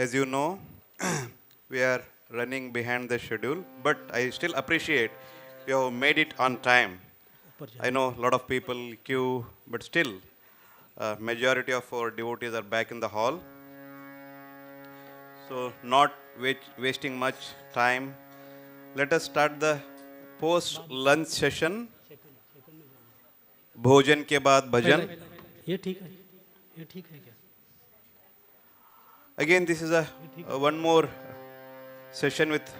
As you know, we are running behind the schedule, but I still appreciate you have made it on time. I know a lot of people queue, but still, majority of our devotees are back in the hall. So, not wasting much time, let us start the post-lunch session. भोजन के बाद भजन. ये ठीक है, ये ठीक है क्या? Again, this is a one more session with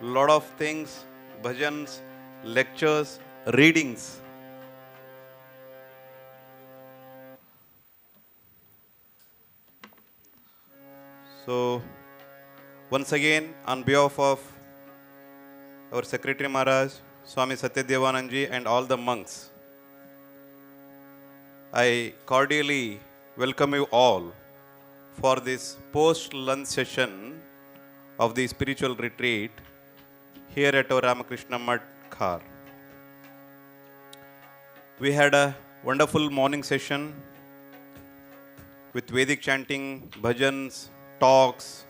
lot of things, bhajans, lectures, readings. So, once again, on behalf of our Secretary Maharaj, Swami Satyadevanand and all the monks, I cordially welcome you all for this post-lunch session of the spiritual retreat here at our Ramakrishna Mutt, Khar. We had a wonderful morning session with Vedic chanting, bhajans, talks,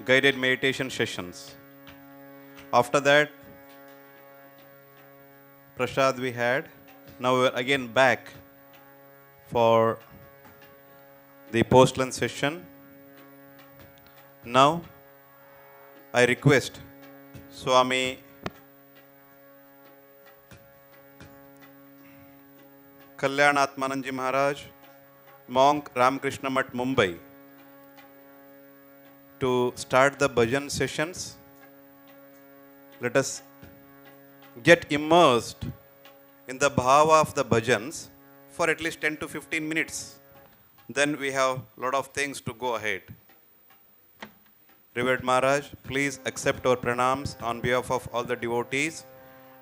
guided meditation sessions. After that, prasad we had. Now we are again back for the post-lunch session. Now, I request Swami Kalyanatmananji Maharaj, monk Ramakrishna Mutt, Mumbai, to start the bhajan sessions. Let us get immersed in the bhava of the bhajans for at least 10 to 15 minutes. Then we have a lot of things to go ahead. Revered Maharaj, please accept our pranams on behalf of all the devotees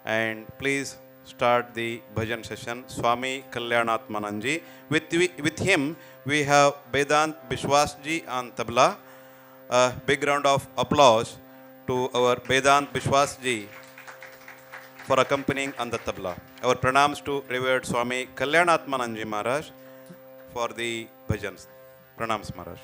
and please start the bhajan session. Swami Kalyanatmananji. With him, we have Vedant Bishwasji on tabla. A big round of applause to our Vedant Bishwasji for accompanying on the tabla. Our pranams to Revered Swami Kalyanatmananji Maharaj for the bhajans. Pranams Maharaj.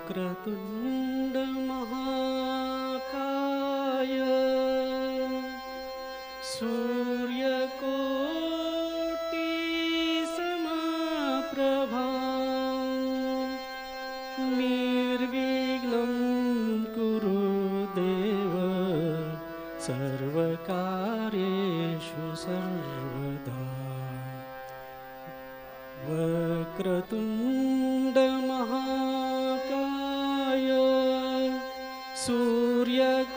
वक्रतुण्ड महाकाय सूर्यकोटि समप्रभा निर्विघ्नं कुरु देव सर्वकार्येषु सर्वदा. वक्रतुण्ड महाकाय सूर्यकोटि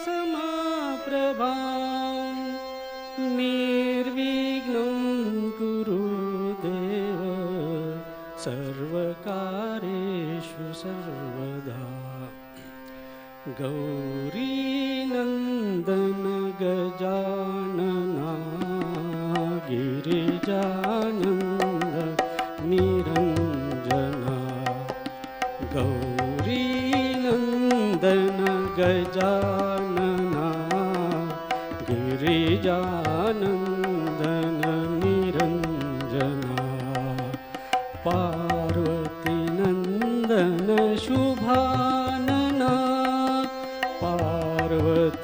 समप्रभा निर्विघ्नं कुरु देव सर्वकार्येषु सर्वदा. गौरीनन्दन गजानना गिरिजानन्द निरञ्जना. गौरीनन्दन गजानना गिरिजानन्दन निरञ्जना. पार्वतीनन्दन शुभानना पार्वतीनन्दन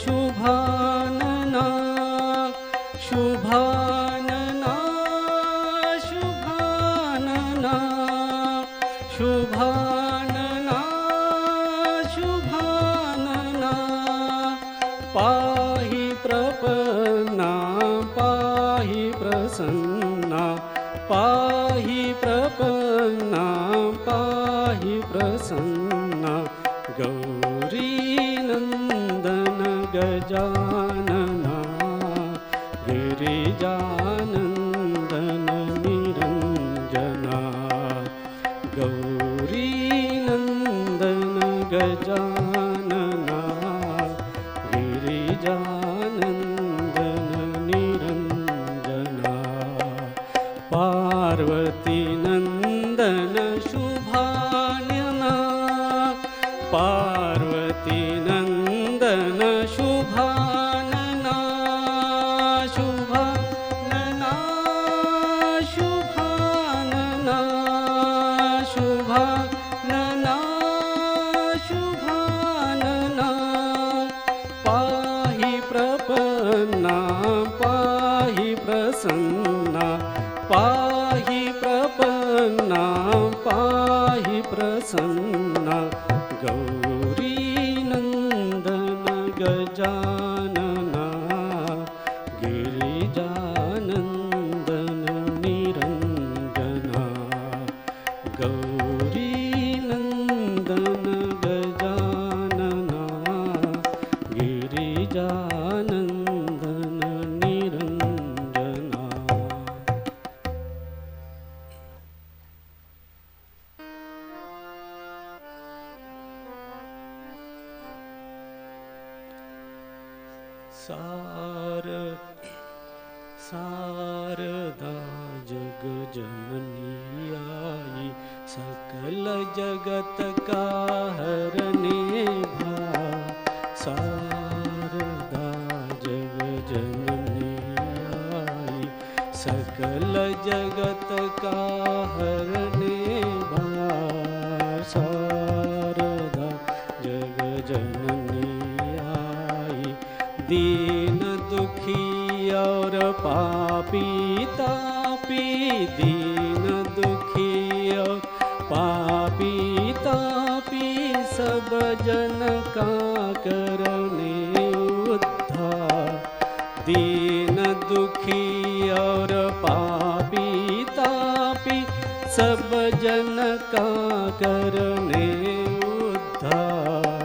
शुभानना शुभानना शुभानना शुभानना शुभानना. पाहि प्रपन्ना पाहि प्रसन्ना पाहि प्रपन्ना पाहि प्रसन्ना. गौरीनन्दन गजानना गिरिजानन्दन निरञ्जना. गौरीनन्दन गजानना गिरिजानन्दन निरञ्जना. पार्वतीनन्दन शुभानना पार्वतीनन्दन शुभानना प्रसन्ना गौरी नंदन गजानना गिरिजानंदन निरंजना गौरी नंदन गजानना गिरिजानंदन निरंजना। शारदा जग जननी आई सकल जगत का हरने भार। शारदा जग जननी आई सकल जगत का हरने भार। शारदा जग जननी आई दीन दुखी और पापी तापी दीन दुखी और पापी तापी सब जन का करने उद्धार। दीन दुखी और पापी तापी सब जन का करने उद्धार।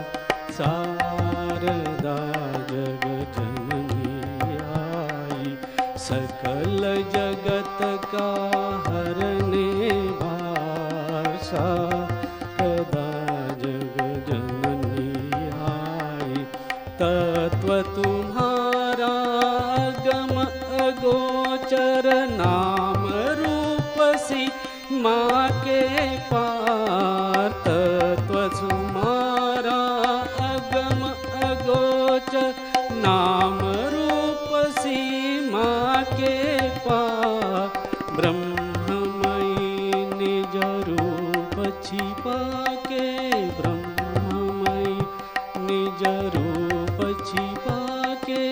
शारदा जग जननी आई सकल जगत का हरने भार। शारदा जग जननी आई तत्व तुम्हारा अगम अगोचर नाम रूप सी माँ के पार। तत्व तुम्हारा अगम अगोचर नाम रूप सी माँ के पार। ब्रह्ममयी निज रूप छिपा के ब्रह्ममयी निज रूप छिपा के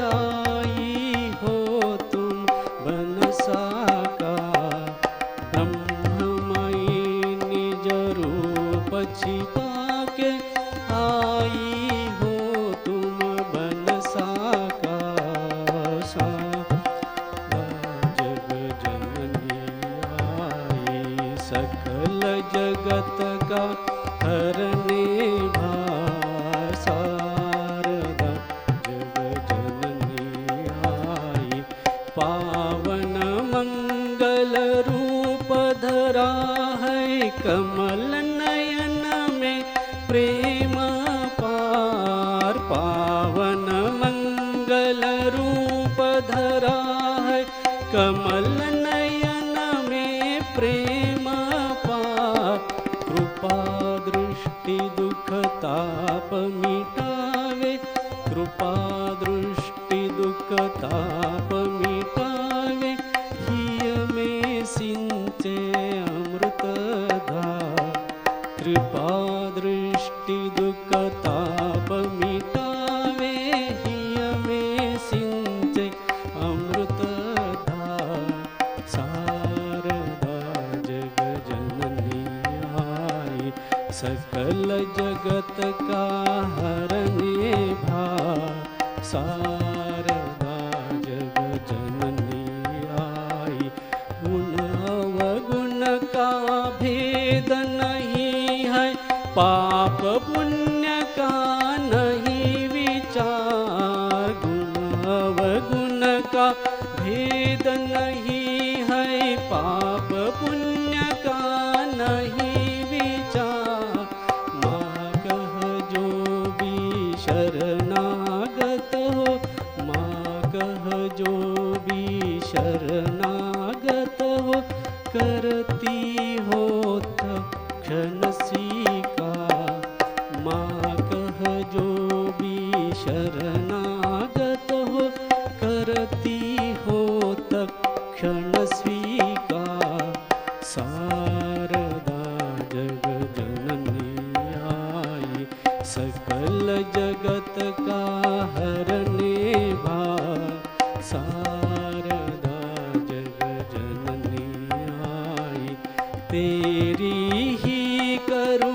आई हो तुम बन साकार। ब्रह्ममयी निज रूप छिपा के आई हो तुम बन साकार। शारदा जग जननी आई सकल जगत का हरने भार। शारदा जग जननी आई पावन मंगल रूप धरा है कमल नयन में प्रेम पार। पावन मंगल रूप धरा है कमल नयन में प्रेम पार। कृपा दृष्टि दुख ताप मिटावे कृपा दृष्टि दुख ताप मिटावे। हिय में सिंचे अमृत धार। कृपा दृष्टि दुख ताप मिटावे हिय में सिंचे अमृत धार। शारदा जग जननी आई सकल जगत का हरने भार। शारदा जग जननी आई गुण अवगुण का भेद नहीं है पाप पुण्य का नहीं विचार। गुण अवगुण का भेद नहीं है पाप पुण्य का नहीं विचार। माँ कह जो भी शरणागत हो माँ कह जो भी शरणागत हो करती हो तक्षण स्वीकार। माँ कह जो भी शरणागत हो करती हो तक्षण स्वीकार। शारदा जग जननी आई सकल जगत का हरने भार। शारदा जग जननी आई तेरी ही करुणा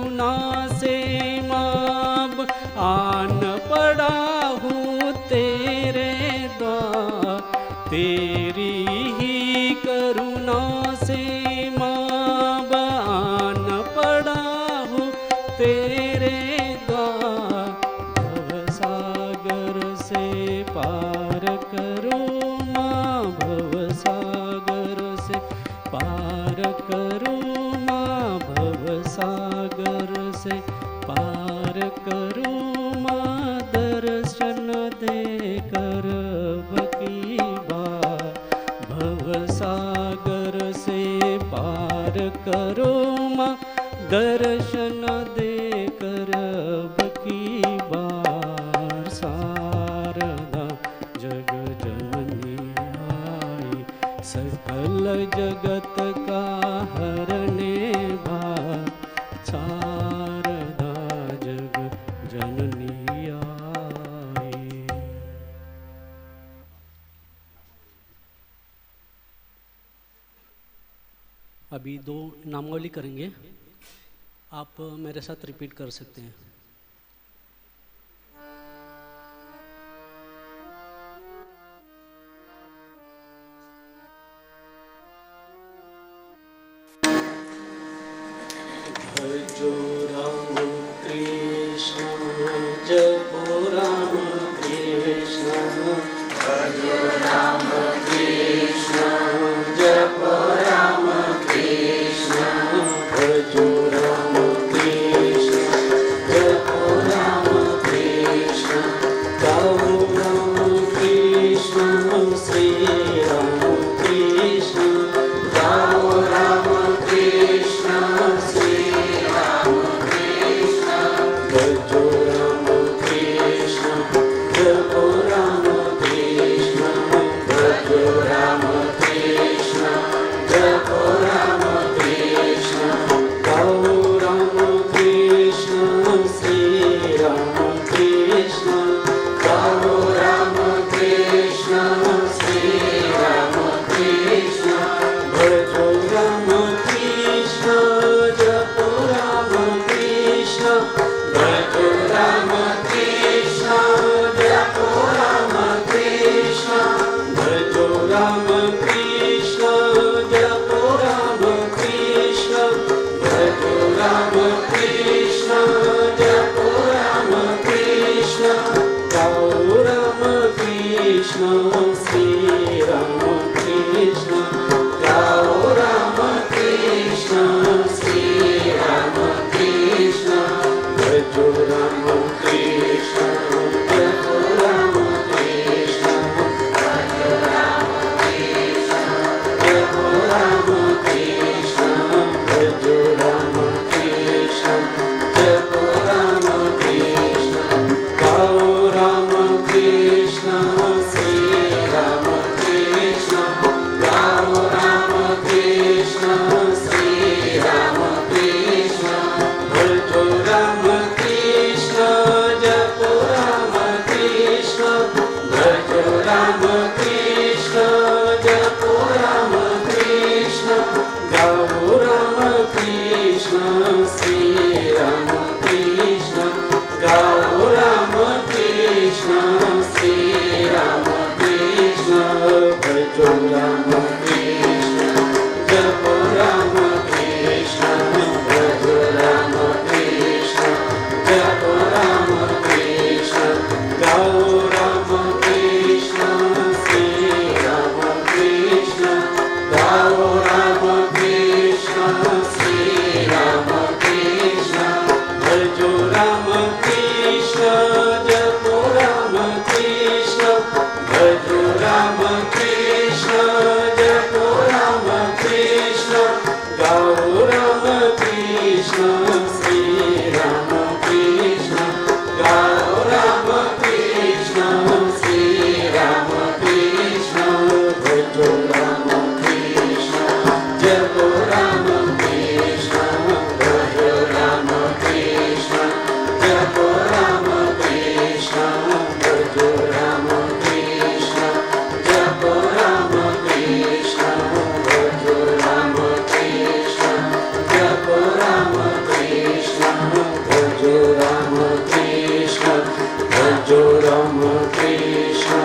जननी आई। अभी 2 नामावली करेंगे, आप मेरे साथ रिपीट कर सकते हैं। भजो राम कृष्ण जपो राम कृष्ण, भजो राम कृष्ण जपो राम कृष्ण, भजो राम कृष्ण जपो राम कृष्ण, गाओ राम कृष्ण श्री राम कृष्ण, गाओ राम कृष्ण श्री भजो राम कृष्ण जपो राम कृष्ण, भजो राम कृष्ण जपो राम कृष्ण, गाओ राम कृष्ण श्री राम कृष्ण, गाओ राम कृष्ण श्री राम कृष्ण, भजो राम कृष्ण जपो राम कृष्ण, भजो राम कृष्ण जपो राम कृष्ण, भजो राम कृष्ण जपो राम कृष्ण, भजो राम कृष्ण जपो राम कृष्ण, गाओ राम कृष्ण श्री राम कृष्ण, गाओ राम कृष्ण श्री राम कृष्ण, भजो राम कृष्ण जपो राम कृष्ण, भजो राम कृष्ण जपो राम कृष्ण, भजो राम कृष्ण जपो राम कृष्ण, गाओ राम कृष्ण श्री राम कृष्ण, गाओ राम कृष्ण श्री राम कृष्ण, भजो राम कृष्ण जपो राम कृष्ण, भजो राम कृष्ण जपो राम कृष्ण, गाओ राम कृष्ण श्री राम कृष्ण, गाओ राम कृष्ण श्री राम कृष्ण, भजो राम कृष्ण जपो राम कृष्ण, भजो राम कृष्ण जपो राम कृष्ण, गाओ राम कृष्ण श्री राम कृष्ण, गाओ राम कृष्ण श्री राम कृष्ण, भजो राम कृष्ण जपो राम कृष्ण, भजो राम कृष्ण जपो राम कृष्ण, गाओ राम कृष्ण श्री राम कृष्ण, गाओ राम कृष्ण श्री राम कृष्ण, भजो राम कृष्ण जपो राम कृष्ण, भजो राम कृष्ण जपो राम कृष्ण, भजो राम कृष्ण जपो राम कृष्ण, भजो राम कृष्ण जपो राम कृष्ण, भजो राम कृष्ण, भजो राम कृष्ण,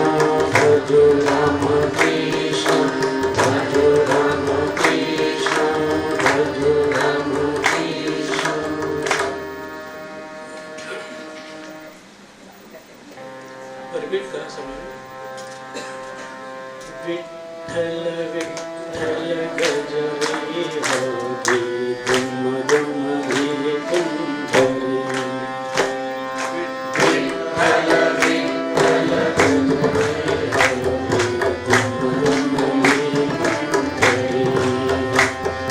भजो राम कृष्ण, भजो राम कृष्ण, भजो राम कृष्ण। रिपीट करा समय विठ्ठल विठ्ठल गजरी होगी तुम जम ही तुम धरी, विठ्ठल विठ्ठल गजरी होगी तुम जम ही तुम धरी,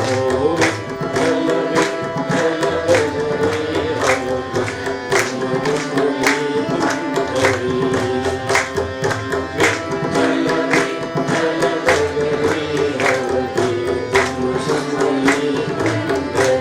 ओ विठ्ठल विठ्ठल गजरी होगी तुम जम ही तुम धरी, विठ्ठल विठ्ठल गजरी होगी तुम जम ही तुम धरी।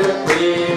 Hare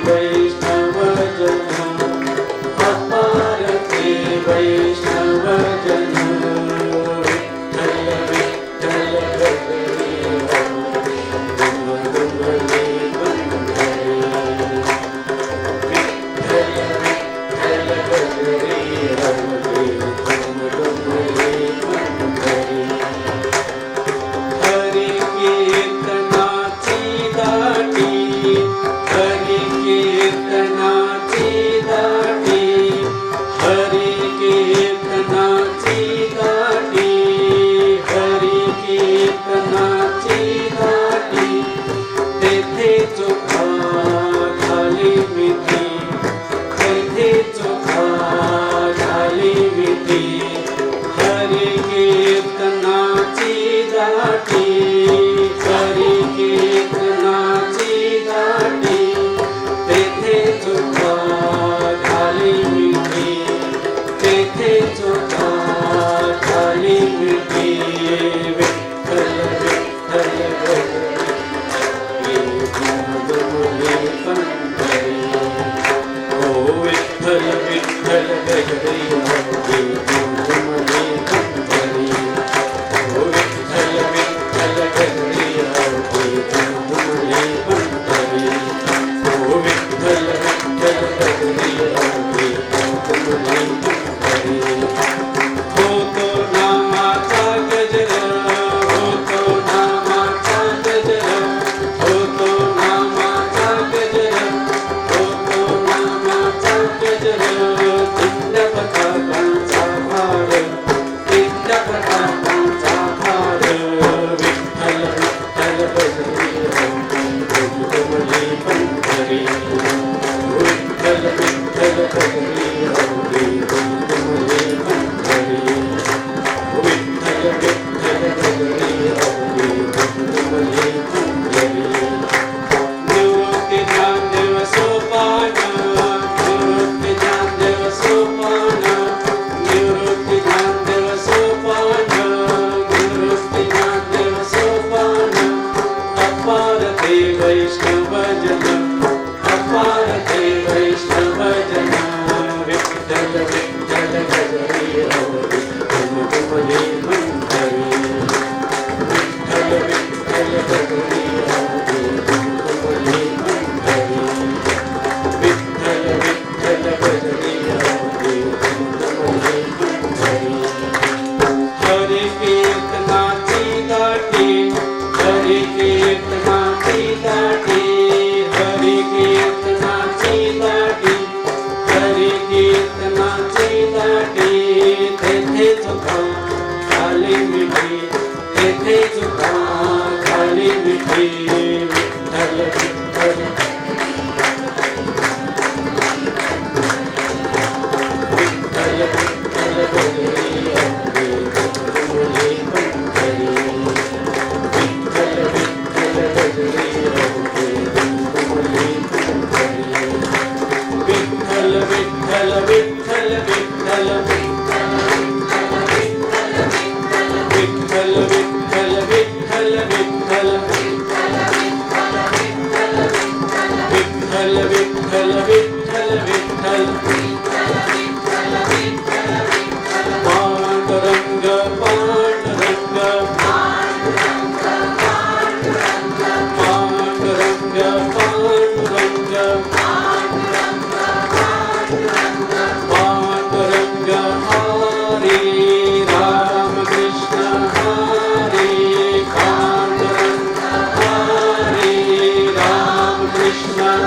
Krishna,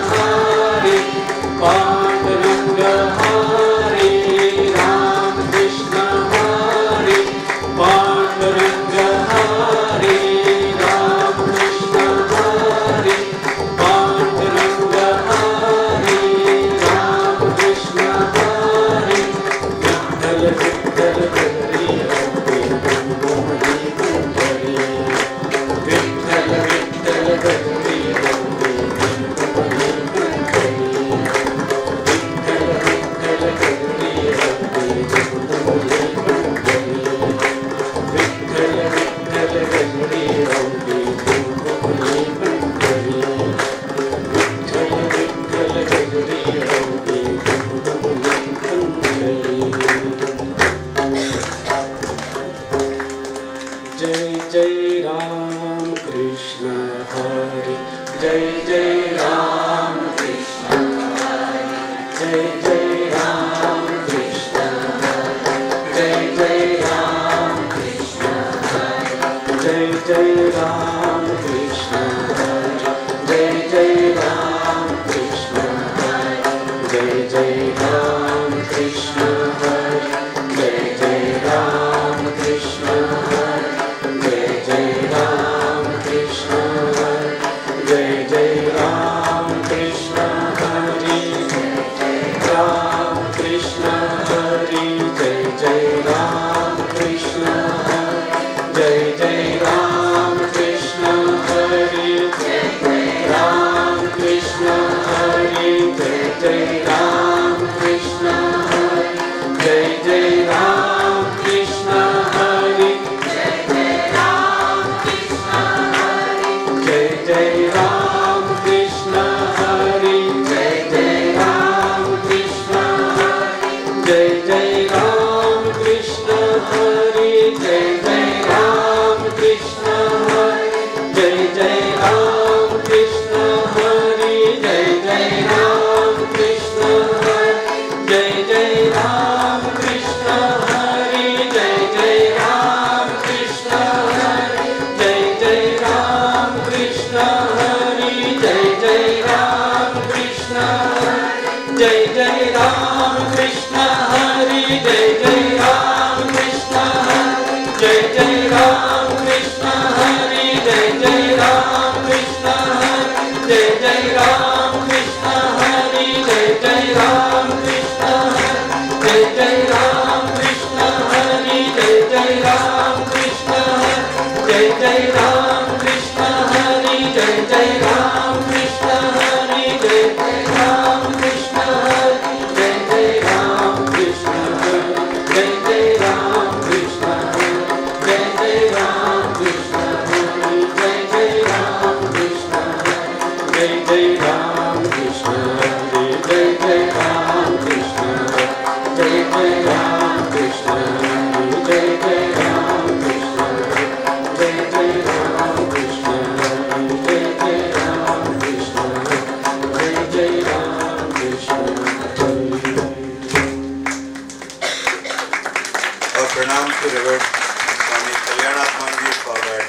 Pranam to Revered Swami Kalyanatmanji for that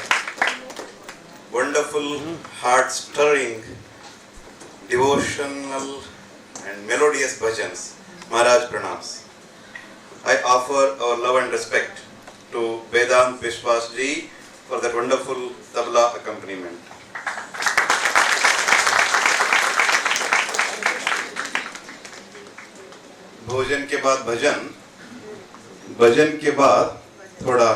wonderful, heart-stirring, devotional and melodious bhajans. Maharaj Pranams. I offer our love and respect to Vedant Vishwas ji for that wonderful tabla accompaniment. भोजन के बाद भजन, भजन के बाद थोड़ा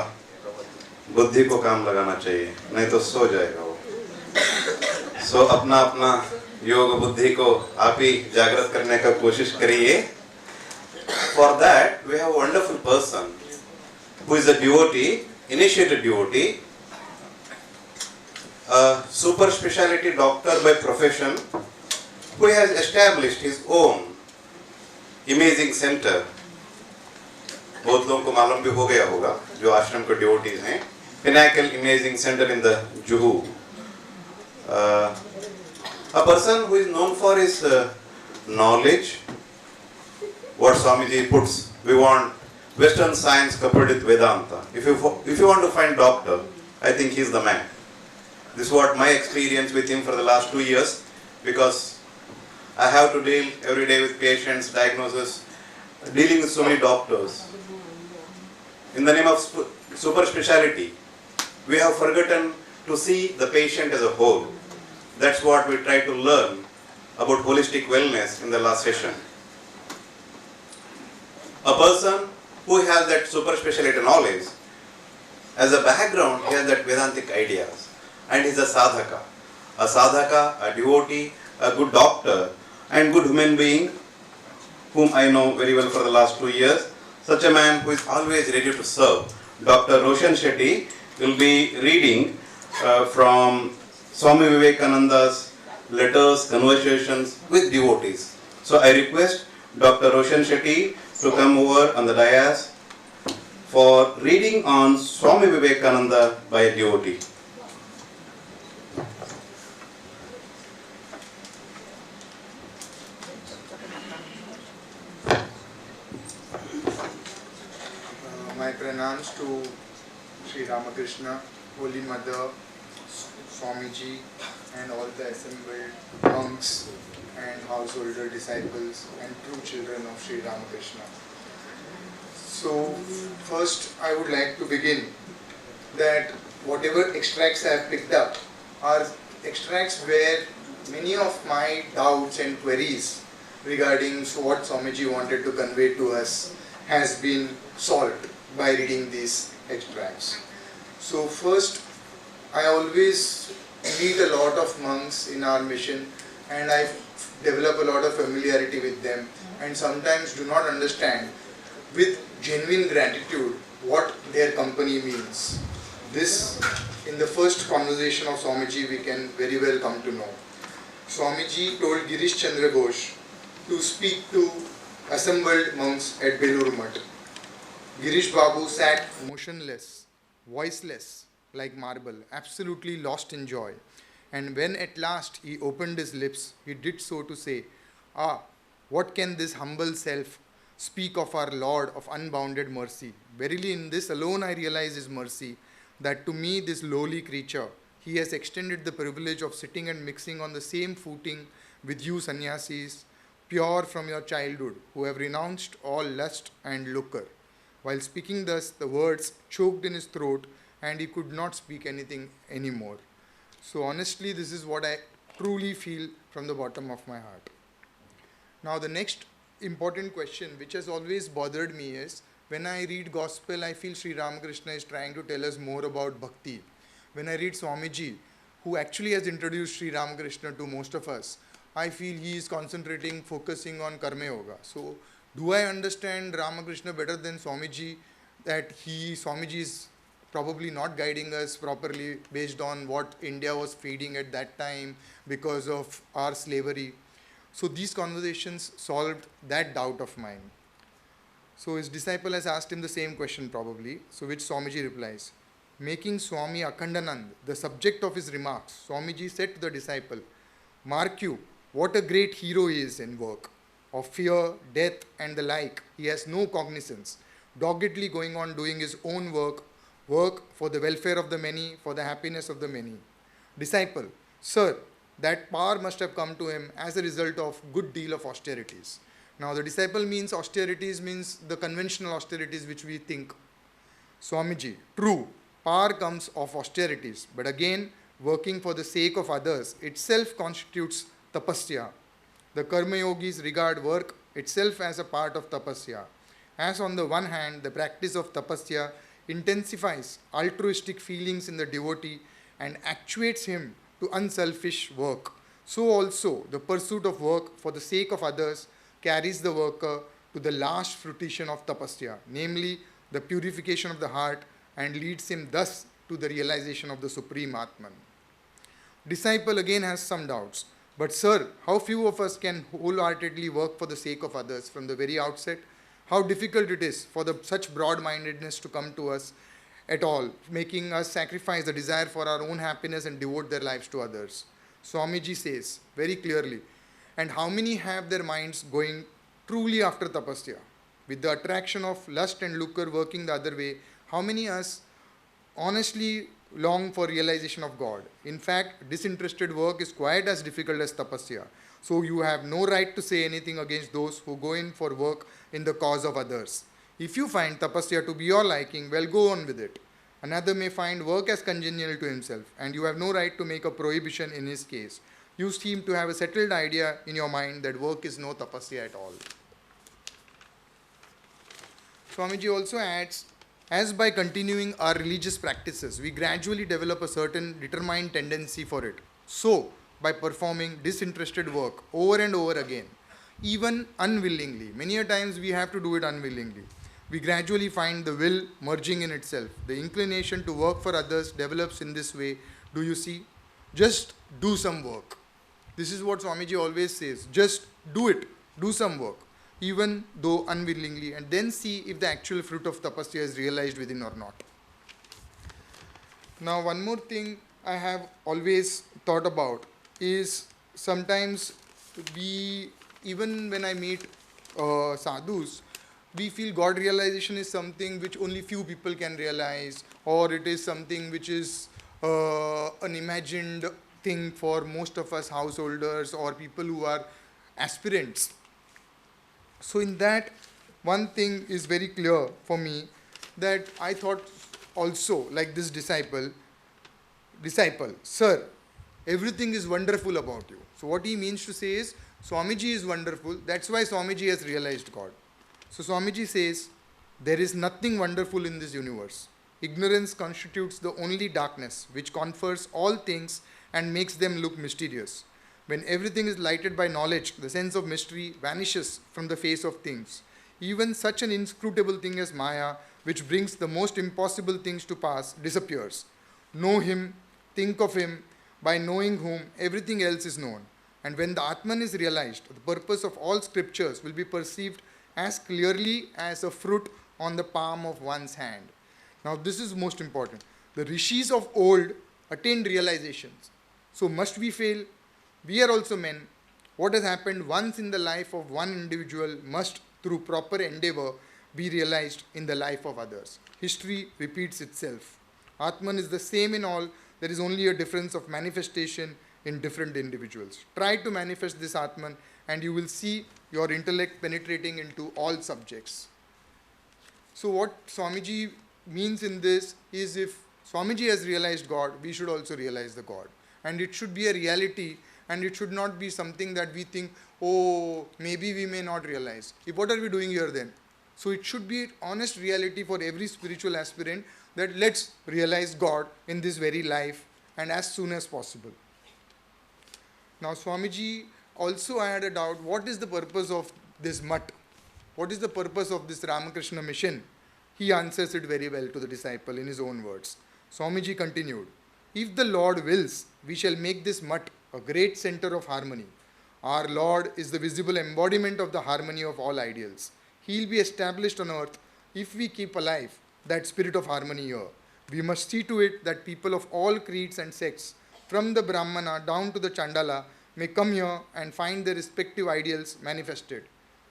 बुद्धि को काम लगाना चाहिए, नहीं तो सो जाएगा वो। सो अपना अपना योग बुद्धि को आप ही जागृत करने का कोशिश करिए। For that we have a wonderful person who is a devotee, initiated devotee, a super specialty doctor by profession, who has established his own imaging center. बहुत लोगों को मालूम भी हो गया होगा जो आश्रम के डिवोटीज हैं, Pinnacle Imaging Center in the Juhu. A person who is known for his knowledge. What Swamiji puts, we want Western science coupled with Vedanta. If you want to find doctor, I think he's the man. This is what my experience with him for the last 2 years, because I have to deal every day with patients, diagnosis, dealing with so many doctors. In the name of super speciality, we have forgotten to see the patient as a whole. That's what we try to learn about holistic wellness in the last session. A person who has that super specialty knowledge, as a background, he has that Vedantic ideas, and he's a sadhaka, a devotee, a good doctor, and good human being, whom I know very well for the last 2 years. Such a man who is always ready to serve. Dr. Roshan Shetty will be reading from Swami Vivekananda's letters, conversations with devotees. So I request Dr. Roshan Shetty to come over on the dais for reading on Swami Vivekananda by a devotee. pranams to Sri Ramakrishna, Holy Mother, Swamiji, and all the assembled monks and householder disciples and true children of Sri Ramakrishna. So, first I would like to begin that whatever extracts I have picked up are extracts where many of my doubts and queries regarding what Swamiji wanted to convey to us has been solved by reading these extracts. So first, I always meet a lot of monks in our mission and I develop a lot of familiarity with them and sometimes do not understand with genuine gratitude what their company means. This, in the first conversation of Swamiji, we can very well come to know. Swamiji told Girish Chandra Ghosh to speak to assembled monks at Belur Math. Girish Babu sat motionless, voiceless, like marble, absolutely lost in joy. And when at last he opened his lips, he did so to say, "Ah, what can this humble self speak of our Lord of unbounded mercy? Verily in this alone I realize his mercy, that to me, this lowly creature, he has extended the privilege of sitting and mixing on the same footing with you sannyasis, pure from your childhood, who have renounced all lust and lucre." While speaking thus, the words choked in his throat and he could not speak anything anymore. So honestly, this is what I truly feel from the bottom of my heart. Now the next important question which has always bothered me is, when I read gospel, I feel Sri Ramakrishna is trying to tell us more about bhakti. When I read Swamiji, who actually has introduced Sri Ramakrishna to most of us, I feel he is concentrating, focusing on Karma Yoga. So do I understand Ramakrishna better than Swamiji, that Swamiji is probably not guiding us properly based on what India was feeding at that time because of our slavery? So these conversations solved that doubt of mine. So his disciple has asked him the same question probably, so which Swamiji replies. Making Swami Akhandanand the subject of his remarks, Swamiji said to the disciple, "Mark you, what a great hero he is in work. Of fear, death and the like, he has no cognizance, doggedly going on doing his own work for the welfare of the many, for the happiness of the many." Disciple, "Sir, that power must have come to him as a result of good deal of austerities." Now the disciple means austerities means the conventional austerities which we think. Swamiji, "True, power comes of austerities, but again, working for the sake of others itself constitutes tapasya. The karma yogis regard work itself as a part of tapasya. As on the one hand, the practice of tapasya intensifies altruistic feelings in the devotee and actuates him to unselfish work, so also the pursuit of work for the sake of others carries the worker to the last fruition of tapasya, namely the purification of the heart, and leads him thus to the realization of the Supreme Atman." Disciple again has some doubts. "But sir, how few of us can wholeheartedly work for the sake of others from the very outset? How difficult it is for such broad-mindedness to come to us at all, making us sacrifice the desire for our own happiness and devote their lives to others." Swamiji says very clearly, "And how many have their minds going truly after tapasya? With the attraction of lust and lucre working the other way, how many us honestly long for realization of God? In fact, disinterested work is quite as difficult as tapasya. So you have no right to say anything against those who go in for work in the cause of others. If you find tapasya to be your liking, well, go on with it. Another may find work as congenial to himself, and you have no right to make a prohibition in his case. You seem to have a settled idea in your mind that work is no tapasya at all." Swamiji also adds, "As by continuing our religious practices, we gradually develop a certain determined tendency for it, so by performing disinterested work over and over again, even unwillingly, many a times we have to do it unwillingly, we gradually find the will merging in itself. The inclination to work for others develops in this way. Do you see? Just do some work." This is what Swamiji always says. Just do it. Do some work, even though unwillingly, and then see if the actual fruit of tapasya is realized within or not. Now, one more thing I have always thought about is sometimes even when I meet sadhus, we feel God realization is something which only few people can realize, or it is something which is an imagined thing for most of us householders or people who are aspirants. So in that, one thing is very clear for me, that I thought also, like this disciple, sir, everything is wonderful about you. So what he means to say is, Swamiji is wonderful, that's why Swamiji has realized God. So Swamiji says, there is nothing wonderful in this universe. Ignorance constitutes the only darkness which confers all things and makes them look mysterious. When everything is lighted by knowledge, the sense of mystery vanishes from the face of things. Even such an inscrutable thing as Maya, which brings the most impossible things to pass, disappears. Know him, think of him, by knowing whom everything else is known. And when the Atman is realized, the purpose of all scriptures will be perceived as clearly as a fruit on the palm of one's hand. Now this is most important. The rishis of old attained realizations. So must we fail? We are also men. What has happened once in the life of one individual must, through proper endeavor, be realized in the life of others. History repeats itself. Atman is the same in all. There is only a difference of manifestation in different individuals. Try to manifest this Atman and you will see your intellect penetrating into all subjects. So what Swamiji means in this is, if Swamiji has realized God, we should also realize the God. And it should be a reality, and it should not be something that we think, oh, maybe we may not realize. What are we doing here then? So it should be honest reality for every spiritual aspirant, that let's realize God in this very life and as soon as possible. Now Swamiji also had a doubt, what is the purpose of this mutt? What is the purpose of this Ramakrishna mission? He answers it very well to the disciple in his own words. Swamiji continued, if the Lord wills, we shall make this mutt a great center of harmony. Our Lord is the visible embodiment of the harmony of all ideals. He will be established on earth if we keep alive that spirit of harmony here. We must see to it that people of all creeds and sects, from the Brahmana down to the Chandala, may come here and find their respective ideals manifested.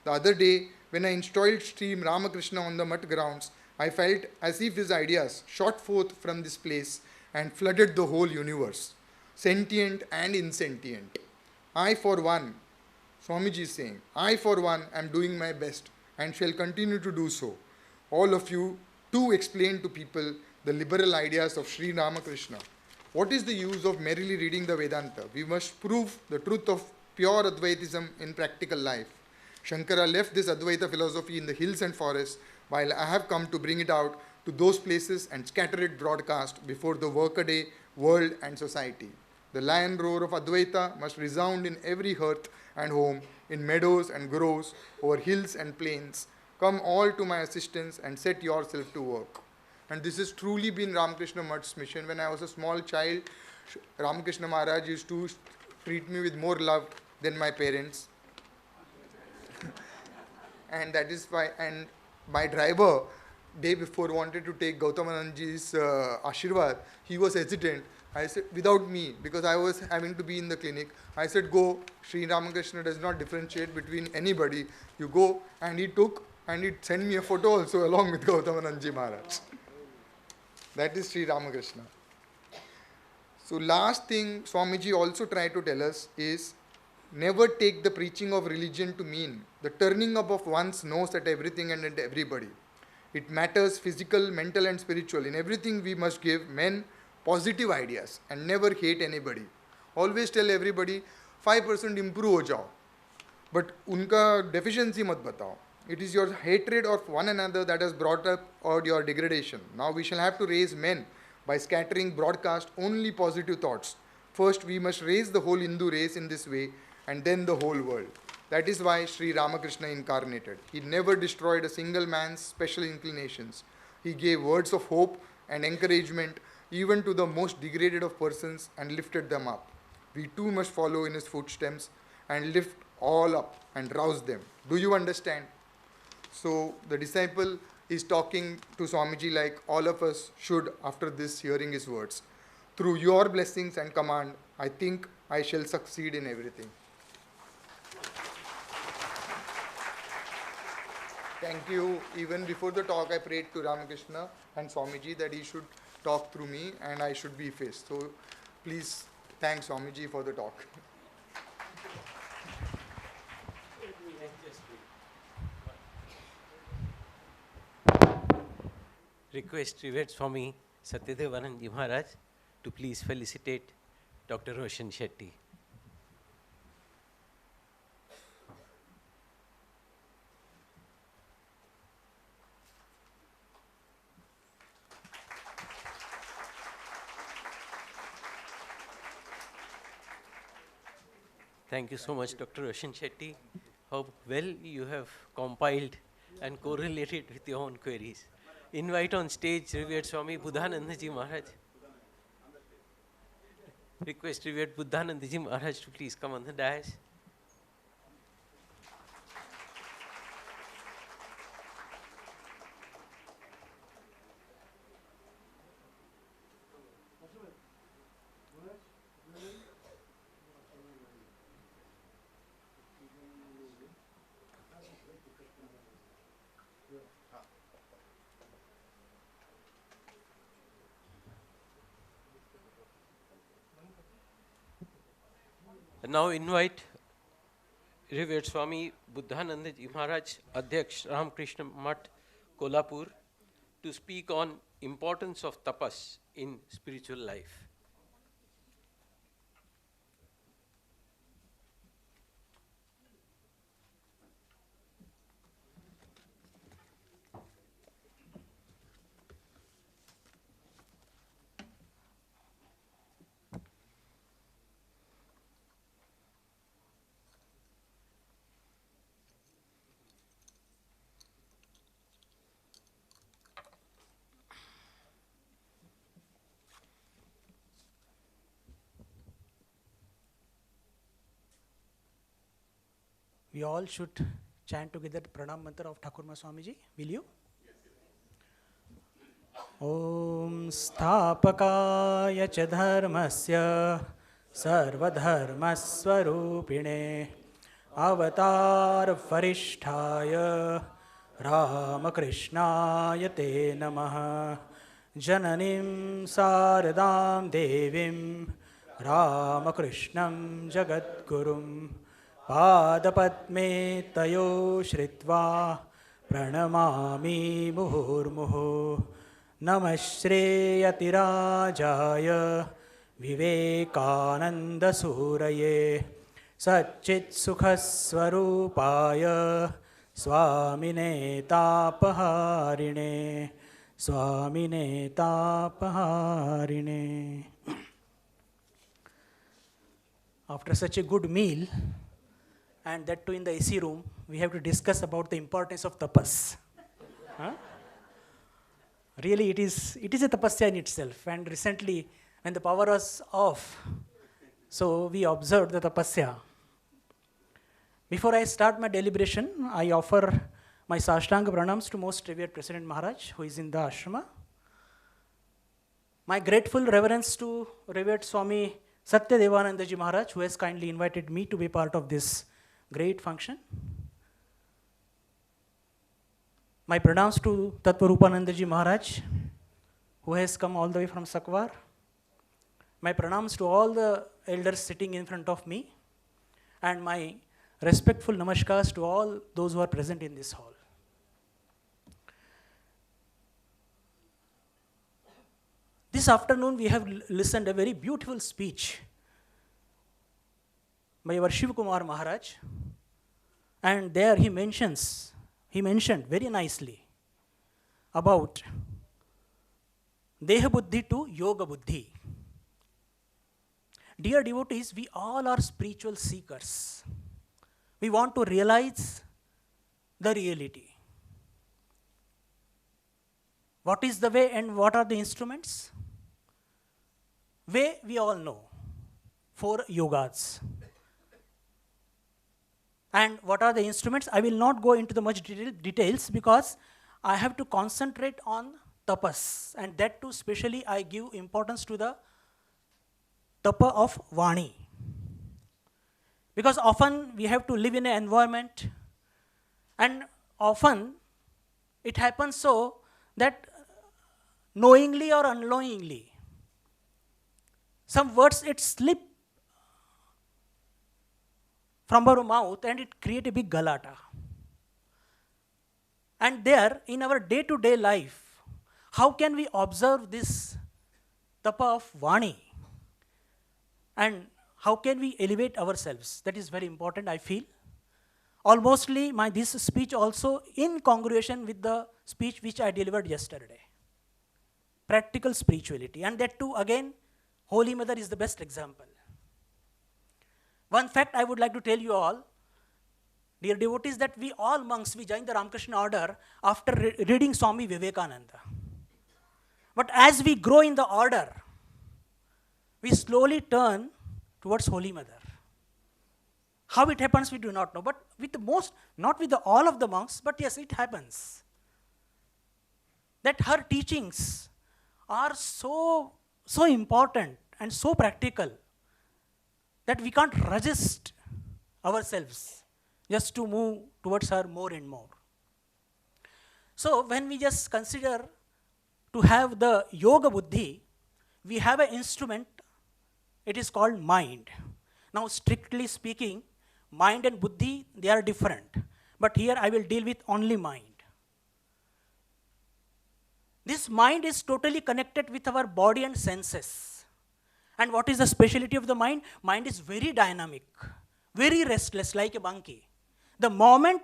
The other day, when I installed Sri Ramakrishna on the mutt grounds, I felt as if his ideas shot forth from this place and flooded the whole universe, sentient and insentient. I for one, Swamiji is saying, I for one am doing my best and shall continue to do so. All of you too explain to people the liberal ideas of Sri Ramakrishna. What is the use of merely reading the Vedanta? We must prove the truth of pure Advaitism in practical life. Shankara left this Advaita philosophy in the hills and forests, while I have come to bring it out to those places and scatter it broadcast before the workaday world and society. The lion roar of Advaita must resound in every hearth and home, in meadows and groves, over hills and plains. Come all to my assistance and set yourself to work. And this has truly been Ramakrishna Mutt's mission. When I was a small child, Ramakrishna Maharaj used to treat me with more love than my parents. And that is why, and my driver, day before, wanted to take Gautamananji's Ashirwad. He was hesitant. I said, without me, because I was having to be in the clinic. I said, go, Sri Ramakrishna does not differentiate between anybody. You go. And he took, and he sent me a photo also along with Gautamananji Maharaj. That is Sri Ramakrishna. So last thing Swamiji also tried to tell us is, never take the preaching of religion to mean the turning up of one's nose at everything and at everybody. It matters physical, mental and spiritual. In everything we must give men positive ideas and never hate anybody. Always tell everybody 5% improve ho jao. But unka deficiency mat batao. It is your hatred of one another that has brought up or your degradation. Now we shall have to raise men by scattering broadcast only positive thoughts. First we must raise the whole Hindu race in this way, and then the whole world. That is why Sri Ramakrishna incarnated. He never destroyed a single man's special inclinations. He gave words of hope and encouragement even to the most degraded of persons and lifted them up. We too must follow in his footsteps and lift all up and rouse them. Do you understand? So the disciple is talking to Swamiji like all of us should after this hearing his words. Through your blessings and command, I think I shall succeed in everything. Thank you. Even before the talk, I prayed to Ramakrishna and Swamiji that he should talk through me and I should be effaced. So please thank Swamiji for the talk. Request Revered Swami Satyadevanand Maharaj to please felicitate Dr. Roshan Shetty. Thank you so much, Dr. Roshan Shetty. How well you have compiled and correlated with your own queries. Invite on stage Revered Swami Buddhanandaji Maharaj. Request Revered Buddhanandaji Maharaj to please come on the dais. And now invite Revered Swami Buddhanandaji Maharaj, Adhyaksh Ramakrishna Math, Kolhapur, to speak on importance of tapas in spiritual life. We all should chant together the pranam mantra of Thakur Swamiji. Will you? Om Sthapakaya cha dharmasya sarvadharmaswarupine avatar varishtaya Ramakrishnaya te namah jananim saradam devim Ramakrishnam jagadgurum पादपद्मे तयो श्रित्वा प्रणमामि मुहुर्मुहुः नमः श्रेयतिराजाय विवेकानन्दसूरये सच्चित्सुखस्वरूपाय स्वामिने तापहारिणे स्वामिने तापहारिणे. After such a good meal, and that too in the AC room, we have to discuss about the importance of tapas. Huh? Really, it is a tapasya in itself. And recently, when the power was off, so we observed the tapasya. Before I start my deliberation, I offer my Sashtanga pranams to Most Revered President Maharaj, who is in the ashrama. My grateful reverence to Revered Swami Satyadevanandaji Maharaj, who has kindly invited me to be part of this great function. My pranams to Tattvarupanandaji Maharaj, who has come all the way from Sakwar. My pranams to all the elders sitting in front of me, and my respectful namaskars to all those who are present in this hall. This afternoon we have listened a very beautiful speech by our Shiv Kumar Maharaj, and there he mentioned very nicely about Deha Buddhi to Yoga Buddhi. Dear devotees, we all are spiritual seekers. We want to realize the reality. What is the way and what are the instruments? Way we all know, 4 yogas. And what are the instruments? I will not go into the much details because I have to concentrate on tapas, and that too specially I give importance to the tapa of vani. Because often we have to live in an environment, and often It happens so that knowingly or unknowingly, some words it slip from our mouth and it create a big galata. And there, in our day-to-day life, how can we observe this tapa of vani? And how can we elevate ourselves? That is very important, I feel. Almostly this speech also in congruation with the speech which I delivered yesterday. Practical spirituality. And that too, again, Holy Mother is the best example. One fact I would like to tell you all, dear devotees, that we all monks, we joined the Ramakrishna order after reading Swami Vivekananda. But as we grow in the order, we slowly turn towards Holy Mother. How it happens, we do not know. But with not with all of the monks, but yes, it happens. That her teachings are so important and so practical that we can't resist ourselves just to move towards her more and more. So when we just consider to have the yoga buddhi, we have an instrument, it is called mind. Now strictly speaking, mind and buddhi, they are different. But here I will deal with only mind. This mind is totally connected with our body and senses. And what is the speciality of the mind? Mind is very dynamic, very restless, like a monkey. The moment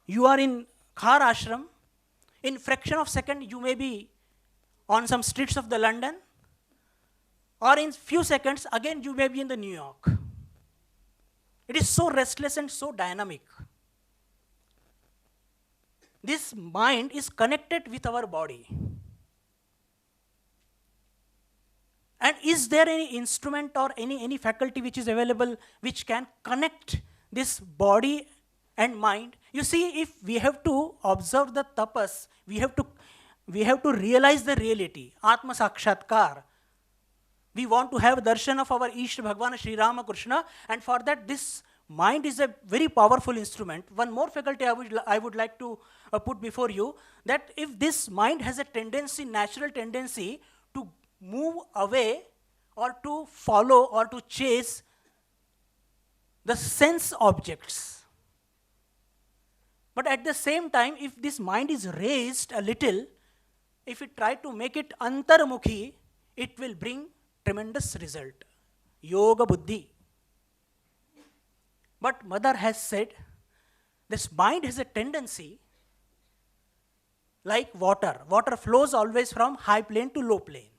you are in Khar ashram, in fraction of second you may be on some streets of the London, or in few seconds again you may be in the New York. It is so restless and so dynamic. This mind is connected with our body. And is there any instrument or any faculty which is available which can connect this body and mind? You see, if we have to observe the tapas, we have to realize the reality, Atma Sakshatkar. We want to have darshan of our Ishta Bhagwan Sri Ramakrishna, and for that this mind is a very powerful instrument. One more faculty I would like to put before you, that if this mind has a tendency, natural tendency to move away or to follow or to chase the sense objects. But at the same time, if this mind is raised a little, if we try to make it antarmukhi, it will bring tremendous result. Yoga buddhi. But Mother has said, this mind has a tendency like water. Water flows always from high plane to low plane.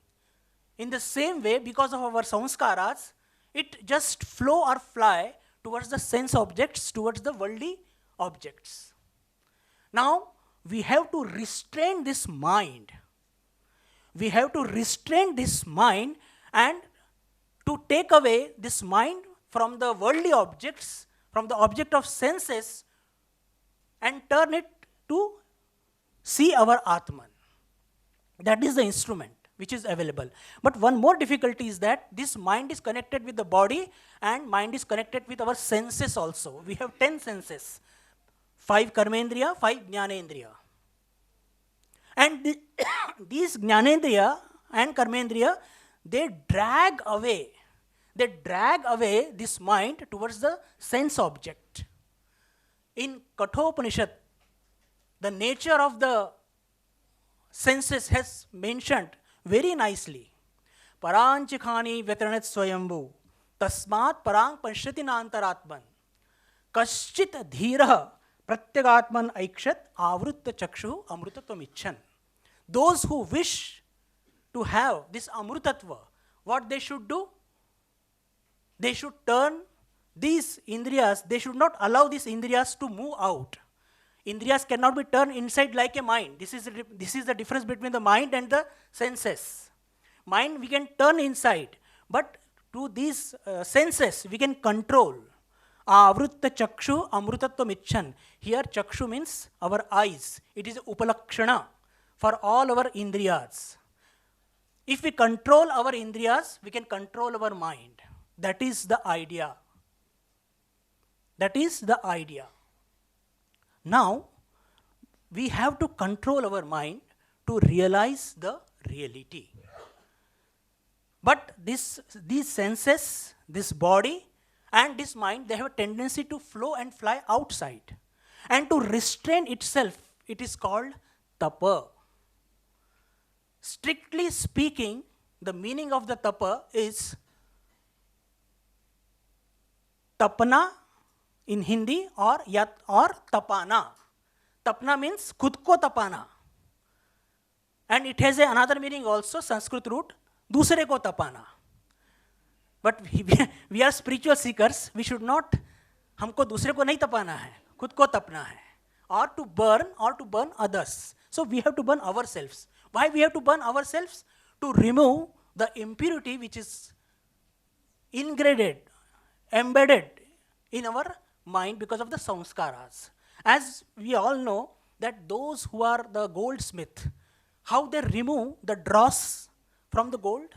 In the same way, because of our samskaras, it just flow or fly towards the sense objects, towards the worldly objects. Now, we have to restrain this mind. We have to restrain this mind and to take away this mind from the worldly objects, from the object of senses, and turn it to see our Atman. That is the instrument which is available. But one more difficulty is that this mind is connected with the body and mind is connected with our senses also. We have 10 senses, 5 karmendriya, 5 jnanendriya. And these jnanendriya and karmendriya, they drag away this mind towards the sense object. In Kathopanishad, the nature of the senses has mentioned very nicely. Paranchikhani vyataranat swayambhu tasmat parang panshyati nantaratman kaschit dhiraha pratyagatman aikshat avrutta chakshu amrutatvam icchan. Those who wish to have this amrutatva, what they should do? They should turn these indriyas, they should not allow these indriyas to move out. Indriyas cannot be turned inside like a mind. This is the difference between the mind and the senses. Mind we can turn inside, but to these senses we can control. Avrutta chakshu amrutatvam icchan. Here chakshu means our eyes. It is upalakshana for all our indriyas. If we control our indriyas, we can control our mind. That is the idea. That is the idea. Now, we have to control our mind to realize the reality. But these senses, this body and this mind, they have a tendency to flow and fly outside. And to restrain itself, it is called tapa. Strictly speaking, the meaning of the tapa is tapana in Hindi or tapana. Tapna means khud ko tapana. And it has another meaning also, Sanskrit root, दूसरे को तपाना. But we are spiritual seekers, we should not, हमको दूसरे को नहीं तपाना है, खुद को तपना है. Or to burn others. So we have to burn ourselves. Why we have to burn ourselves? To remove the impurity which is embedded in our mind because of the samskaras. As we all know that those who are the goldsmith, how they remove the dross from the gold?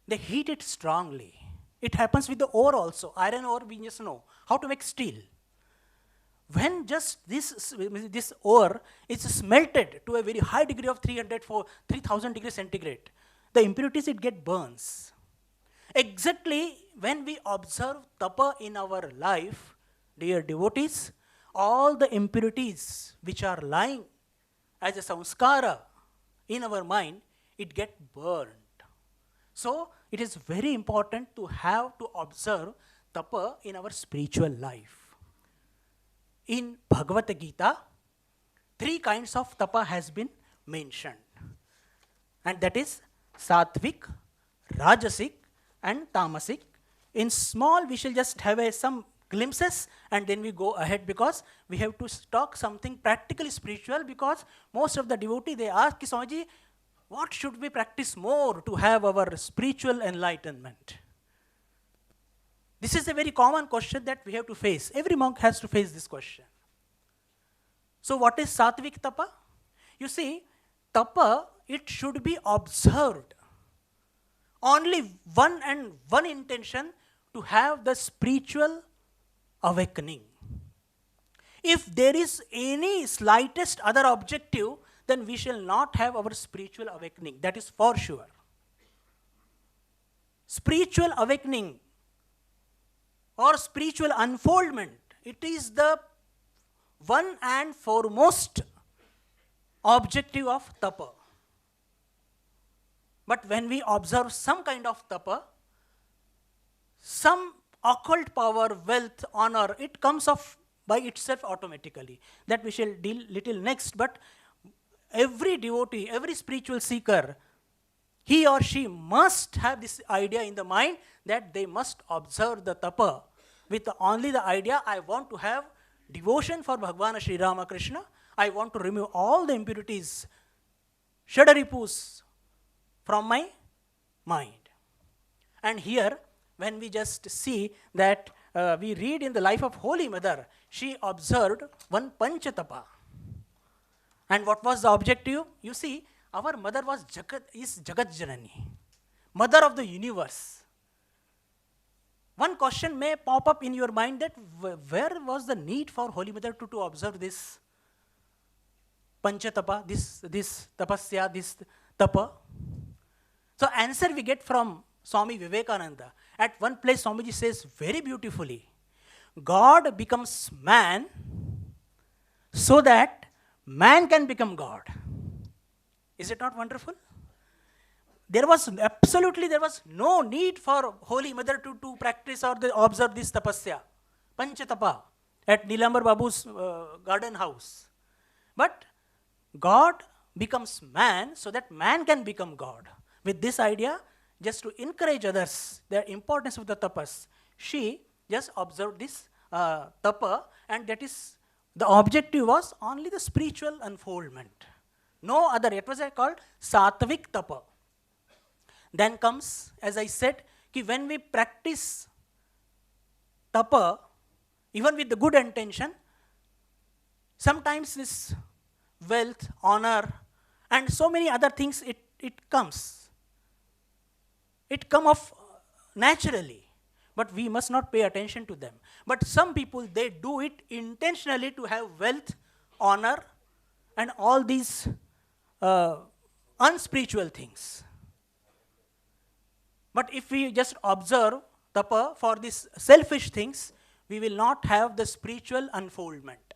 They heat it strongly. It happens with the ore also. Iron ore, we just know how to make steel. When just this ore is smelted to a very high degree of 3000 degrees centigrade, the impurities, it get burns. Exactly when we observe tapa in our life, dear devotees, all the impurities which are lying as a samskara in our mind, it get burned. So it is very important to have to observe tapa in our spiritual life. In Bhagavad Gita, 3 kinds of tapa has been mentioned. And that is sattvic, rajasic and tamasic. In small, we shall just have some glimpses and then we go ahead, because we have to talk something practically spiritual, because most of the devotee, they ask, Swamiji, what should we practice more to have our spiritual enlightenment? This is a very common question that we have to face. Every monk has to face this question. So what is sattvic tapa? You see, tapa, it should be observed. Only one intention, to have the spiritual awakening. If there is any slightest other objective, then we shall not have our spiritual awakening. That is for sure. Spiritual awakening or spiritual unfoldment, it is the one and foremost objective of tapa. But when we observe some kind of tapa, some occult power, wealth, honor, it comes off by itself automatically. That we shall deal little next. But every devotee, every spiritual seeker, he or she must have this idea in the mind that they must observe the tapa with only the idea, I want to have devotion for Bhagwan Sri Ramakrishna. I want to remove all the impurities, shadaripus from my mind. And here, when we just see that we read in the life of Holy Mother, she observed one Panchatapa. And what was the objective? You see, our mother is Jagat Janani, mother of the universe. One question may pop up in your mind that where was the need for Holy Mother to observe this Panchatapa, this tapasya, this tapa? So answer we get from Swami Vivekananda. At one place Swamiji says very beautifully, God becomes man so that man can become God. Is it not wonderful? There was no need for Holy Mother to practice or observe this tapasya, Panchatapa, at Nilambar Babu's garden house. But God becomes man so that man can become God. With this idea, just to encourage others, the importance of the tapas, she just observed this tapa, and that is, the objective was only the spiritual unfoldment. No other, it was called sattvic tapa. Then comes, as I said, when we practice tapa, even with the good intention, sometimes this wealth, honor, and so many other things, it comes. It comes off naturally, but we must not pay attention to them. But some people, they do it intentionally to have wealth, honor, and all these unspiritual things. But if we just observe tapa for these selfish things, we will not have the spiritual unfoldment.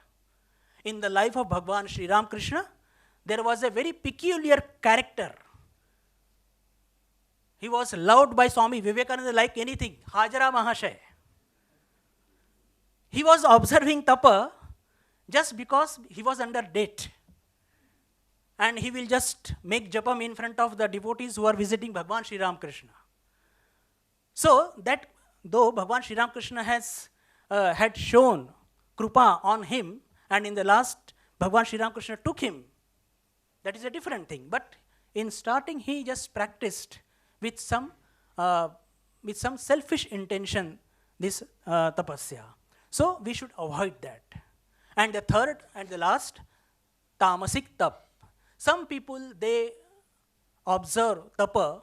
In the life of Bhagwan Sri Ramakrishna, there was a very peculiar character. He was loved by Swami Vivekananda like anything, Hajara Mahashay. He was observing tapa just because he was under debt. And he will just make japam in front of the devotees who are visiting Bhagwan Sri Ramakrishna. So that though Bhagwan Sri Ramakrishna has had shown krupa on him, and in the last Bhagwan Sri Ramakrishna took him, that is a different thing. But in starting, he just practiced with some selfish intention this tapasya. So we should avoid that. And the third and the last, tamasik tap. Some people, they observe tapa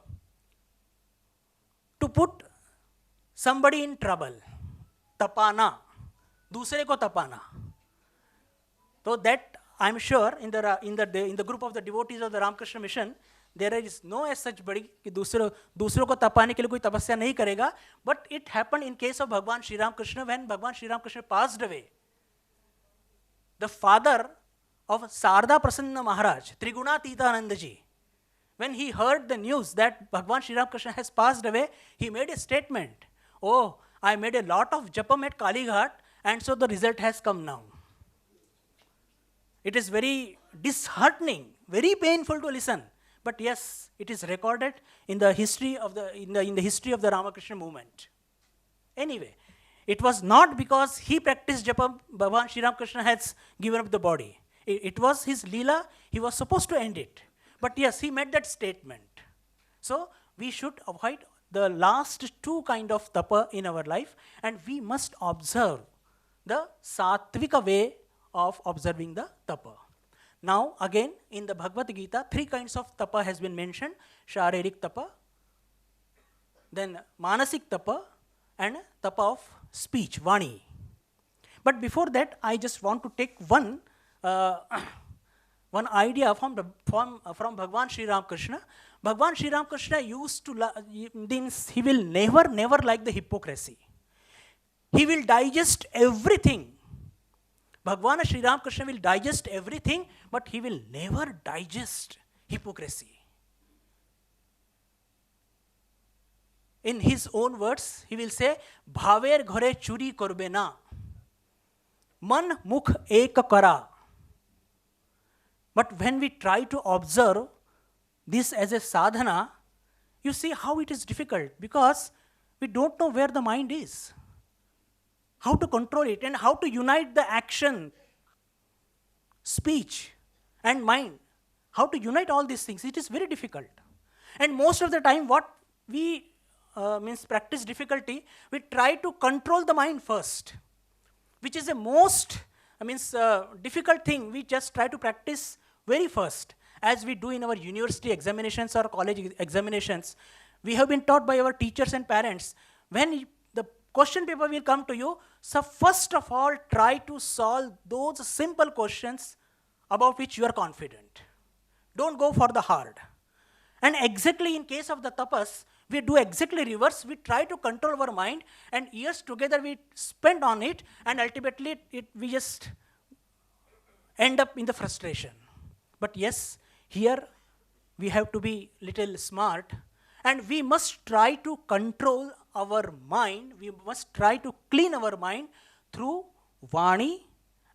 to put somebody in trouble. Tapana. Dusre ko tapana. So that I am sure in the group of the devotees of the Ramakrishna mission, there is no as such body कि दूसरों को तपाने के लिए कोई तपस्या नहीं करेगा. But it happened in case of Bhagwan Sri Ramakrishna when Bhagwan Sri Ramakrishna passed away. The father of Sarda Prasanna Maharaj, Trigunatita ji, when he heard the news that Bhagwan Sri Ramakrishna has passed away, he made a statement. Oh, I made a lot of japam at Kali Ghat, and so the result has come now. It is very disheartening, very painful to listen. But yes, it is recorded in the history of the Ramakrishna movement. Anyway, it was not because he practiced japa, Bhagwan Sri Ramakrishna has given up the body. It was his lila, he was supposed to end it. But yes, he made that statement. So we should avoid the last two kind of tapa in our life, and we must observe the sattvika way of observing the tapa. Now again in the Bhagavad Gita, three kinds of tapa has been mentioned: Sharirik tapa, then Manasik tapa, and tapa of speech, vani. But before that, I just want to take one idea from Bhagwan Sri Ramakrishna. Bhagwan Sri Ramakrishna used to, he will never like the hypocrisy. He will digest everything. Bhagwan Sri Ramakrishna will digest everything, but he will never digest hypocrisy. In his own words, he will say, Bhaver ghare churi korbe na, man mukh ek kara. But when we try to observe this as a sadhana, you see how it is difficult, because we don't know where the mind is, how to control it, and how to unite the action, speech, and mind. How to unite all these things, it is very difficult. And most of the time, what we practice difficulty, we try to control the mind first, which is the most difficult thing. We just try to practice very first, as we do in our university examinations or college examinations. We have been taught by our teachers and parents, when the question paper will come to you, so first of all, try to solve those simple questions about which you are confident. Don't go for the hard. And exactly in case of the tapas, we do exactly reverse. We try to control our mind, and years together we spend on it, and ultimately we just end up in the frustration. But yes, here we have to be little smart, and we must try to control our mind. We must try to clean our mind through vani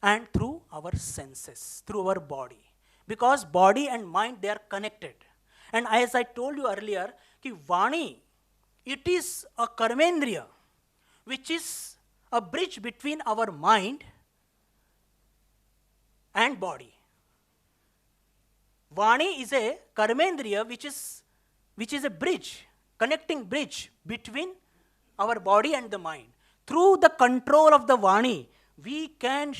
and through our senses, through our body. Because body and mind, they are connected. And as I told you earlier, ki vani, it is a karmendriya, which is a bridge between our mind and body. Vani is a karmendriya which is a bridge, connecting bridge between our body and the mind. Through the control of the vani, we can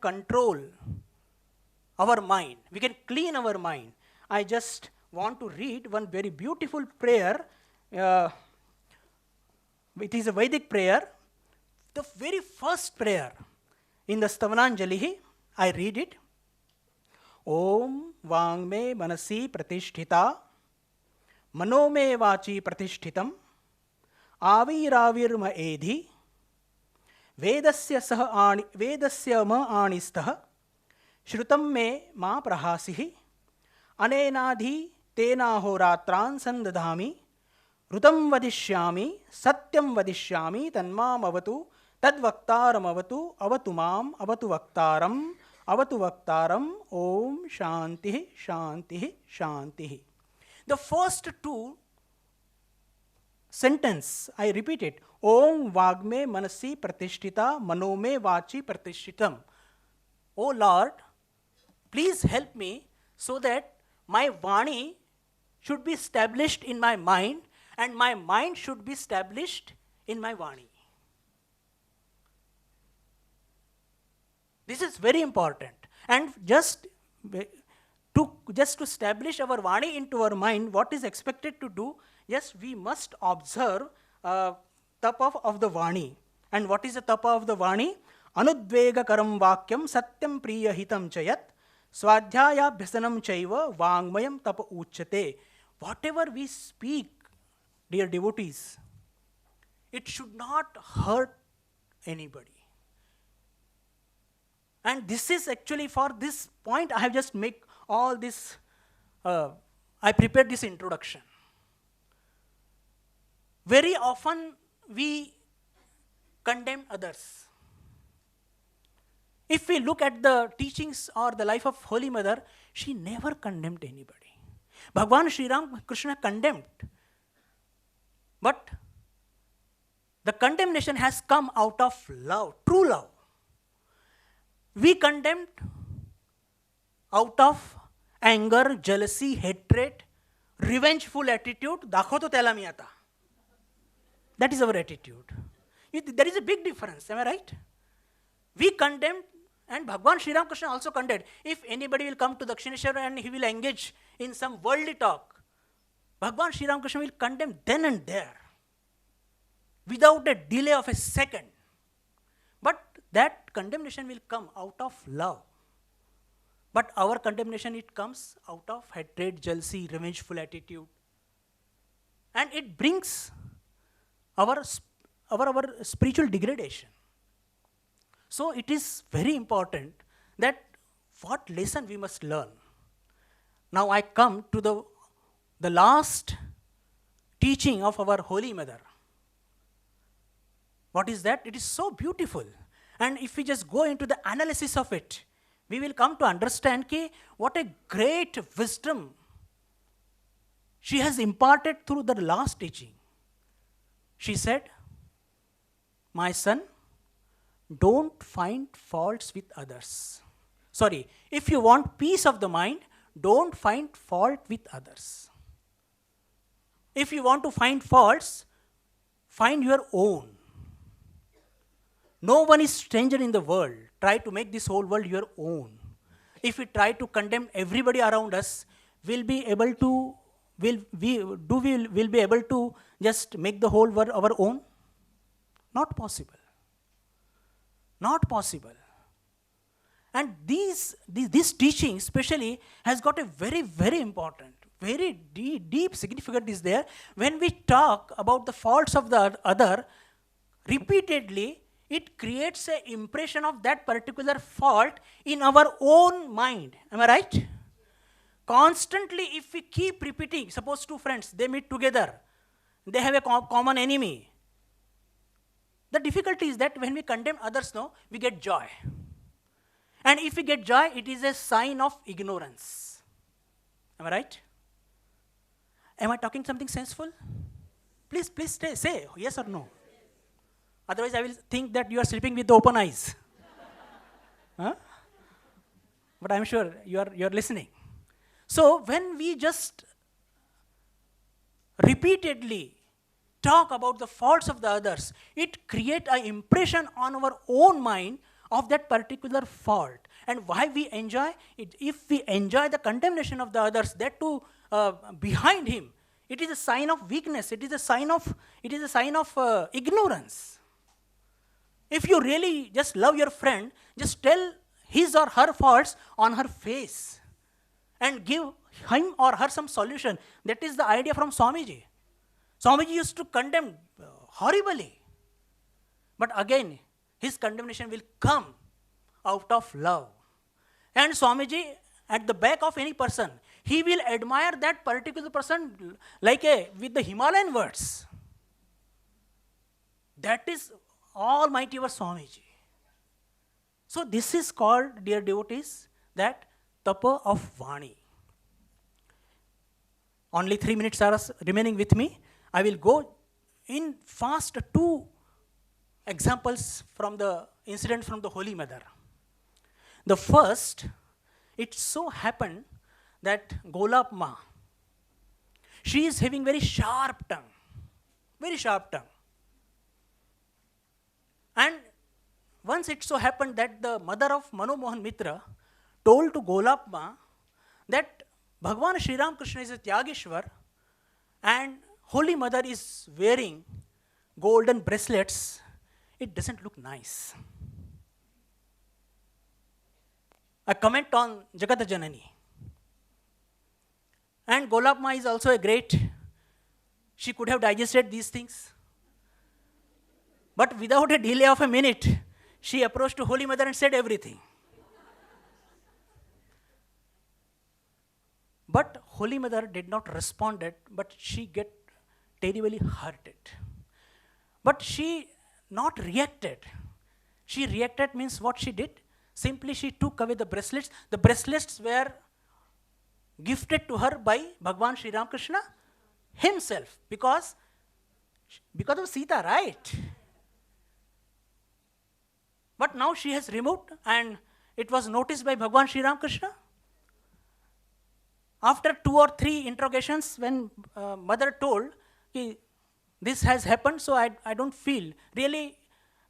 control our mind. We can clean our mind. I just want to read one very beautiful prayer. It is a Vedic prayer. The very first prayer in the Stavananjali, I read it. Om Vangme Manasi Pratisthita Manome Vachi Pratishthitam Aviravirma Edhi Vedasya ma anistah Shrutam me ma prahasihi Anenadhi tena horatran sandadhami Rutam vadishyami satyam vadishyami tanmam avatu tadvaktaram avatu mam avatu vaktaram om shantihi shantihi shantihi. The first two sentence, I repeat it. Om Vagme Manasi Pratishtita Manome Vachi Pratishtitam. O Lord, please help me so that my vani should be established in my mind and my mind should be established in my vani. This is very important. And just to establish our vani into our mind, what is expected to do? Yes, we must observe tapa of the vani. And what is the tapa of the vani? Anudvega karam vakyam satyam priya hitam chayat swadhyaya bhasanam chaiva vangmayam tapa uchate. Whatever we speak, dear devotees, it should not hurt anybody. And this is actually for this point I have just make all this, I prepared this introduction. Very often we condemn others. If we look at the teachings or the life of Holy Mother, she never condemned anybody. Bhagwan Sri Ram Krishna condemned. But the condemnation has come out of love, true love. We condemned out of anger, jealousy, hatred, revengeful attitude. Dakho to tela mi aata. That is our attitude. There is a big difference, am I right? We condemned, and Bhagwan Sri Ram Krishna also condemned. If anybody will come to Dakshineshwar and he will engage in some worldly talk, Bhagwan Sri Ram Krishna will condemn then and there, without a delay of a second. But that condemnation will come out of love. But our condemnation, it comes out of hatred, jealousy, revengeful attitude. And it brings our spiritual degradation. So it is very important that what lesson we must learn. Now I come to the last teaching of our Holy Mother. What is that? It is so beautiful. And if we just go into the analysis of it, we will come to understand what a great wisdom she has imparted through the last teaching. She said, my son, don't find faults with others. Sorry, if you want peace of the mind, don't find fault with others. If you want to find faults, find your own. No one is stranger in the world. Try to make this whole world your own. If we try to condemn everybody around us, will be able to just make the whole world our own? Not possible. Not possible. And this teaching especially has got a very, very important, very deep significance is there. When we talk about the faults of the other, repeatedly, it creates an impression of that particular fault in our own mind. Am I right? Constantly, if we keep repeating, suppose two friends, they meet together, they have a common enemy. The difficulty is that when we condemn others, we get joy. And if we get joy, it is a sign of ignorance. Am I right? Am I talking something senseful? Please say yes or no. Otherwise, I will think that you are sleeping with open eyes. Huh? But I am sure you are listening. So when we just repeatedly talk about the faults of the others, it creates an impression on our own mind of that particular fault. And why we enjoy it? If we enjoy the condemnation of the others, that too behind him, it is a sign of weakness. It is a sign of ignorance. If you really just love your friend, just tell his or her faults on her face and give him or her some solution. That is the idea from Swamiji. Swamiji used to condemn horribly. But again, his condemnation will come out of love. And Swamiji, at the back of any person, he will admire that particular person like with the Himalayan words. That is Almighty our Swamiji. So this is called, dear devotees, that Tapa of Vani. Only 3 minutes are remaining with me. I will go in fast 2 examples from the incident from the Holy Mother. The first, it so happened that Golap Ma, she is having very sharp tongue. And once it so happened that the mother of Mano Mohan Mitra told to Golap Ma that Bhagwan Sri Ram Krishna is a Tyageshwar and Holy Mother is wearing golden bracelets, it doesn't look nice. A comment on Jagata Janani. And Golap Ma is also a great, she could have digested these things. But without a delay of a minute, she approached to Holy Mother and said everything. But Holy Mother did not respond, but she get terribly hurted. But she not reacted. She reacted means what she did? Simply she took away the bracelets. The bracelets were gifted to her by Bhagwan Sri Ram Krishna himself because of Sita, right? But now she has removed and it was noticed by Bhagwan Sri Ram Krishna. After 2 or 3 interrogations, when mother told, this has happened, so I don't feel, really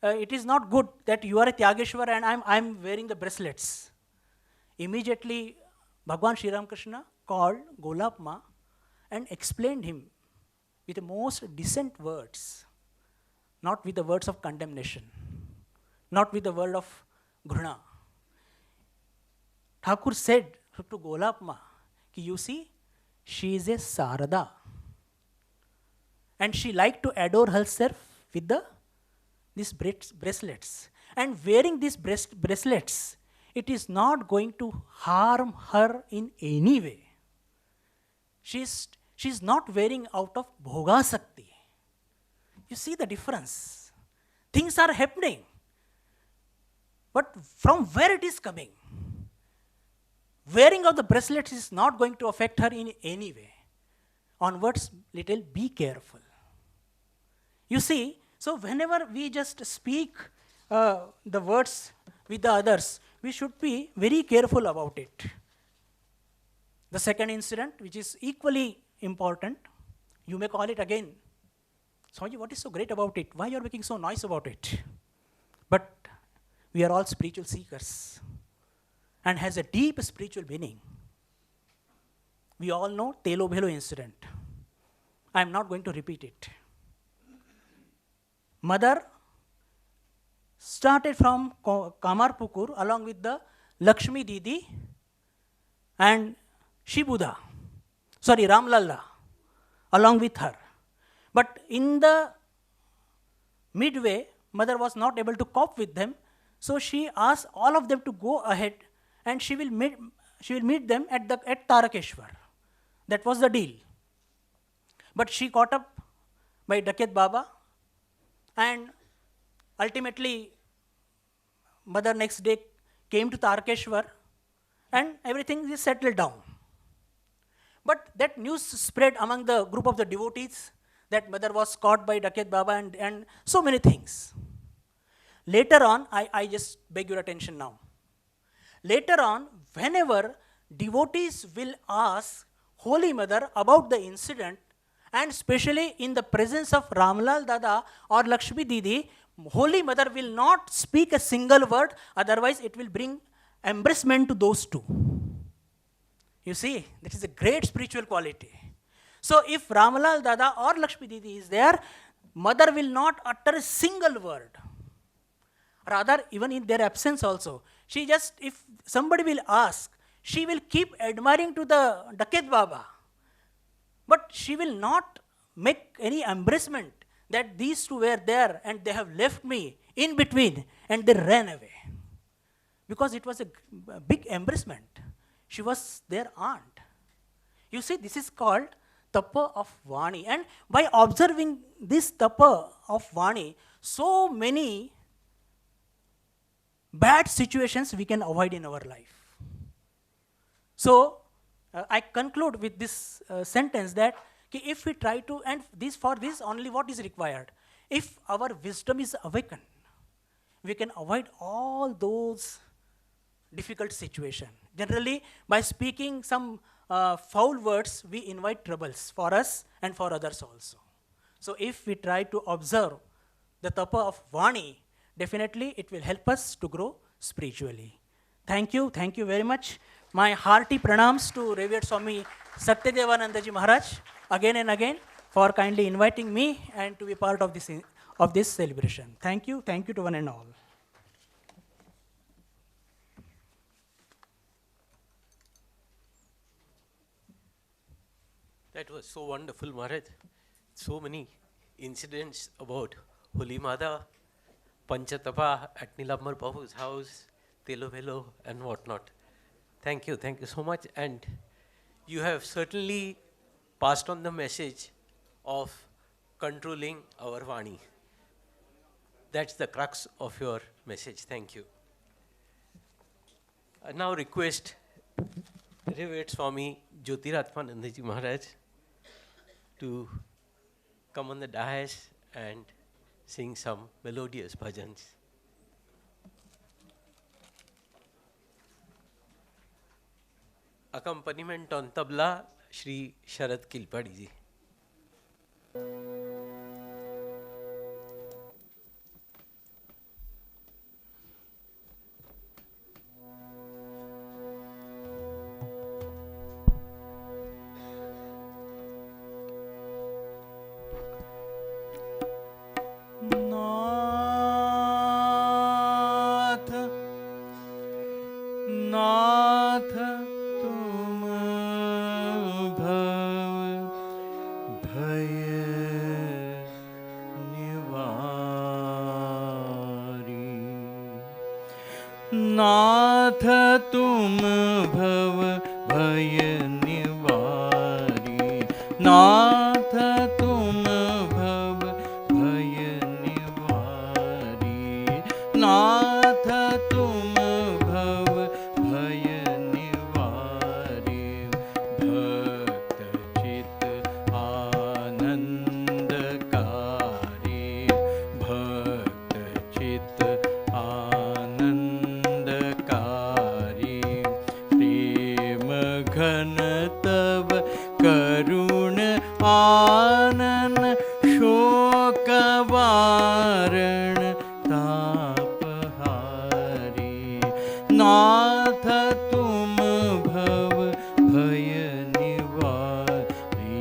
it is not good that you are a Tyageshwar and I'm wearing the bracelets. Immediately, Bhagwan Sri Ram Krishna called Golap Ma and explained him with the most decent words, not with the words of condemnation, not with the word of Ghruna. Thakur said to Golap Ma, you see, she is a Sarada. And she liked to adore herself with these bracelets. And wearing these bracelets, it is not going to harm her in any way. She's not wearing out of Bhoga Sakti. You see the difference. Things are happening. But from where it is coming? Wearing of the bracelets is not going to affect her in any way. Onwards, little be careful. You see, so whenever we just speak the words with the others, we should be very careful about it. The second incident, which is equally important, you may call it again, Swami, what is so great about it? Why you are making so noise about it? But we are all spiritual seekers and has a deep spiritual meaning. We all know Telo Bhelo incident. I am not going to repeat it. Mother started from Kamarpukur along with the Lakshmi Didi and Ramlalla along with her. But in the midway, mother was not able to cope with them, so she asked all of them to go ahead and she will meet them at Tarakeshwar. That was the deal. But she caught up by Dakyat Baba and ultimately mother next day came to Tarakeshwar and everything is settled down. But that news spread among the group of the devotees that mother was caught by Dakyat Baba and so many things. Later on, I just beg your attention now. Later on, whenever devotees will ask Holy Mother about the incident, and especially in the presence of Ramlal Dada or Lakshmi Didi, Holy Mother will not speak a single word, otherwise it will bring embarrassment to those two. You see, that is a great spiritual quality. So if Ramlal Dada or Lakshmi Didi is there, mother will not utter a single word. Rather, even in their absence also, she just, if somebody will ask, she will keep admiring to the Daket Baba. But she will not make any embracement that these two were there and they have left me in between and they ran away. Because it was a big embracement. She was their aunt. You see, this is called Tapa of Vani. And by observing this Tapa of Vani, so many bad situations we can avoid in our life. So, I conclude with this sentence that if we try to, and this for this only what is required, if our wisdom is awakened, we can avoid all those difficult situations. Generally, by speaking some foul words, we invite troubles for us and for others also. So if we try to observe the Tapa of Vani, definitely it will help us to grow spiritually. Thank you very much. My hearty pranams to Revered Swami Satyadevananda Ji Maharaj again and again for kindly inviting me and to be part of this celebration. Thank you to one and all. That was so wonderful, Maharaj. So many incidents about Holy Mother, Panchatapa at Nilambar Babu's house, Telovelo and whatnot. Thank you so much. And you have certainly passed on the message of controlling our Vani. That's the crux of your message. Thank you. I now request Revered Swami Jyotiratmananda Ji Maharaj to come on the dais and sing some melodious bhajans. Accompaniment on tabla, Shri Sharad Kilpadi ji. नाथ तुम भव भय निवारी, नाथ तुम भव भय निवारी, नाथ तुम भव भय निवारी, भक्त चित आनंदकारी, भक्त चित घन तव करुण आनन शोक वारण तापहारी, नाथ तुम भव भय निवारी,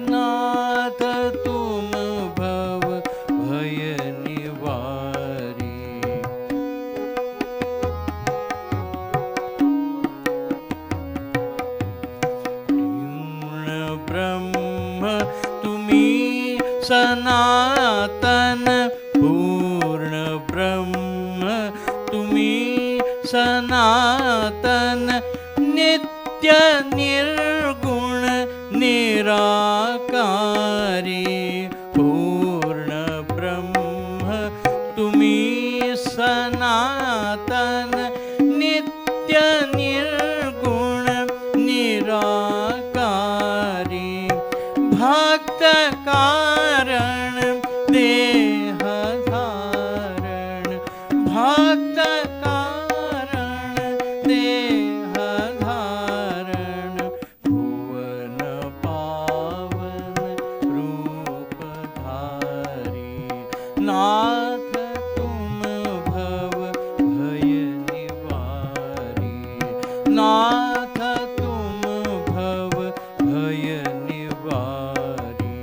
नाथ तुम भव भय निवारी। ब्रह्म तुम्ही सनातन, पूर्ण ब्रह्म तुम्ही सनातन, नित्य निर्गुण निराकारी, पूर्ण ब्रह्म तुम्ही सनातन, नित्य निर्गुण निराकारी, भक्त कारण देह धारण, भक्त कारण देह धारण, भुवन पावन रूप धारी, नाथ तुम भव भय निवारी, नाथ तुम भव भय निवारी।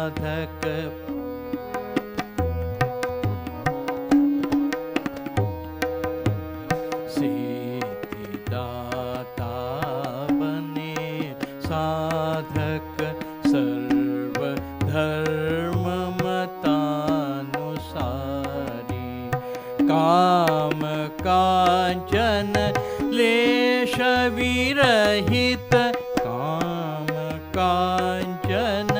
साधक सिद्धिदाता बने साधक सर्व धर्म मतानुसारी काम कांचन लेश विरहित काम कांचन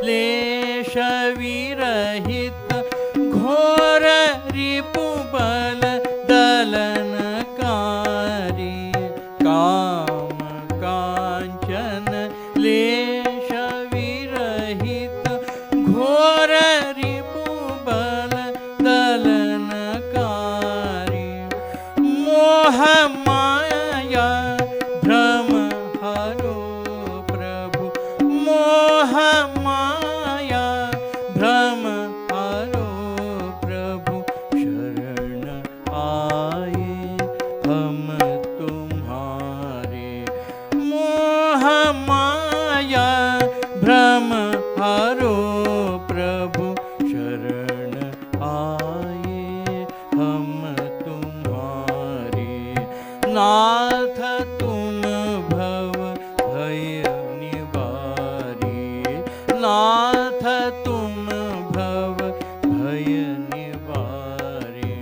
लेश विरहित घोर रिपुबल दलनकारी काम कांचन लेश विरहित घोर रिपुबल दलनकारी मोह माया भ्रम हरो प्रभु मोह माया भ्रम हरो प्रभु शरण आए हम तुम्हारे मोह माया भ्रम हरो प्रभु शरण आए हम तुम्हारे नाथ तुम भव भय निवारी नाथ तुम भव भय निवारी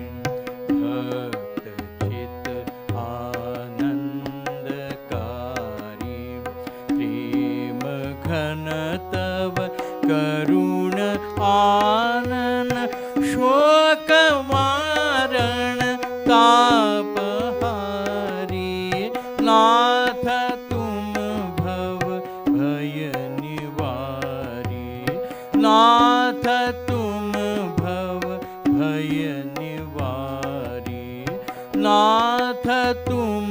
भक्त चित आनंदकारी प्रेम घन तव करुण आनन शोक वारण तापहारी नाथ तुम भव भय निवारी नाथ तुम भव भय निवारी नाथ तुम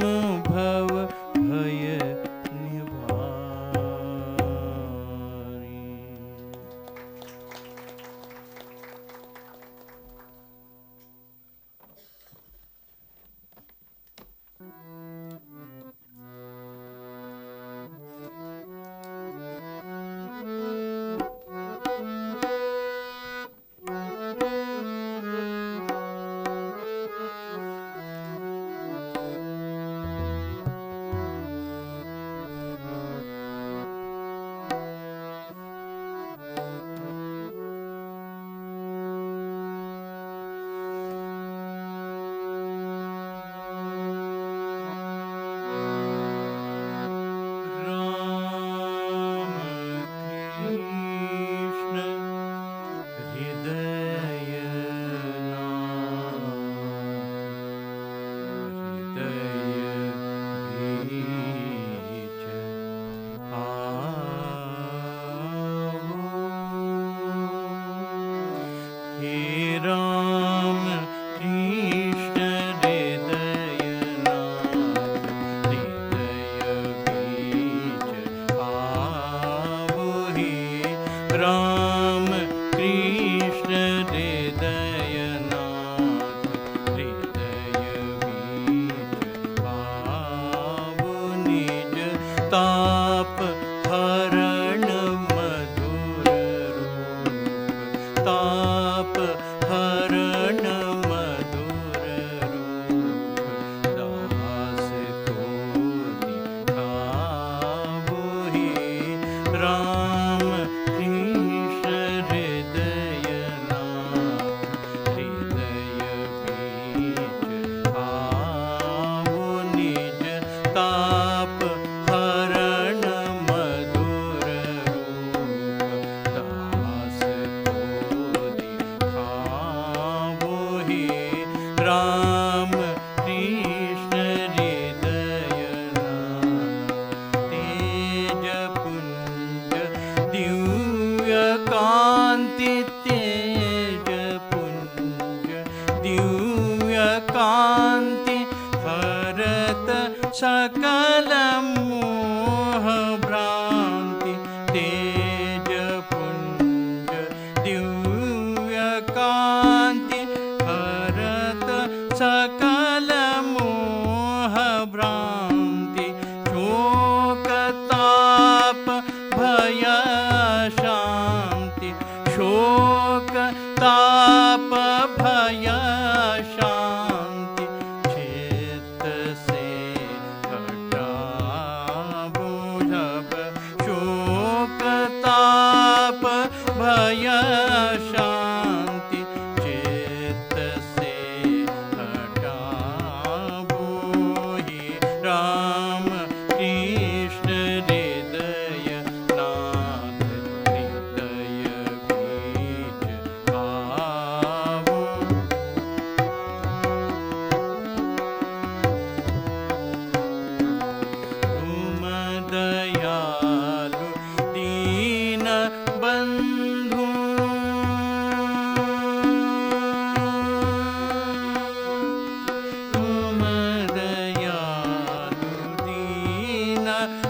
भव भय निवारी। ताप हरण मधुर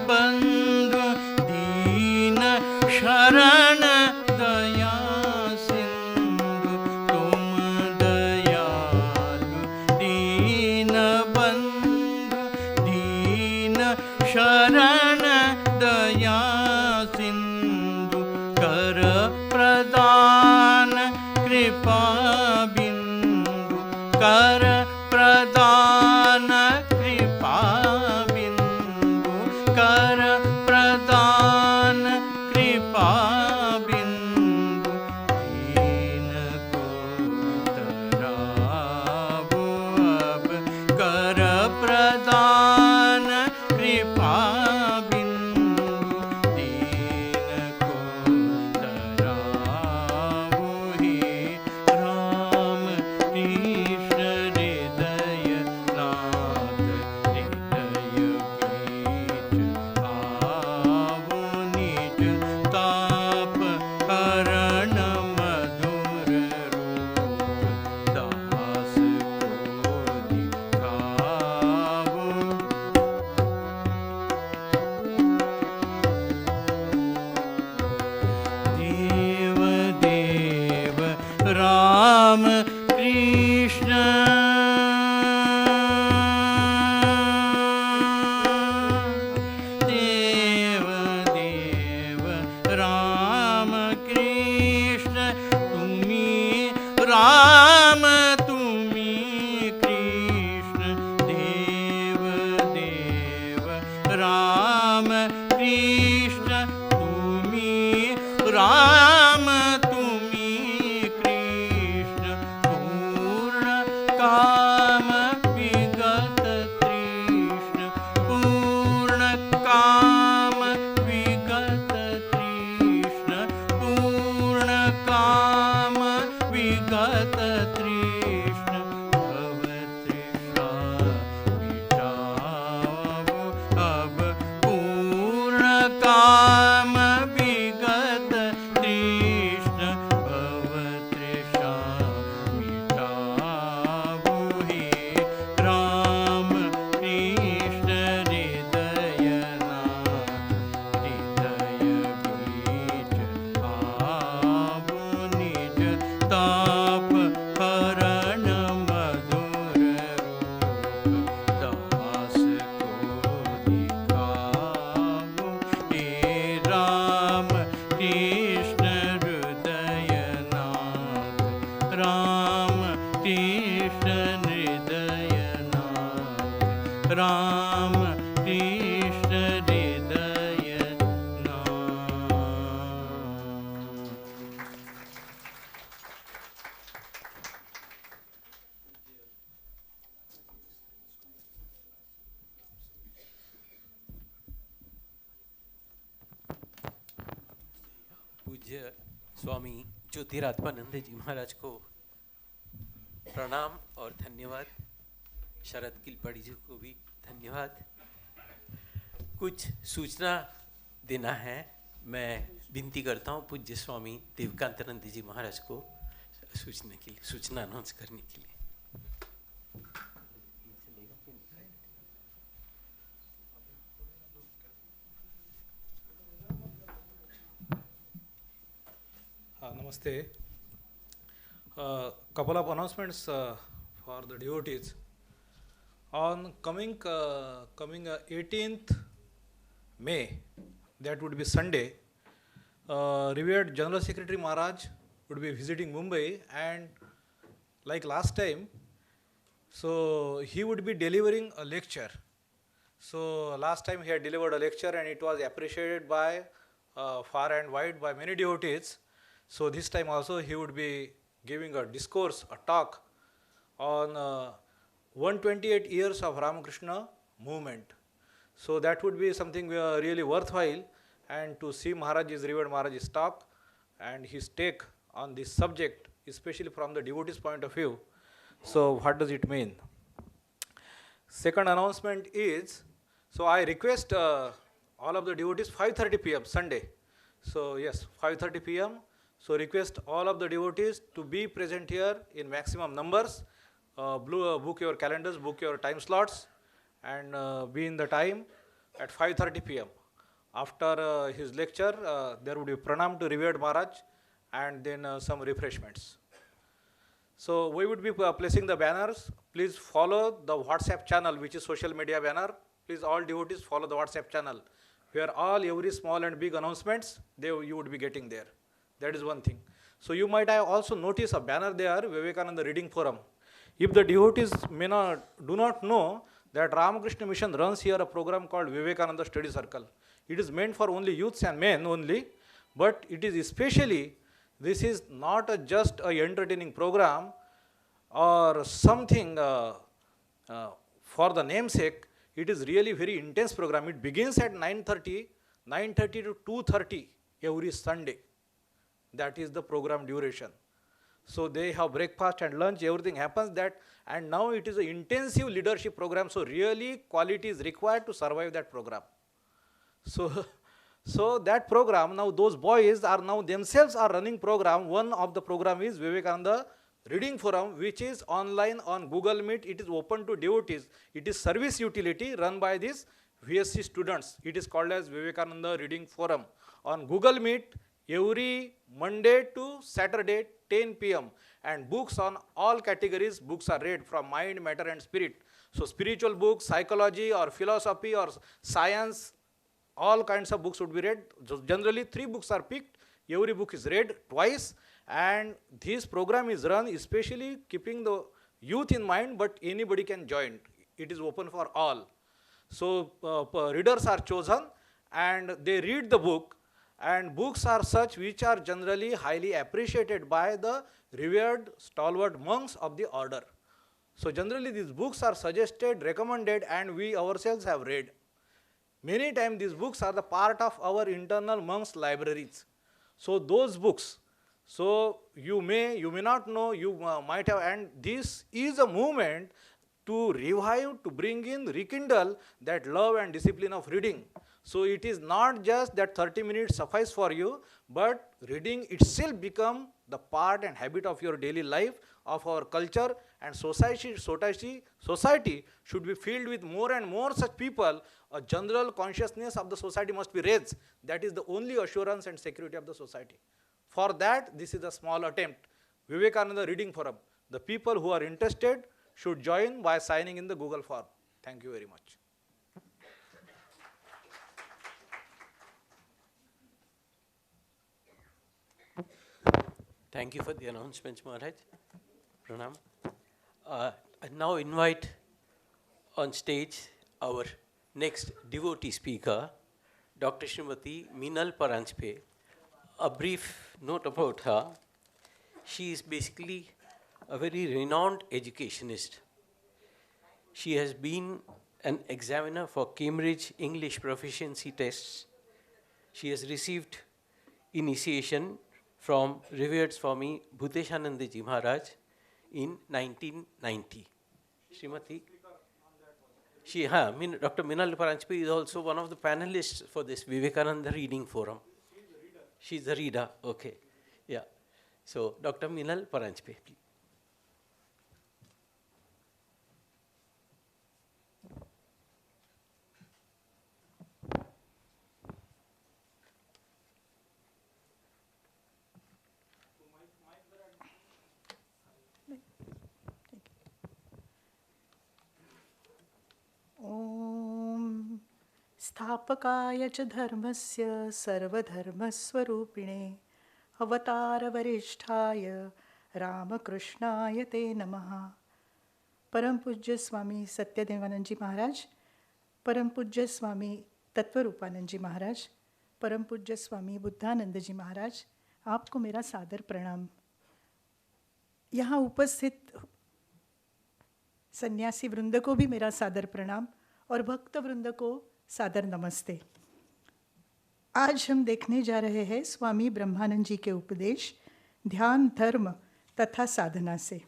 बंधु दीन शरण दया सिंधु तुम दयालु दीन बंधु दीन शरण दया सिंधु कर प्रदान कृपा बिंदु कर प्रदान कृपा बिंदु कर प्रदान कृपा बिंदु दीन को तराबो अब कर प्रदान कृपा बिंदु दीन को तराबो हे राम कृष्ण हृदय नाथ हृदय बीच आवो निज ताप हरण मधुर रूप दास को दिखावो देव देव राम कृष्ण देव देव राम कृष्ण तुम्ही राम तुम्ही कृष्ण देव देव राम कृष्ण तुम्ही राम तुम्ही कृष्ण पूर्ण काम विगत तृष्ण पूर्ण काम विगत तृष्ण पूर्ण काम विगत तृष्ण भव तृषा मिटावो अब पूर्ण काम विगत तृष्ण भव तृषा मिटावो हे राम कृष्ण हृदय नाथ हृदय बीच आवो निज ताप हरण मधुर रूप दास को दिखावो हे राम कृष्ण हृदय नाथ राम कृष्ण हृदय नाथ राम कृष्ण हृदय नाथ पूज्य स्वामी ज्योतिरात्मानंद जी महाराज को प्रणाम और धन्यवाद। शरद किलपड़ी जी को भी धन्यवाद। कुछ सूचना देना है, मैं विनती करता हूँ पूज्य स्वामी विवेकानंद जी महाराज को सूचना अनाउंस करने के लिए। Namaste. Couple of announcements for the devotees. On coming 18th May, that would be Sunday, revered General Secretary Maharaj would be visiting Mumbai, and like last time, so he would be delivering a lecture. So last time he had delivered a lecture and it was appreciated by far and wide by many devotees. So this time also he would be giving a discourse, a talk on 128 years of Ramakrishna movement. So that would be something really worthwhile, and to see Maharaj's, revered Maharaj's talk and his take on this subject, especially from the devotee's point of view. So what does it mean? Second announcement is, so I request all of the devotees 5:30 p.m. Sunday. So yes, 5:30 p.m. So request all of the devotees to be present here in maximum numbers. Book your calendars, book your time slots, and be in the time. at 5:30 p.m. After his lecture, there would be pranam to revered Maharaj and then some refreshments. So we would be placing the banners. Please follow the WhatsApp channel, which is social media banner. Please all devotees follow the WhatsApp channel, where every small and big announcements you would be getting there. That is one thing. So you might have also noticed a banner there, Vivekananda Reading Forum. If the devotees do not know that Ramakrishna Mission runs here a program called Vivekananda Study Circle. It is meant for only youths and men only, but it is especially, this is not just a entertaining program or something for the namesake. It is really very intense program. It begins at 9:30 to 2:30 every Sunday. That is the program duration. So they have breakfast and lunch, everything happens that, and now it is an intensive leadership program, so really quality is required to survive that program. So that program, now those boys are now themselves are running program. One of the program is Vivekananda Reading Forum, which is online on Google Meet. It is open to devotees. It is service utility run by these VSC students. It is called as Vivekananda Reading Forum. On Google Meet, every Monday to Saturday, 10 p.m. and books on all categories, books are read from mind, matter and spirit. So spiritual books, psychology or philosophy or science, all kinds of books would be read. Generally 3 books are picked. Every book is read twice, and this program is run especially keeping the youth in mind, but anybody can join. It is open for all. So readers are chosen and they read the book, and books are such which are generally highly appreciated by the revered stalwart monks of the order. So generally these books are suggested, recommended, and we ourselves have read. Many times these books are the part of our internal monks' libraries. So those books, so you may not know, you might have, and this is a movement to revive, to bring in, rekindle that love and discipline of reading. So it is not just that 30 minutes suffice for you, but reading itself become the part and habit of your daily life, of our culture, and society should be filled with more and more such people. A general consciousness of the society must be raised. That is the only assurance and security of the society. For that, this is a small attempt. Vivekananda Reading Forum. The people who are interested should join by signing in the Google form. Thank you very much. Thank you for the announcements, Maharaj. Pranam. I now invite on stage our next devotee speaker, Dr. Srimati Meenal Paranjpe. A brief note about her. She is basically a very renowned educationist. She has been an examiner for Cambridge English proficiency tests. She has received initiation from revered Swami Bhuteshananda Ji Maharaj in 1990. Srimati, Dr. Meenal Paranjpe is also one of the panelists for this Vivekananda Reading Forum. She's the reader, okay. Yeah. So, Dr. Meenal Paranjpe, please. ॐ स्थापकाय च धर्मस्य सर्वधर्मस्वरूपिणे अवतारवरिष्ठाय रामकृष्णाय ते नमः. परम पूज्य स्वामी सत्यदेवानंद जी महाराज, परम पूज्य स्वामी तत्वरूपानंद जी महाराज, परम पूज्य स्वामी बुद्धानंद जी महाराज, आपको मेरा सादर प्रणाम. यहाँ उपस्थित सन्यासी वृंद को भी मेरा सादर प्रणाम और भक्त वृंद को सादर नमस्ते. आज हम देखने जा रहे हैं स्वामी ब्रह्मानंद जी के उपदेश ध्यान, धर्म तथा साधना से.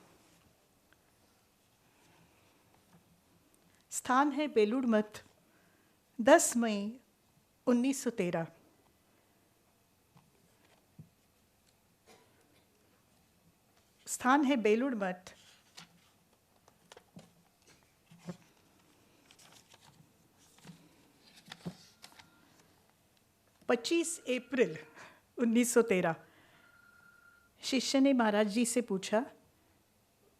स्थान है बेलूड़ मठ, 10 मई 1913. स्थान है बेलूड़ मठ. 25 अप्रैल 1913 शिष्य ने महाराज जी से पूछा,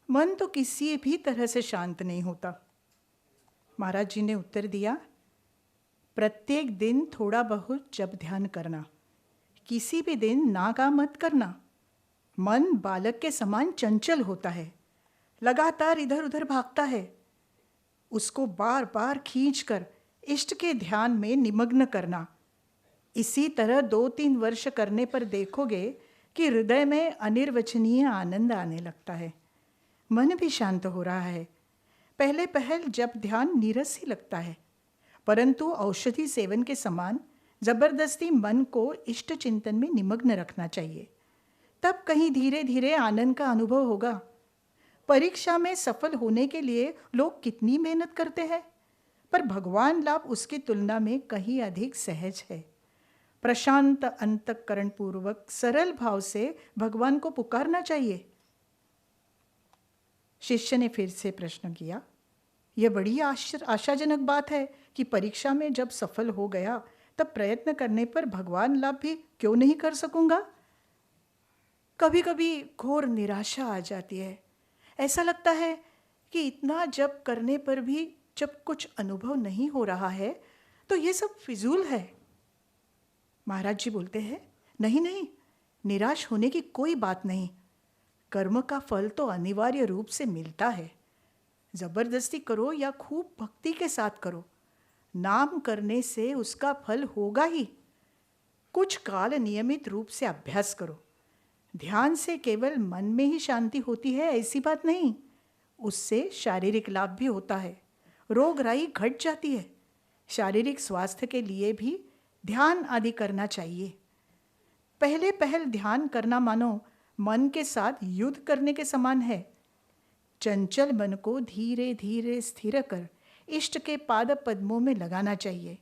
मन तो किसी भी तरह से शांत नहीं होता। महाराज जी ने उत्तर दिया, प्रत्येक दिन थोड़ा बहुत जप ध्यान करना, किसी भी दिन नागा मत करना। मन बालक के समान चंचल होता है, लगातार इधर उधर भागता है। उसको बार बार खींचकर इष्ट के ध्यान में निमग्न करना। इसी तरह 2-3 वर्ष करने पर देखोगे कि हृदय में अनिर्वचनीय आनंद आने लगता है, मन भी शांत हो रहा है। पहले पहल जब ध्यान नीरस ही लगता है, परंतु औषधि सेवन के समान जबरदस्ती मन को इष्ट चिंतन में निमग्न रखना चाहिए। तब कहीं धीरे धीरे आनंद का अनुभव होगा। परीक्षा में सफल होने के लिए लोग कितनी मेहनत करते हैं, पर भगवान लाभ उसकी तुलना में कहीं अधिक सहज है। प्रशांत अंतःकरण पूर्वक सरल भाव से भगवान को पुकारना चाहिए। शिष्य ने फिर से प्रश्न किया, यह बड़ी आशाजनक बात है कि परीक्षा में जब सफल हो गया तब प्रयत्न करने पर भगवान लाभ भी क्यों नहीं कर सकूंगा। कभी कभी घोर निराशा आ जाती है। ऐसा लगता है कि इतना जप करने पर भी जब कुछ अनुभव नहीं हो रहा है तो ये सब फिजूल है। महाराज जी बोलते हैं, नहीं नहीं, निराश होने की कोई बात नहीं। कर्म का फल तो अनिवार्य रूप से मिलता है। जबरदस्ती करो या खूब भक्ति के साथ करो, नाम करने से उसका फल होगा ही। कुछ काल नियमित रूप से अभ्यास करो। ध्यान से केवल मन में ही शांति होती है ऐसी बात नहीं, उससे शारीरिक लाभ भी होता है, रोगराई घट जाती है। शारीरिक स्वास्थ्य के लिए भी ध्यान आदि करना चाहिए। पहले पहल ध्यान करना मानो मन के साथ युद्ध करने के समान है। चंचल मन को धीरे धीरे स्थिर कर इष्ट के पाद पद्मों में लगाना चाहिए।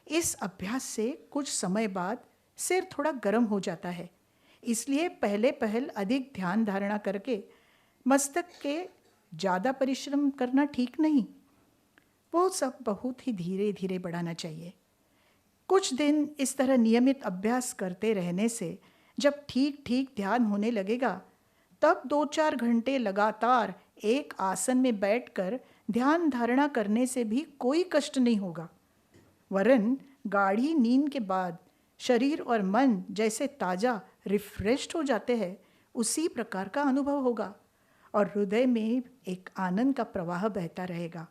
इस अभ्यास से कुछ समय बाद सिर थोड़ा गर्म हो जाता है, इसलिए पहले पहल अधिक ध्यान धारणा करके मस्तक के ज़्यादा परिश्रम करना ठीक नहीं। वो सब बहुत ही धीरे धीरे बढ़ाना चाहिए। कुछ दिन इस तरह नियमित अभ्यास करते रहने से जब ठीक ठीक ध्यान होने लगेगा, तब 2-4 घंटे लगातार एक आसन में बैठकर ध्यान धारणा करने से भी कोई कष्ट नहीं होगा। वरन गाढ़ी नींद के बाद शरीर और मन जैसे ताज़ा रिफ्रेश्ड हो जाते हैं, उसी प्रकार का अनुभव होगा और हृदय में एक आनंद का प्रवाह बहता रहेगा।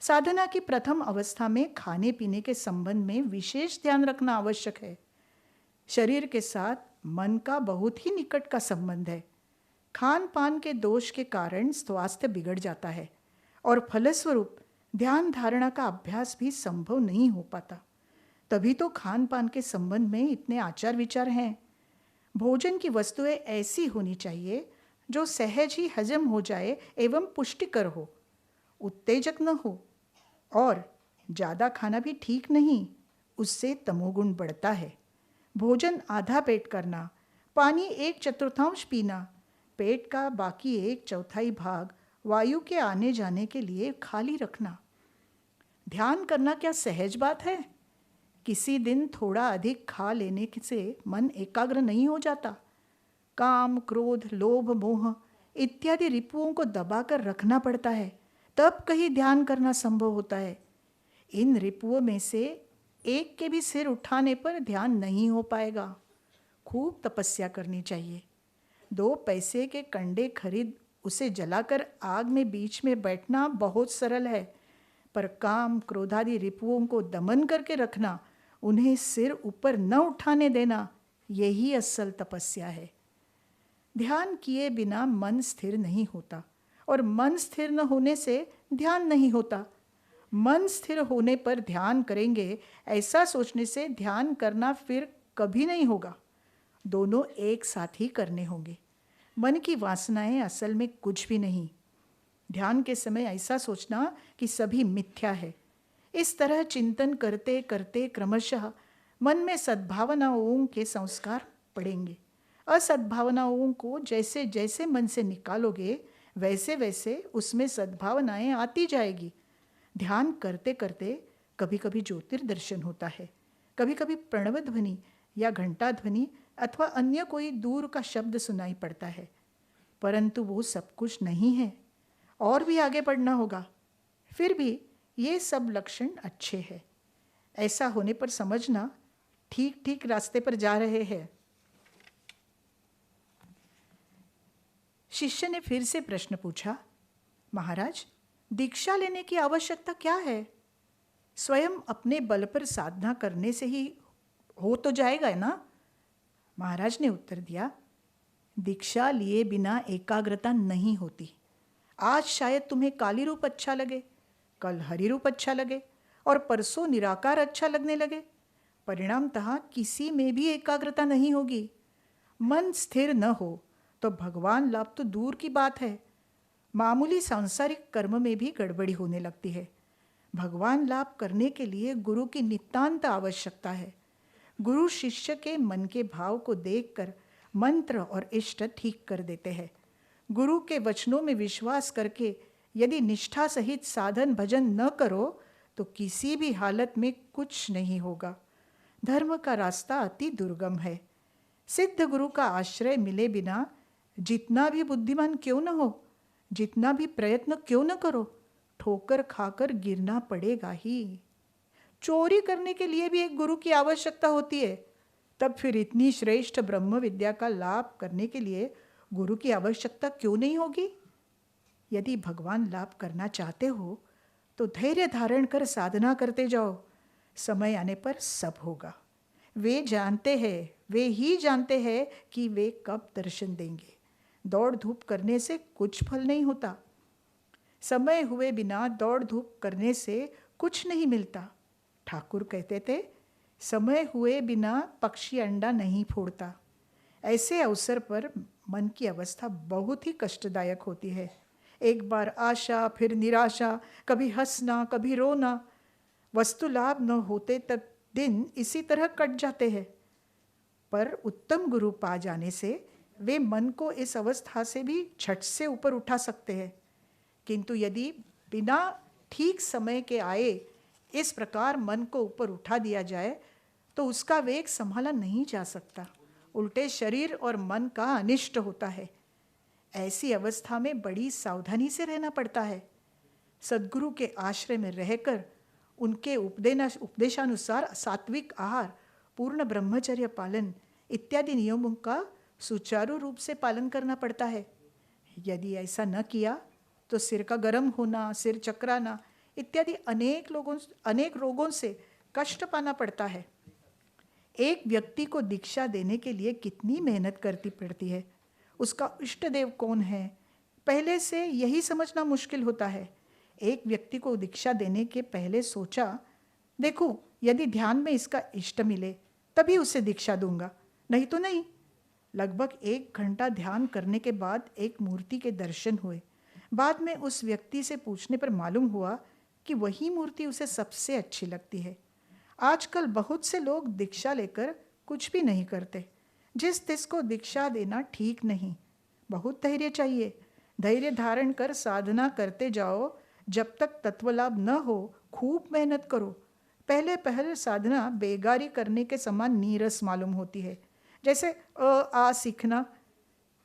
साधना की प्रथम अवस्था में खाने पीने के संबंध में विशेष ध्यान रखना आवश्यक है। शरीर के साथ मन का बहुत ही निकट का संबंध है। खान पान के दोष के कारण स्वास्थ्य बिगड़ जाता है और फलस्वरूप ध्यान धारणा का अभ्यास भी संभव नहीं हो पाता। तभी तो खान पान के संबंध में इतने आचार विचार हैं। भोजन की वस्तुएं ऐसी होनी चाहिए जो सहज ही हजम हो जाए एवं पुष्टिकर हो, उत्तेजक न हो। और ज़्यादा खाना भी ठीक नहीं, उससे तमोगुण बढ़ता है। भोजन आधा पेट करना, पानी 1/4 पीना, पेट का बाकी 1/4 भाग वायु के आने जाने के लिए खाली रखना। ध्यान करना क्या सहज बात है? किसी दिन थोड़ा अधिक खा लेने से मन एकाग्र नहीं हो जाता। काम, क्रोध, लोभ, मोह इत्यादि रिपुओं को दबाकर रखना पड़ता है, तब कहीं ध्यान करना संभव होता है। इन रिपुओं में से एक के भी सिर उठाने पर ध्यान नहीं हो पाएगा। खूब तपस्या करनी चाहिए। 2 पैसे के कंडे खरीद उसे जलाकर आग में बीच में बैठना बहुत सरल है, पर काम, क्रोधादि रिपुओं को दमन करके रखना, उन्हें सिर ऊपर न उठाने देना, यही असल तपस्या है। ध्यान किए बिना मन स्थिर नहीं होता और मन स्थिर न होने से ध्यान नहीं होता। मन स्थिर होने पर ध्यान करेंगे ऐसा सोचने से ध्यान करना फिर कभी नहीं होगा। दोनों एक साथ ही करने होंगे। मन की वासनाएं असल में कुछ भी नहीं। ध्यान के समय ऐसा सोचना कि सभी मिथ्या है। इस तरह चिंतन करते करते क्रमशः मन में सद्भावनाओं के संस्कार पड़ेंगे। असद्भावनाओं को जैसे जैसे मन से निकालोगे वैसे वैसे उसमें सद्भावनाएं आती जाएगी। ध्यान करते करते कभी कभी ज्योतिर्दर्शन होता है, कभी कभी प्रणव ध्वनि या घंटा ध्वनि अथवा अन्य कोई दूर का शब्द सुनाई पड़ता है, परंतु वो सब कुछ नहीं है, और भी आगे बढ़ना होगा। फिर भी ये सब लक्षण अच्छे हैं। ऐसा होने पर समझना ठीक ठीक रास्ते पर जा रहे हैं। शिष्य ने फिर से प्रश्न पूछा, महाराज, दीक्षा लेने की आवश्यकता क्या है? स्वयं अपने बल पर साधना करने से ही हो तो जाएगा ना? महाराज ने उत्तर दिया, दीक्षा लिए बिना एकाग्रता नहीं होती। आज शायद तुम्हें काली रूप अच्छा लगे, कल हरि रूप अच्छा लगे और परसों निराकार अच्छा लगने लगे। परिणामतः किसी में भी एकाग्रता नहीं होगी। मन स्थिर न हो तो भगवान लाभ तो दूर की बात है, मामूली सांसारिक कर्म में भी गड़बड़ी होने लगती है। भगवान लाभ करने के लिए गुरु की नितांत आवश्यकता है। गुरु शिष्य के मन के भाव को देखकर मंत्र और इष्ट ठीक कर देते हैं। गुरु के वचनों में विश्वास करके यदि निष्ठा सहित साधन भजन न करो तो किसी भी हालत में कुछ नहीं होगा। धर्म का रास्ता अति दुर्गम है। सिद्ध गुरु का आश्रय मिले बिना जितना भी बुद्धिमान क्यों न हो, जितना भी प्रयत्न क्यों न करो, ठोकर खाकर गिरना पड़ेगा ही। चोरी करने के लिए भी एक गुरु की आवश्यकता होती है, तब फिर इतनी श्रेष्ठ ब्रह्म विद्या का लाभ करने के लिए गुरु की आवश्यकता क्यों नहीं होगी? यदि भगवान लाभ करना चाहते हो तो धैर्य धारण कर साधना करते जाओ। समय आने पर सब होगा। वे जानते हैं, वे ही जानते हैं कि वे कब दर्शन देंगे। दौड़ धूप करने से कुछ फल नहीं होता। समय हुए बिना दौड़ धूप करने से कुछ नहीं मिलता। ठाकुर कहते थे, समय हुए बिना पक्षी अंडा नहीं फोड़ता। ऐसे अवसर पर मन की अवस्था बहुत ही कष्टदायक होती है। एक बार आशा, फिर निराशा, कभी हंसना, कभी रोना। वस्तु लाभ न होते तक दिन इसी तरह कट जाते हैं। पर उत्तम गुरु पा जाने से वे मन को इस अवस्था से भी झट से ऊपर उठा सकते हैं। किंतु यदि बिना ठीक समय के आए इस प्रकार मन को ऊपर उठा दिया जाए तो उसका वेग संभाला नहीं जा सकता। उल्टे शरीर और मन का अनिष्ट होता है। ऐसी अवस्था में बड़ी सावधानी से रहना पड़ता है। सद्गुरु के आश्रय में रहकर उनके उपदेशानुसार सात्विक आहार, पूर्ण ब्रह्मचर्य पालन इत्यादि नियमों का सुचारू रूप से पालन करना पड़ता है। यदि ऐसा न किया तो सिर का गर्म होना, सिर चकराना इत्यादि अनेक रोगों से कष्ट पाना पड़ता है। एक व्यक्ति को दीक्षा देने के लिए कितनी मेहनत करती पड़ती है, उसका इष्ट देव कौन है, पहले से यही समझना मुश्किल होता है। एक व्यक्ति को दीक्षा देने के पहले सोचा, देखो यदि ध्यान में इसका इष्ट मिले तभी उसे दीक्षा दूंगा, नहीं तो नहीं। लगभग 1 घंटा ध्यान करने के बाद एक मूर्ति के दर्शन हुए। बाद में उस व्यक्ति से पूछने पर मालूम हुआ कि वही मूर्ति उसे सबसे अच्छी लगती है। आजकल बहुत से लोग दीक्षा लेकर कुछ भी नहीं करते। जिस तिस को दीक्षा देना ठीक नहीं। बहुत धैर्य चाहिए। धैर्य धारण कर साधना करते जाओ। जब तक तत्वलाभ न हो खूब मेहनत करो। पहले साधना बेगारी करने के समान नीरस मालूम होती है, जैसे आ सीखना।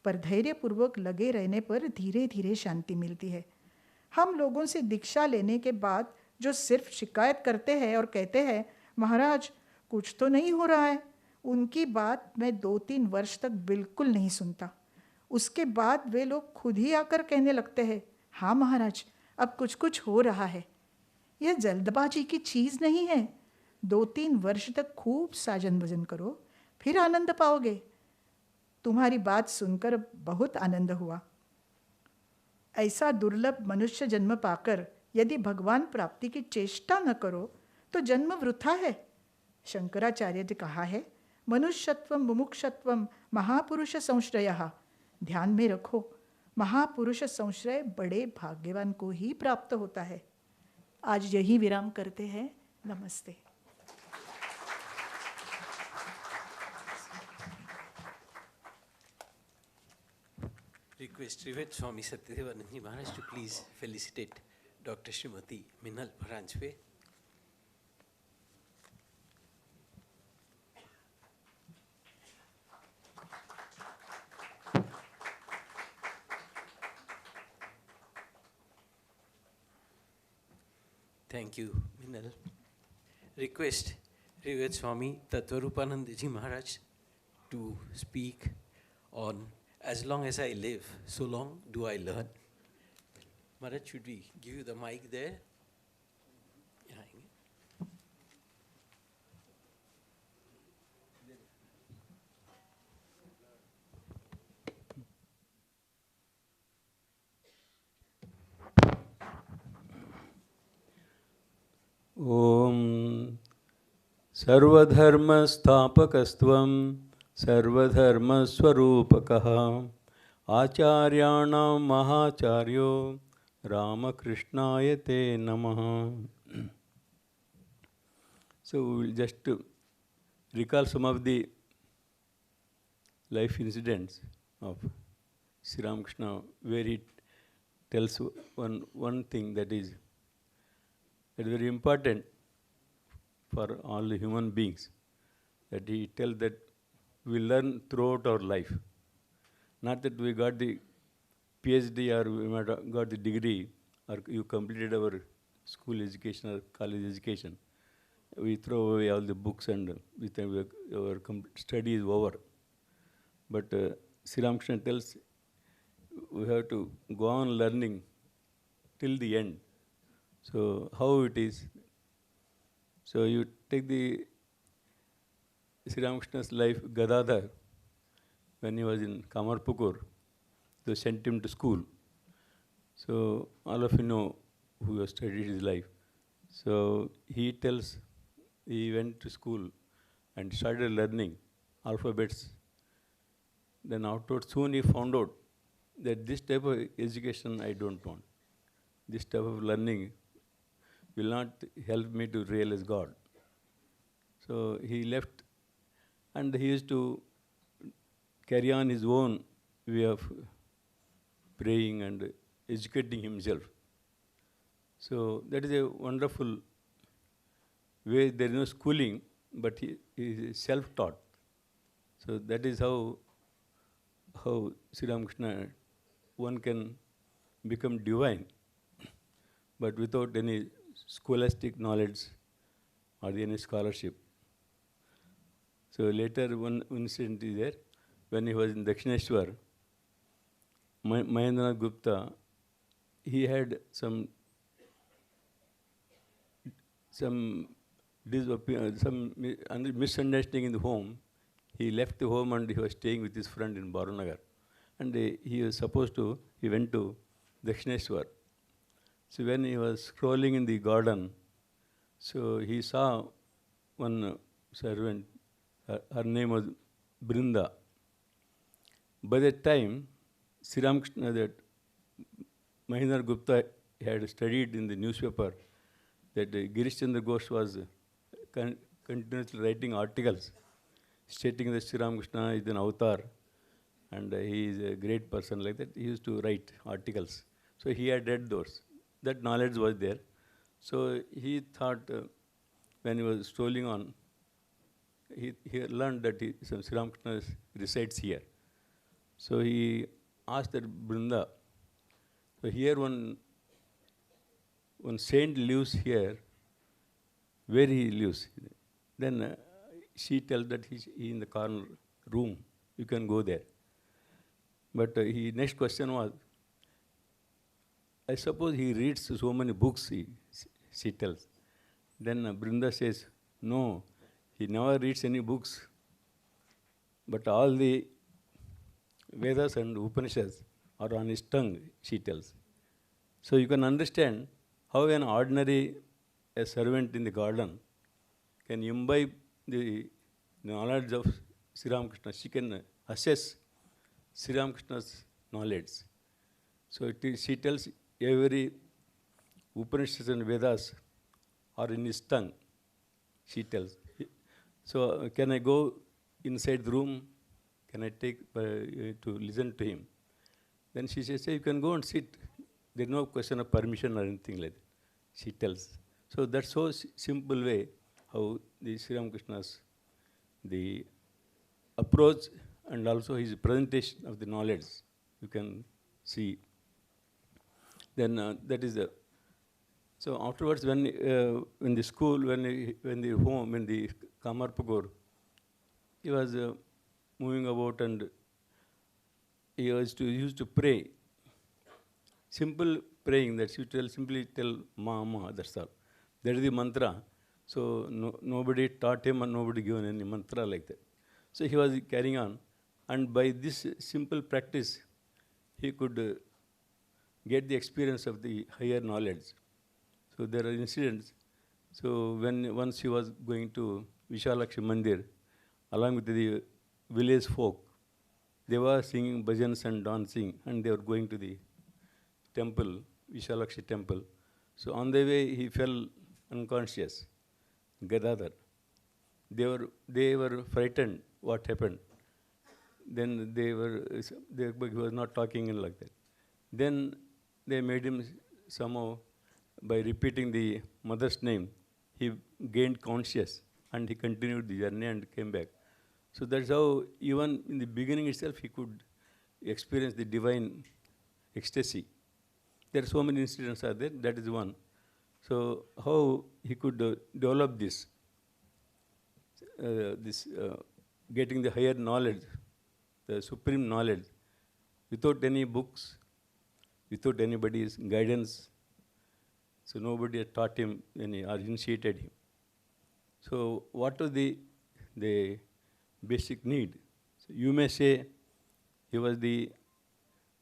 पर धैर्यपूर्वक लगे रहने पर धीरे धीरे शांति मिलती है। हम लोगों से दीक्षा लेने के बाद जो सिर्फ शिकायत करते हैं और कहते हैं, महाराज कुछ तो नहीं हो रहा है, उनकी बात मैं 2-3 वर्ष तक बिल्कुल नहीं सुनता। उसके बाद वे लोग खुद ही आकर कहने लगते हैं, हाँ महाराज अब कुछ कुछ हो रहा है। यह जल्दबाजी की चीज़ नहीं है। 2-3 वर्ष तक खूब साजन भजन करो, फिर आनंद पाओगे। तुम्हारी बात सुनकर बहुत आनंद हुआ। ऐसा दुर्लभ मनुष्य जन्म पाकर यदि भगवान प्राप्ति की चेष्टा न करो तो जन्म वृथा है। शंकराचार्य जी कहा है, मनुष्यत्वम मुमुक्षत्वम महापुरुष संश्रयः। ध्यान में रखो, महापुरुष संश्रय बड़े भाग्यवान को ही प्राप्त होता है। आज यही विराम करते हैं। नमस्ते। Request Revered Swami Satyadevanand Maharaj to please felicitate Dr. Srimati Minal Paranjpe. Thank you, Minal. Request Revered Swami Tattvarupananda Ji Maharaj to speak on As Long As I Live, So Long Do I Learn. Maharaj, should we give you the mic there? Yeah. ॐ सर्वधर्मस्थापकस्त्वं सर्वधर्मस्वरूपकः आचार्याणां महाचार्यो रामकृष्णाय ते नमः. So we will just recall some of the life incidents of Sri Ramakrishna, where he tells one thing that is very important for all the human beings, that he tells that we learn throughout our life. Not that we got the PhD or we might have got the degree or you completed our school education or college education. We throw away all the books and our study is over. But Sri Ramakrishna tells we have to go on learning till the end. So how it is? So you take the Sri Ramakrishna's life, Gadadhar, when he was in Kamarpukur, they sent him to school. So all of you know who has studied his life. So he tells he went to school and started learning alphabets. Then afterwards soon he found out that this type of education I don't want. This type of learning will not help me to realize God. So he left and he used to carry on his own way of praying and educating himself. So that is a wonderful way. There is no schooling, but he is self-taught. So that is how Sri Ramakrishna, one can become divine, but without any scholastic knowledge or any scholarship. So later one incident is there, when he was in Dakshineshwar, Mahendranath Gupta, he had some misunderstanding in the home. He left the home and he was staying with his friend in Bharunagar. And he was supposed to, he went to Dakshineshwar. So when he was scrolling in the garden, so he saw one servant, her name was Brinda. By that time, Sri Ramakrishna, that Mahendranath Gupta had studied in the newspaper that Girish Chandra Ghosh was continuously writing articles stating that Sri Ramakrishna is an avatar and he is a great person, like that. He used to write articles. So he had read those. That knowledge was there. So he thought, when he was strolling on, he learned that Sri Ramakrishna resides here. So he asked that Brinda, so here one saint lives here, where he lives. Then she tells that he's in the corner room, you can go there. But next question was, I suppose he reads so many books, she tells. Then Brinda says, no, he never reads any books, but all the Vedas and Upanishads are on his tongue, she tells. So you can understand how an ordinary servant in the garden can imbibe the knowledge of Sri Ramakrishna. She can assess Sri Ramakrishna's knowledge. So she tells every Upanishads and Vedas are in his tongue, she tells. So can I go inside the room? Can I take to listen to him? Then she says, you can go and sit. There's no question of permission or anything like that, she tells. So that's so simple way how the Sri Ramakrishna's, the approach and also his presentation of the knowledge, you can see. Then that is the, So afterwards, when in the school, when the home, in the Kamarpukur, he was moving about and he used to pray. Simple praying, that you simply tell Ma, that's all. That is the mantra. So nobody taught him and nobody given any mantra like that. So he was carrying on. And by this simple practice, he could get the experience of the higher knowledge. So there are incidents. So once he was going to Vishalakshi Mandir, along with the village folk, they were singing bhajans and dancing, and they were going to the temple, Vishalakshi temple. So on the way, he fell unconscious, Gadadhar. They were frightened what happened. Then he was not talking in like that. Then they made him somehow, by repeating the mother's name, he gained conscious and he continued the journey and came back. So that's how, even in the beginning itself, he could experience the divine ecstasy. There are so many incidents are there, that is one. So how he could develop this, getting the higher knowledge, the supreme knowledge, without any books, without anybody's guidance. So nobody had taught him or initiated him. So what was the basic need? So you may say he was the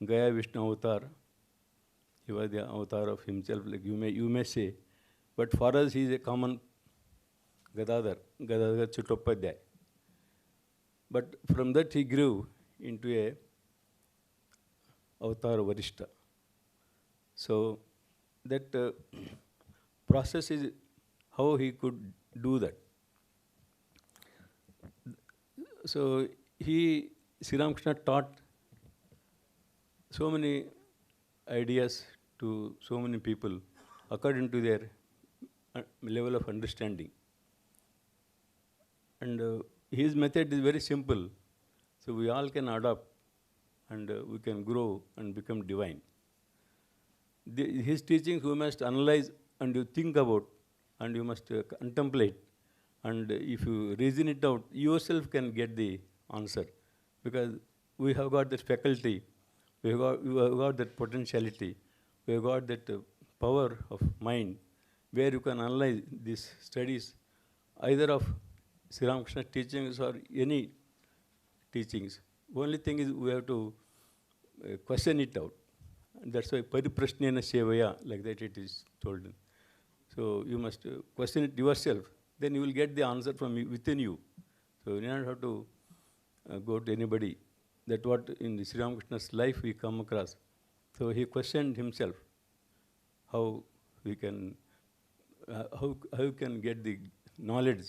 Gaya Vishnu avatar. He was the avatar of himself, like you may say. But for us, he is a common Gadadhar Chuttopadhyay. But from that he grew into a avatar Varishta. So that process is how he could do that. So Sri Ramakrishna taught so many ideas to so many people according to their level of understanding. And his method is very simple. So we all can adopt and we can grow and become divine. His teachings we must analyze and you think about and you must contemplate. And if you reason it out, yourself can get the answer. Because we have got that faculty, we have got that potentiality, we have got that power of mind where you can analyze these studies either of Sri Ramakrishna's teachings or any teachings. Only thing is we have to question it out. And that's why pariprashnena sevaya, like that it is told. So you must question it yourself. Then you will get the answer from within you. So you don't have to go to anybody. That's what in the Sri Ramakrishna's life we come across. So he questioned himself how we can, how you can get the knowledge.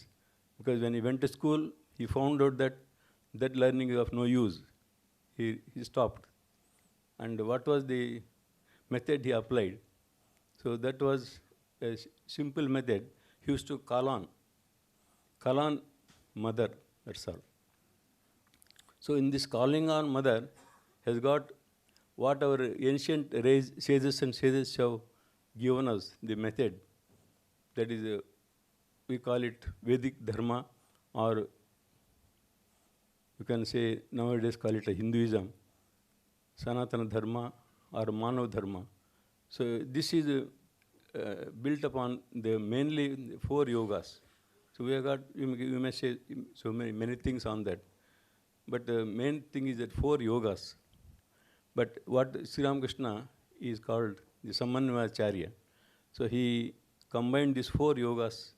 Because when he went to school, he found out that learning is of no use. He stopped. And what was the method he applied? So that was a simple method. He used to call on mother, that's all. So in this calling on mother has got what our ancient sages and sages have given us, the method. That is, we call it Vedic Dharma, or you can say nowadays call it a Hinduism, Sanatana Dharma or Manav Dharma. So this is built upon the mainly 4 yogas. So we have got, you may say so many things on that. But the main thing is that 4 yogas. But what Sri Ramakrishna is called the Samanvacharya. So he combined these 4 yogas.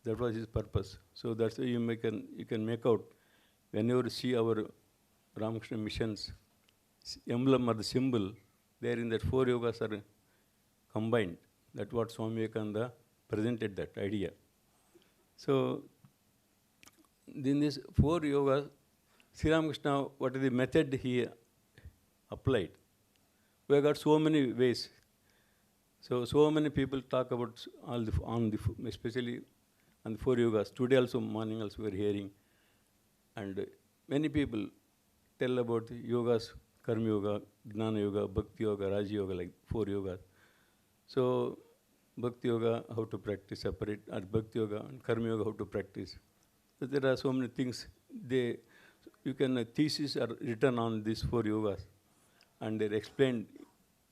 That was his purpose. So that's why you can make out whenever you see our Ramakrishna missions emblem or the symbol, there in that 4 yogas are combined. That's what Swami Vivekananda presented, that idea. So in this 4 yogas, Sri Ramakrishna, what is the method he applied? We have got so many ways. So many people talk about especially on the 4 yogas. Today also, morning also we are hearing. And many people tell about the yogas, Karma Yoga, Jnana Yoga, Bhakti Yoga, Raja Yoga, like 4 yogas. So Bhakti Yoga, how to practice separate, or Bhakti Yoga and Karma Yoga, how to practice. So there are so many things. You can, theses are written on these 4 yogas, and they're explained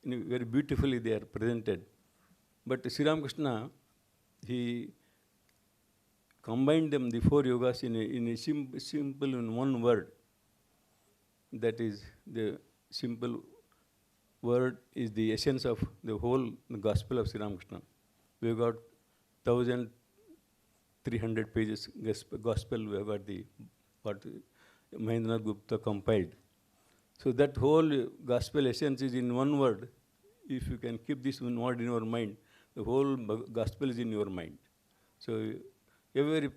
very beautifully, they are presented. But Sri Ramakrishna, he combined them, the 4 yogas, in a simple, in one word. That is, the simple word is the essence of the whole gospel of Sri Ramakrishna. We got 1,300 pages gospel. We have got what Mahendranath Gupta compiled. So that whole gospel essence is in one word. If you can keep this one word in your mind, the whole gospel is in your mind. So every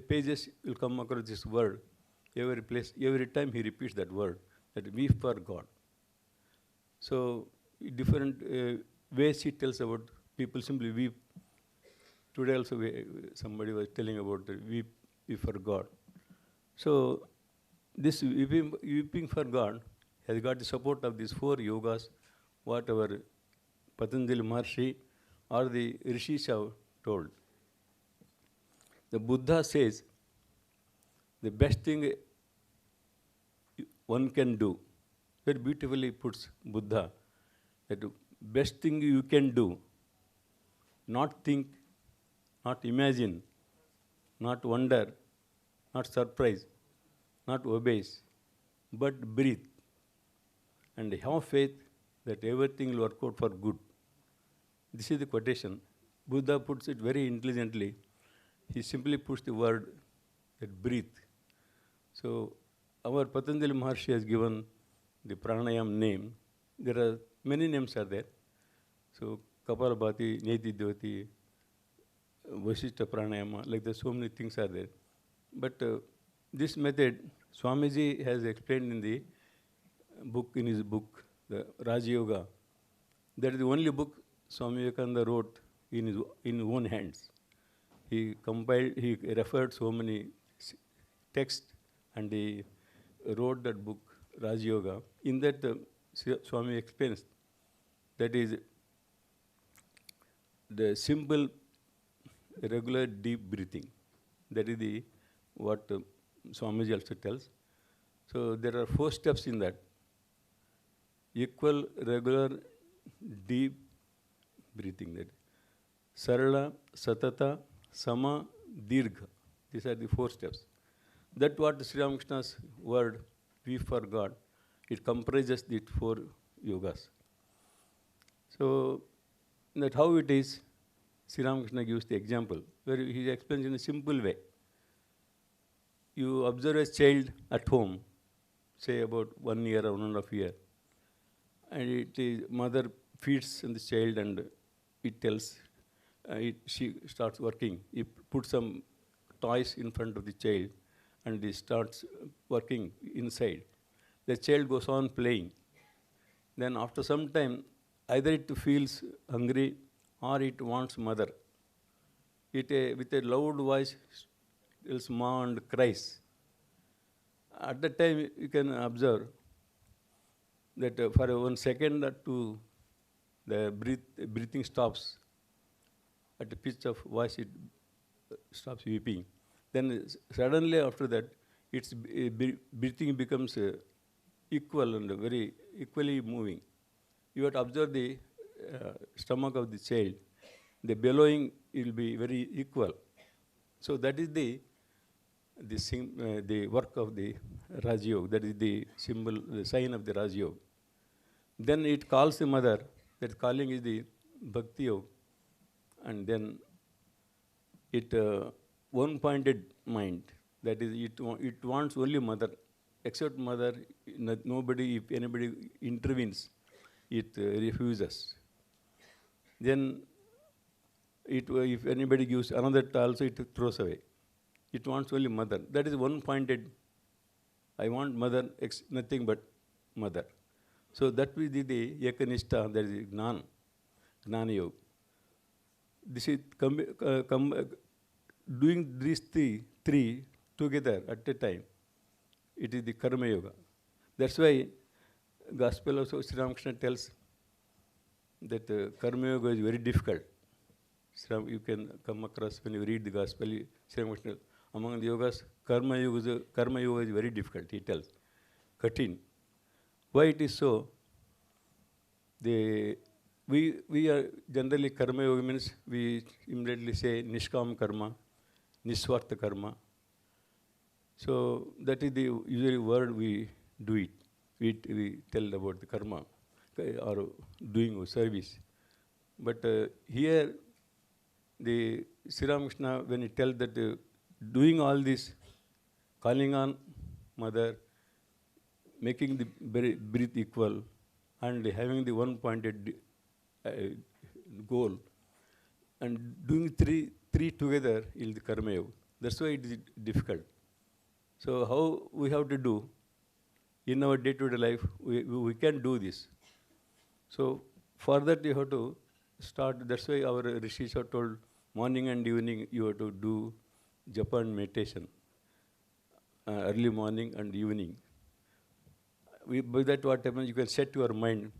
pages will come across this word. Every place, every time he repeats that word, that we for God. So different ways he tells about people simply weep. Today also somebody was telling about weep for God. So this weeping for God has got the support of these 4 yogas, whatever Patanjali Maharshi or the Rishis have told. The Buddha says the best thing one can do, very beautifully puts Buddha, that the best thing you can do, not think, not imagine, not wonder, not surprise, not obey, but breathe and have faith that everything will work out for good. This is the quotation. Buddha puts it very intelligently. He simply puts the word that breathe. So our Patanjali Maharshi has given the pranayam name. There are many names are there. So Kapalabhati, Neti Devati, Vasishtha pranayama, like there's so many things are there. But this method, Swamiji has explained in the book, in his book, the Raja Yoga. That is the only book Swami Vivekananda wrote in his own hands. He compiled, he referred so many texts, and he wrote that book, Raja Yoga. In that, Swami explains that is the simple, regular, deep breathing. That is the what Swamiji also tells. So there are 4 steps in that. Equal, regular, deep breathing. That Sarala, Satata, Sama, Dirgha. These are the 4 steps. That what Sri Ramakrishna's word, we for God, it comprises the 4 yogas. So that how it is, Sri Ramakrishna gives the example, where he explains in a simple way. You observe a child at home, say about 1 year or 1.5 years, and it is mother feeds the child and it tells, she starts working. He puts some toys in front of the child and he starts working inside. The child goes on playing. Then after some time, either it feels hungry or it wants mother. It with a loud voice tells ma and cries. At that time, you can observe that for 1 second or 2, the breathing stops. At the pitch of voice, it stops weeping. Then suddenly after that, its breathing becomes equal and very equally moving. You have to observe the stomach of the child. The bellowing will be very equal. So that is the work of the Raja Yoga. That is the symbol, the sign of the Raja Yoga. Then it calls the mother. That calling is the Bhakti Yoga. And then it one-pointed mind. That is, it wants only mother. Except mother, nobody, if anybody intervenes, it refuses. Then if anybody gives another also, it throws away. It wants only mother. That is one-pointed. I want mother, nothing but mother. So that will be the Ekanishta, that is Jnana Yoga. This is doing these three together at a time. It is the Karma Yoga. That's why Gospel of Sri Ramakrishna tells that Karma Yoga is very difficult. You can come across when you read the gospel, Sri Ramakrishna, among the yogas, karma yoga is very difficult, he tells. Katin. Why it is so? We are generally karma yoga means we immediately say nishkam karma, niswartha karma. So that is the usually word we do it. We tell about the karma or doing service. But here, the Sri Ramakrishna, when he tells that doing all this, calling on mother, making the breath equal, and having the one-pointed goal, and doing three together in the karma yoga. That's why it is difficult. So how we have to do in our day-to-day life, we can do this. So for that you have to start. That's why our rishis are told morning and evening you have to do japa and meditation, early morning and evening. By that what happens, you can set your mind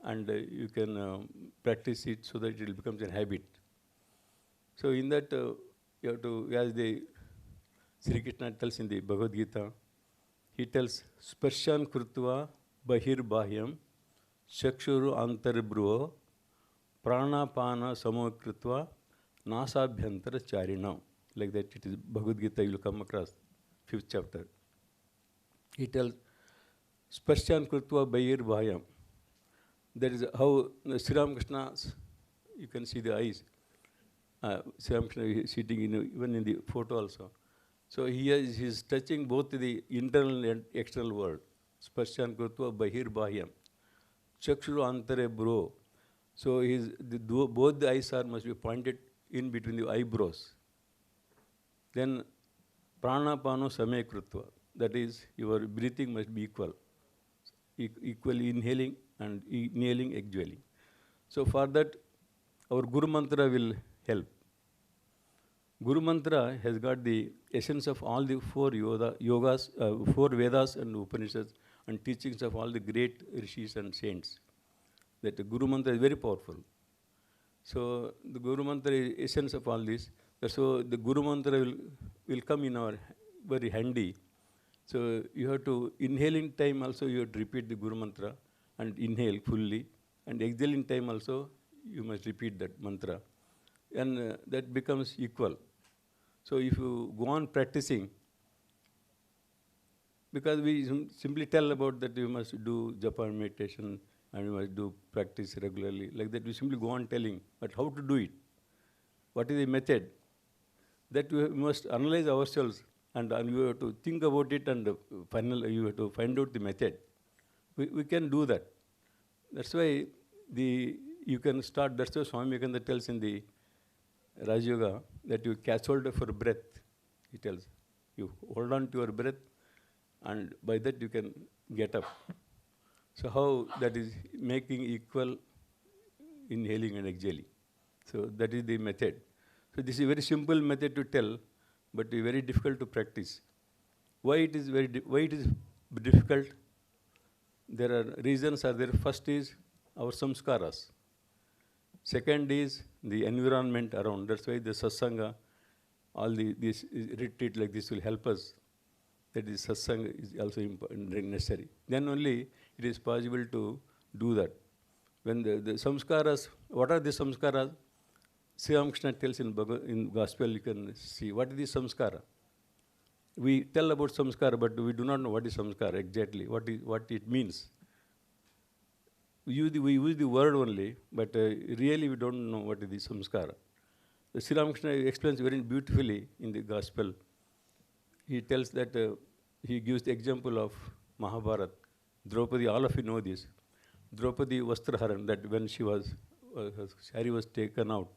and you can practice it so that it will become a habit. So in that you have to, as the Sri Krishna tells in the Bhagavad Gita, he tells, Sparshan krutva bahir bahyam chakshuru antarbruho pranapana samokrutva nasabhyantara charina. Like that it is Bhagavad Gita, you will come across, 5th chapter. He tells, Sparshan krutva bahir bahyam. That is how Sri Ramakrishna, you can see the eyes. Sri Ramakrishna is sitting even in the photo also. So he is touching both the internal and external world. Sparshan krutva bahir bahyam. Chakshuru antare bro. So both the eyes must be pointed in between the eyebrows. Then pranapano same krutva. That is, your breathing must be equal. Equally inhaling and inhaling, exhaling. So for that, our Guru Mantra will help. Guru Mantra has got the essence of all the four Vedas and Upanishads and teachings of all the great rishis and saints. That the Guru Mantra is very powerful. So the Guru Mantra is essence of all this. So the Guru Mantra will come in our very handy. So you have to, inhaling time also you have to repeat the Guru Mantra and inhale fully. And exhaling time also you must repeat that mantra. And that becomes equal. So if you go on practicing, because we simply tell about that you must do japa and meditation and you must do practice regularly, like that we simply go on telling, but how to do it? What is the method? That we must analyze ourselves and you have to think about it and finally you have to find out the method. We can do that. That's why you can start, that's why Swami Vivekananda tells in the Raj Yoga that you catch hold of your breath, he tells. You hold on to your breath and by that you can get up. So how that is making equal inhaling and exhaling. So that is the method. So this is a very simple method to tell, but very difficult to practice. Why it is difficult? There are reasons are there. First is our samskaras. Second is the environment around. That's why the satsanga, all this retreat like this will help us. That is satsanga is also necessary. Then only it is possible to do that. When the samskaras, what are the samskaras? Sri Ramakrishna tells in Gospel, you can see what is the samskara. We tell about samskara, but we do not know what is samskara exactly, what it means. We use the word only, but really we don't know what is the samskara. Sri Ramakrishna explains very beautifully in the Gospel. He tells that he gives the example of Mahabharata. Draupadi, all of you know this. Draupadi Vastraharan, that when she was, her saree was taken out,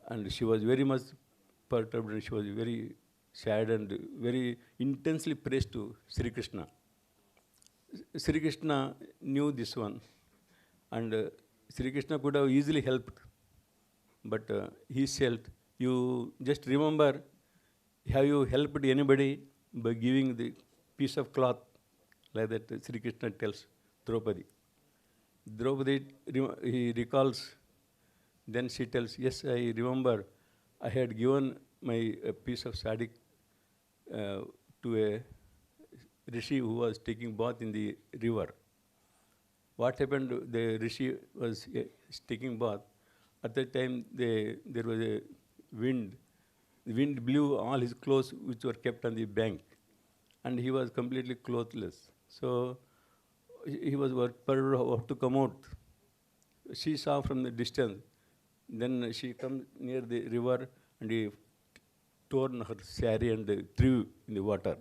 and she was very much perturbed and she was very sad and very intensely praised to Sri Krishna. Sri Krishna knew this one, and Sri Krishna could have easily helped, but he felt, you just remember, have you helped anybody by giving the piece of cloth, like that Sri Krishna tells Draupadi. Draupadi, he recalls Then she tells, yes, I remember I had given my piece of sadi to a rishi who was taking bath in the river. What happened, the rishi was taking bath. At that time, there was a wind. The wind blew all his clothes which were kept on the bank. And he was completely clothless. So he was about to come out. She saw from the distance. Then she comes near the river and he torn her sari and threw in the water.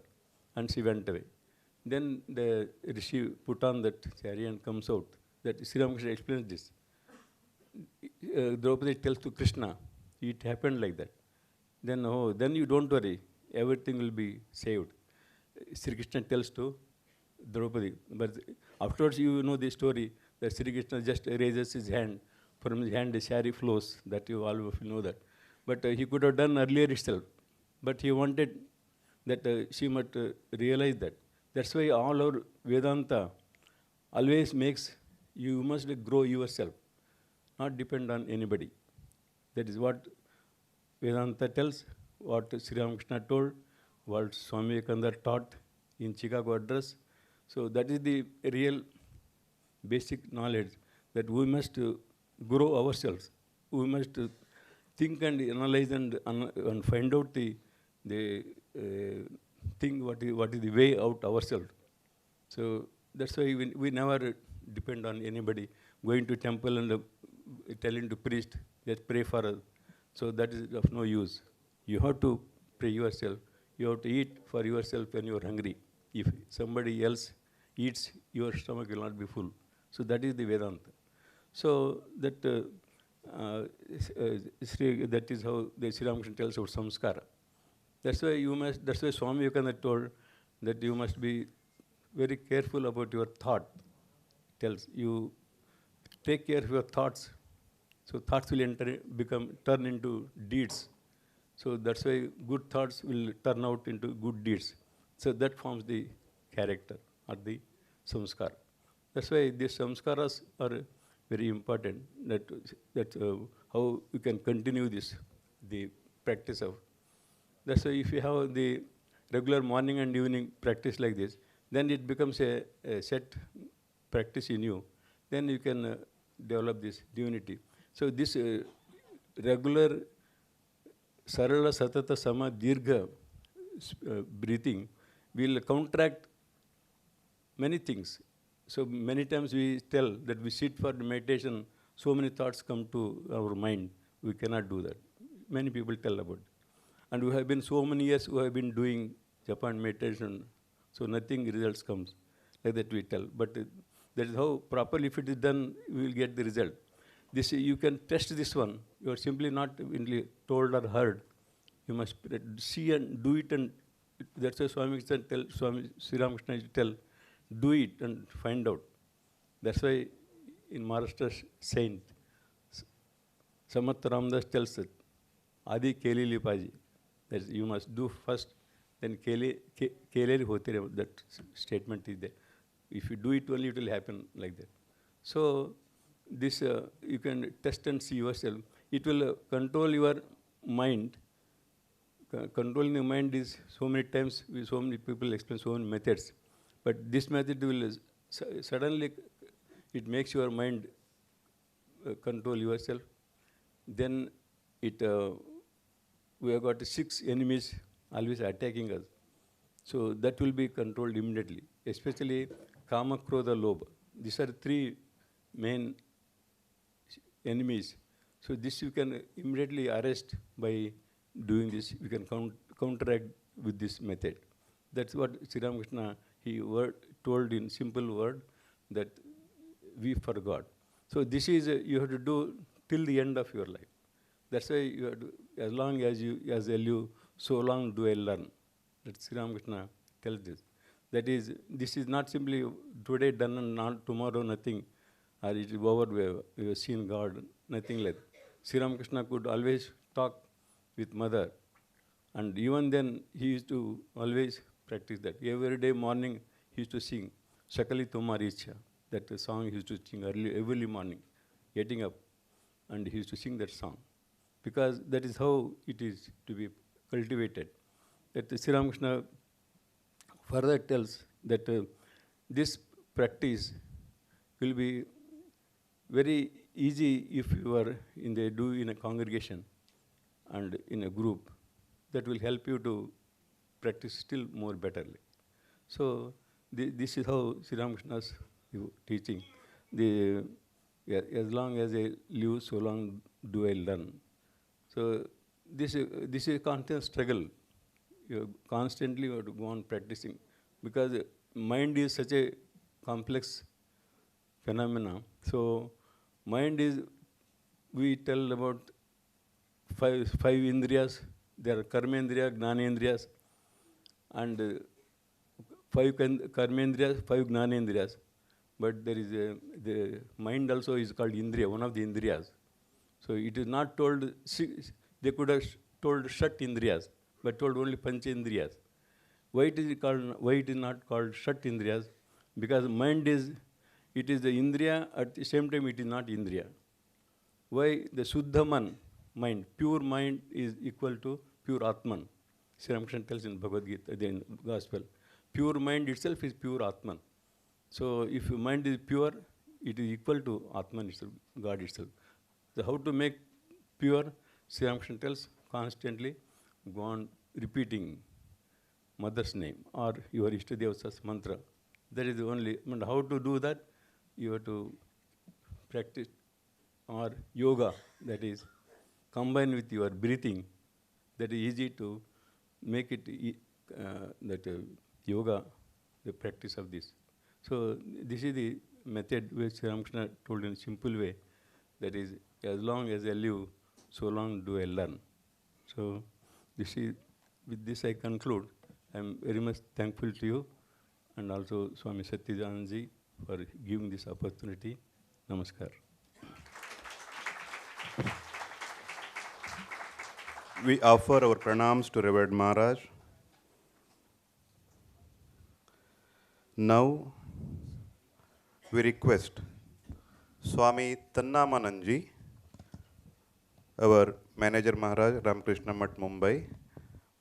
And she went away. Then the rishi put on that sari and comes out. That Sri Ramakrishna explains this. Draupadi tells to Krishna, it happened like that. Then you don't worry, everything will be saved. Sri Krishna tells to Draupadi. But afterwards, you know the story that Sri Krishna just raises his hand. From his hand, the sari flows. That you all know that. But he could have done earlier itself. But he wanted that she might realize that. That's why all our Vedanta always makes you must grow yourself, not depend on anybody. That is what Vedanta tells, what Sri Ramakrishna told, what Swami Vivekananda taught in Chicago address. So that is the real basic knowledge that we must grow ourselves. We must think and analyze and find out the thing what is the way out ourselves. So that's why we never depend on anybody. Going to temple and telling to priest, just pray for us. So that is of no use. You have to pray yourself. You have to eat for yourself when you are hungry. If somebody else eats, your stomach will not be full. So that is the Vedanta. So that that is how the Sri Ramakrishna tells about samskara. That's why Swami Vivekananda told that you must be very careful about your thought. Tells you take care of your thoughts. So thoughts will turn into deeds. So that's why good thoughts will turn out into good deeds. So that forms the character or the samskara. That's why these samskaras are very important. That how you can continue the practice of. That's why if you have the regular morning and evening practice like this, then it becomes a set practice in you. Then you can develop this divinity. So this regular sarala satata sama dirgha breathing will counteract many things. So many times we tell that we sit for meditation, so many thoughts come to our mind. We cannot do that. Many people tell about it. And we have been so many years who have been doing Japan meditation, so nothing results comes. Like that we tell. But that is how properly if it is done, we will get the result. This you can test this one. You are simply not told or heard. You must see and do it, and that's why Swami Sri Ramakrishna tell, do it and find out. That's why in Maharashtra saint, Samat Ramdas tells it, Adi Keli Lipaji. That is, you must do first, then Keli hote re, that statement is there. If you do it only, it will happen like that. So this you can test and see yourself. It will control your mind. Controlling the mind is so many times, so many people explain so many methods. But this method will suddenly, it makes your mind control yourself. Then we have got 6 enemies always attacking us. So that will be controlled immediately, especially Kama, Krodha, Lobha. These are 3 main enemies. So this you can immediately arrest by doing this. You can counteract with this method. That's what Sri Ramakrishna told in simple word, that we forgot. So this is you have to do till the end of your life. That's why you have to, as long as you live, so long do I learn. That Sri Ramakrishna tells this. That is, this is not simply today done and not tomorrow nothing, or it is over, we have seen God, nothing like that. Sri Ramakrishna could always talk with mother, and even then he used to always practice that. Every day morning he used to sing Sakali Tumari Ichha. That song he used to sing every morning, getting up. and he used to sing that song, because that is how it is to be cultivated. That Sri Ramakrishna further tells that this practice will be very easy if you are in a congregation and in a group. That will help you to practice still more betterly. So this is how Sri Ramakrishna's teaching. As long as I live, so long do I learn. So this is a constant struggle. You constantly have to go on practicing, because mind is such a complex phenomena. So mind is, we tell about five indriyas. There are karmendriya, gnanendriyas, and five karmendriyas, five gnanendriyas. But there is the mind also is called indriya, one of the indriyas. So it is not told, they could have told shat indriyas, but told only panchendriyas. Why it is not called shat indriyas? Because mind is the indriya, at the same time it is not indriya. Why? The Shuddhaman, mind, pure mind is equal to pure Atman. Sri Ramakrishna tells in Bhagavad Gita, in Gospel, pure mind itself is pure Atman. So if your mind is pure, it is equal to Atman itself, God itself. So how to make pure? Sri Ramakrishna tells constantly, go on repeating mother's name or your Ishtadevas's mantra. That is the only, and how to do that? You have to practice or yoga, that is combine with your breathing. That is easy to make it yoga, the practice of this. So this is the method which Sri Ramakrishna told in a simple way. That is, as long as I live, so long do I learn. So with this I conclude. I am very much thankful to you and also Swami Satyajananji for giving this opportunity. Namaskar. We offer our pranams to Revered Maharaj. Now, we request Swami Tannamananji, our Manager Maharaj, Ramakrishna Math, Mumbai,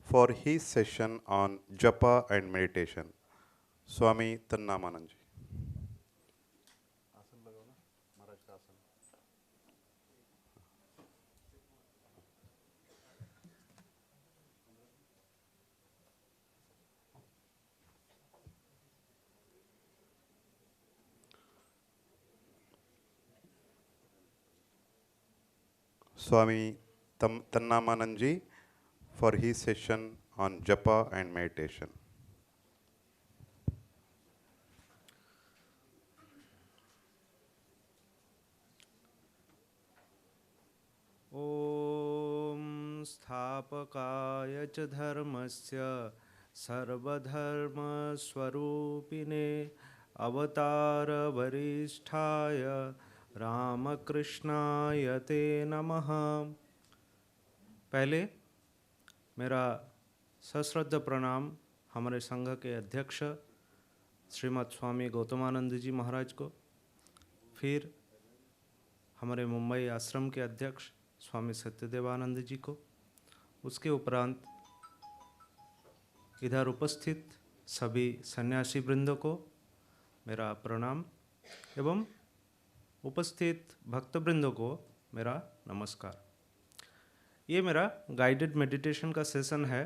for his session on Japa and meditation. Swami Tannamananji. Swami Tannamananji for his session on Japa and meditation. Om Sthapakaya cha dharmasya sarvadharma swarupine avatara varisthaya रामकृष्णाय ते नमः। पहले मेरा सश्रद्ध प्रणाम हमारे संघ के अध्यक्ष श्रीमद स्वामी गौतमानंद जी महाराज को, फिर हमारे मुंबई आश्रम के अध्यक्ष स्वामी सत्यदेवानंद जी को, उसके उपरांत इधर उपस्थित सभी सन्यासी वृंद को मेरा प्रणाम एवं उपस्थित भक्तवृंदों को मेरा नमस्कार। ये मेरा गाइडेड मेडिटेशन का सेशन है।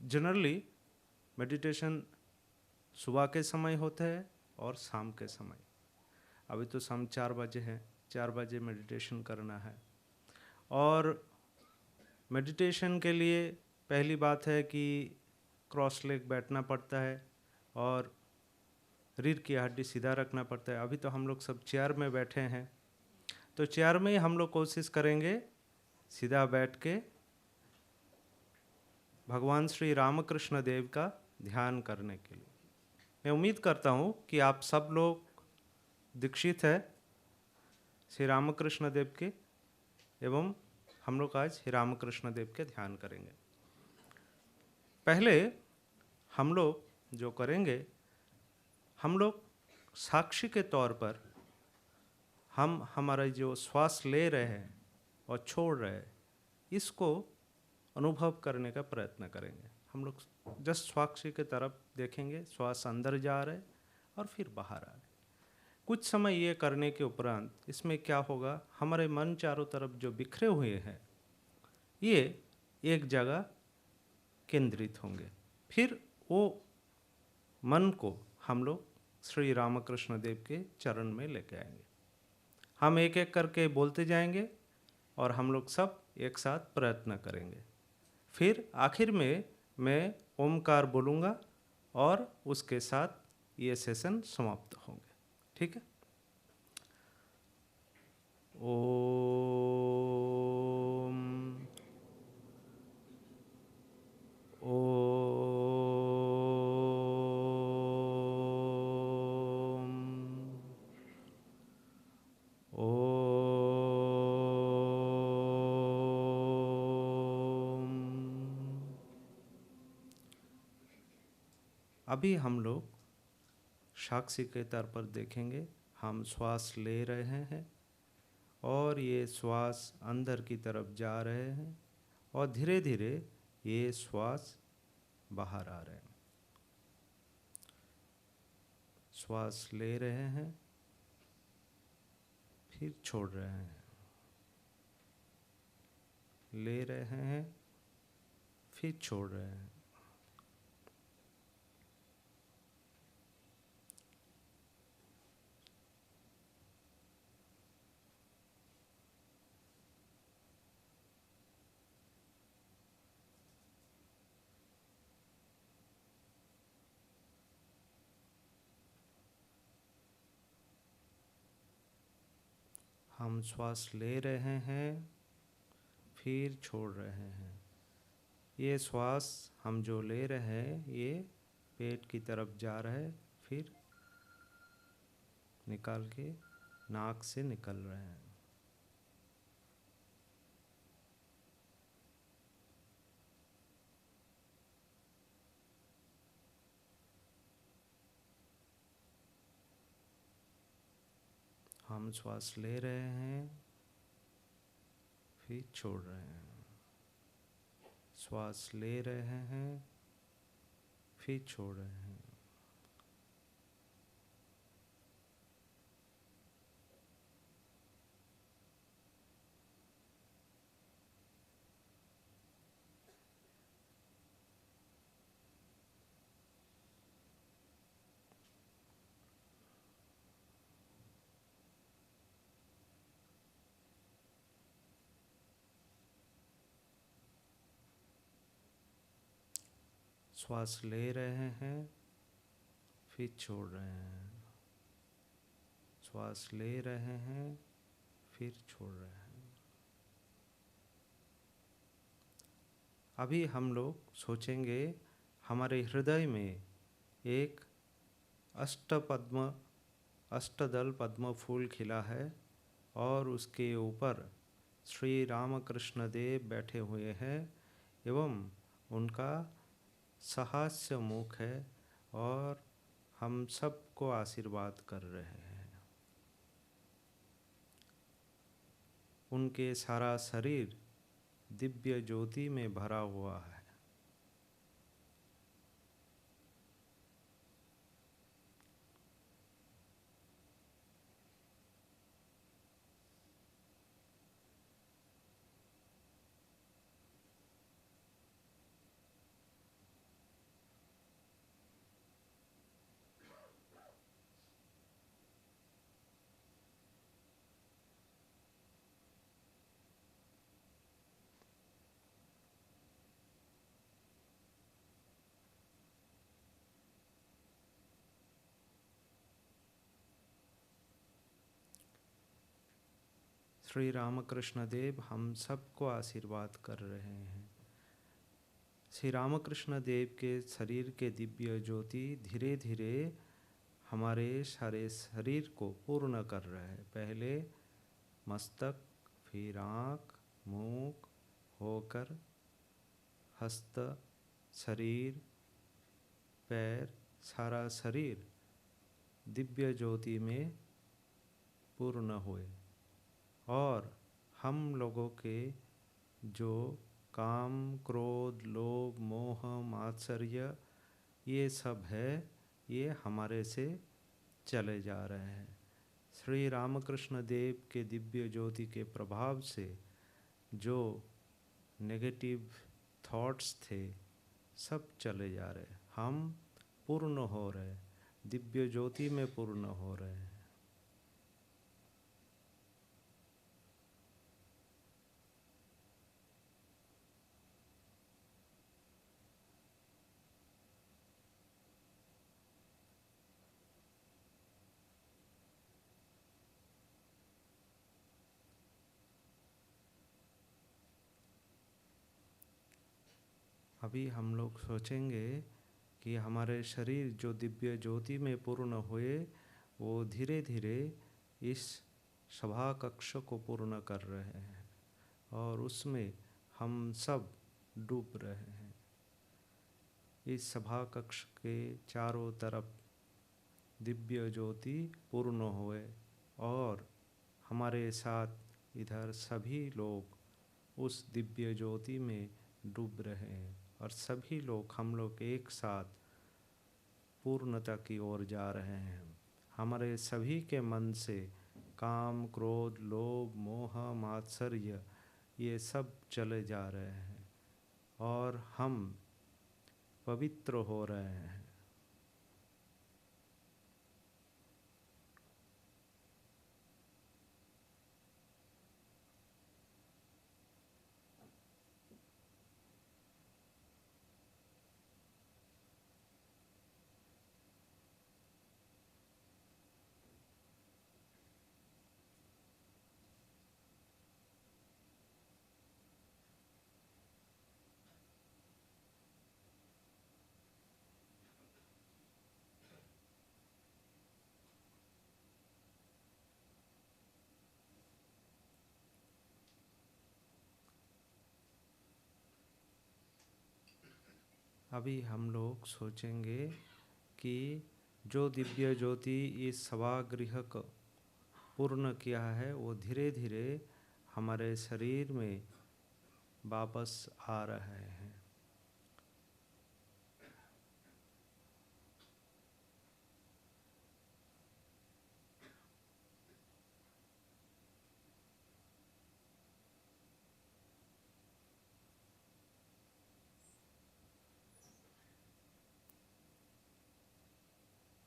जनरली मेडिटेशन सुबह के समय होते हैं और शाम के समय। अभी तो शाम 4 बजे हैं, 4 बजे मेडिटेशन करना है। और मेडिटेशन के लिए पहली बात है कि क्रॉस लेग बैठना पड़ता है और रीढ़ की हड्डी सीधा रखना पड़ता है। अभी तो हम लोग सब चेयर में बैठे हैं, तो चेयर में ही हम लोग कोशिश करेंगे सीधा बैठ के भगवान श्री रामकृष्ण देव का ध्यान करने के लिए। मैं उम्मीद करता हूँ कि आप सब लोग दीक्षित है श्री रामकृष्ण देव के, एवं हम लोग आज श्री रामकृष्ण देव के ध्यान करेंगे। पहले हम लोग जो करेंगे, हम लोग साक्षी के तौर पर हम हमारा जो श्वास ले रहे हैं और छोड़ रहे हैं, इसको अनुभव करने का प्रयत्न करेंगे। हम लोग जस्ट श्वास की तरफ देखेंगे, श्वास अंदर जा रहे और फिर बाहर आ रहे। कुछ समय ये करने के उपरांत इसमें क्या होगा, हमारे मन चारों तरफ जो बिखरे हुए हैं ये एक जगह केंद्रित होंगे। फिर वो मन को हम लोग श्री रामकृष्ण देव के चरण में लेके आएंगे। हम एक एक करके बोलते जाएंगे और हम लोग सब एक साथ प्रयत्न करेंगे। फिर आखिर में मैं ओमकार बोलूँगा और उसके साथ ये सेशन समाप्त होंगे। ठीक है। ओम अभी हम लोग साक्षी के तौर पर देखेंगे। हम श्वास ले रहे हैं और ये श्वास अंदर की तरफ जा रहे हैं और धीरे धीरे ये श्वास बाहर आ रहे हैं। श्वास ले रहे हैं, फिर छोड़ रहे हैं, ले रहे हैं, फिर छोड़ रहे हैं। हम श्वास ले रहे हैं, फिर छोड़ रहे हैं। ये श्वास हम जो ले रहे हैं ये पेट की तरफ जा रहा है, फिर निकाल के नाक से निकल रहे हैं। हम श्वास ले रहे हैं, फिर छोड़ रहे हैं। श्वास ले रहे हैं, फिर छोड़ रहे हैं। श्वास ले रहे हैं, फिर छोड़ रहे हैं। श्वास ले रहे हैं, फिर छोड़ रहे हैं। अभी हम लोग सोचेंगे हमारे हृदय में एक अष्टदल पद्म फूल खिला है और उसके ऊपर श्री रामकृष्ण देव बैठे हुए हैं एवं उनका सहास्य मुख है और हम सबको आशीर्वाद कर रहे हैं। उनके सारा शरीर दिव्य ज्योति में भरा हुआ है। श्री रामकृष्ण देव हम सबको आशीर्वाद कर रहे हैं। श्री रामकृष्ण देव के शरीर के दिव्य ज्योति धीरे धीरे हमारे सारे शरीर को पूर्ण कर रहे हैं। पहले मस्तक, फिर आँख, मुख होकर हस्त, शरीर, पैर, सारा शरीर दिव्य ज्योति में पूर्ण हुए और हम लोगों के जो काम, क्रोध, लोभ, मोह, मात्सर्य ये सब है, ये हमारे से चले जा रहे हैं। श्री रामकृष्ण देव के दिव्य ज्योति के प्रभाव से जो नेगेटिव थॉट्स थे सब चले जा रहे हैं। हम पूर्ण हो रहे हैं, दिव्य ज्योति में पूर्ण हो रहे हैं। अभी हम लोग सोचेंगे कि हमारे शरीर जो दिव्य ज्योति में पूर्ण हुए वो धीरे धीरे इस सभा कक्ष को पूर्ण कर रहे हैं और उसमें हम सब डूब रहे हैं। इस सभा कक्ष के चारों तरफ दिव्य ज्योति पूर्ण हुए और हमारे साथ इधर सभी लोग उस दिव्य ज्योति में डूब रहे हैं और सभी लोग, हम लोग एक साथ पूर्णता की ओर जा रहे हैं। हमारे सभी के मन से काम, क्रोध, लोभ, मोह, मात्सर्य ये सब चले जा रहे हैं और हम पवित्र हो रहे हैं। अभी हम लोग सोचेंगे कि जो दिव्य ज्योति इस सभागृह को पूर्ण किया है वो धीरे धीरे हमारे शरीर में वापस आ रहे हैं।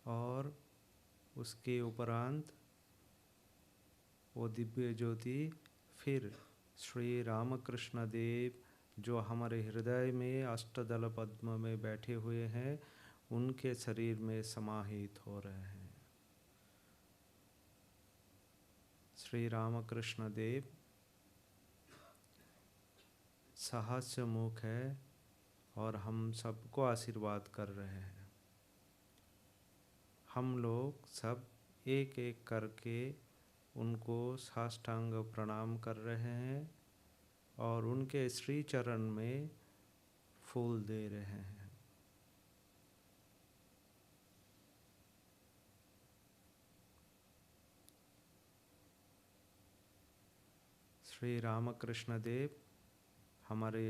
और उसके उपरांत वो दिव्य ज्योति फिर श्री रामकृष्ण देव जो हमारे हृदय में अष्टदल पद्म में बैठे हुए हैं उनके शरीर में समाहित हो रहे हैं। श्री रामकृष्ण देव सहस्य मुख है और हम सबको आशीर्वाद कर रहे हैं। हम लोग सब एक एक करके उनको साष्टांग प्रणाम कर रहे हैं और उनके श्री चरण में फूल दे रहे हैं। श्री रामकृष्ण देव हमारे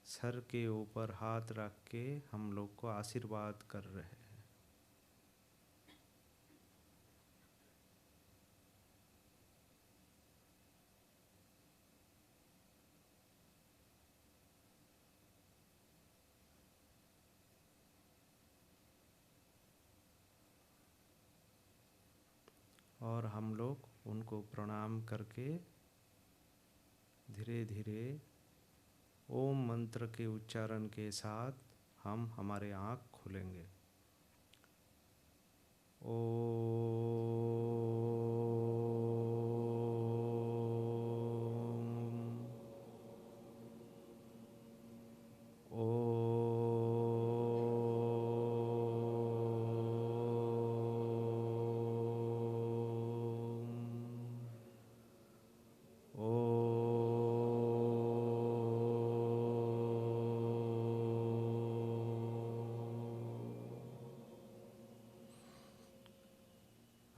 सर के ऊपर हाथ रख के हम लोग को आशीर्वाद कर रहे हैं। और हम लोग उनको प्रणाम करके धीरे धीरे ओम मंत्र के उच्चारण के साथ हम हमारे आँख खोलेंगे।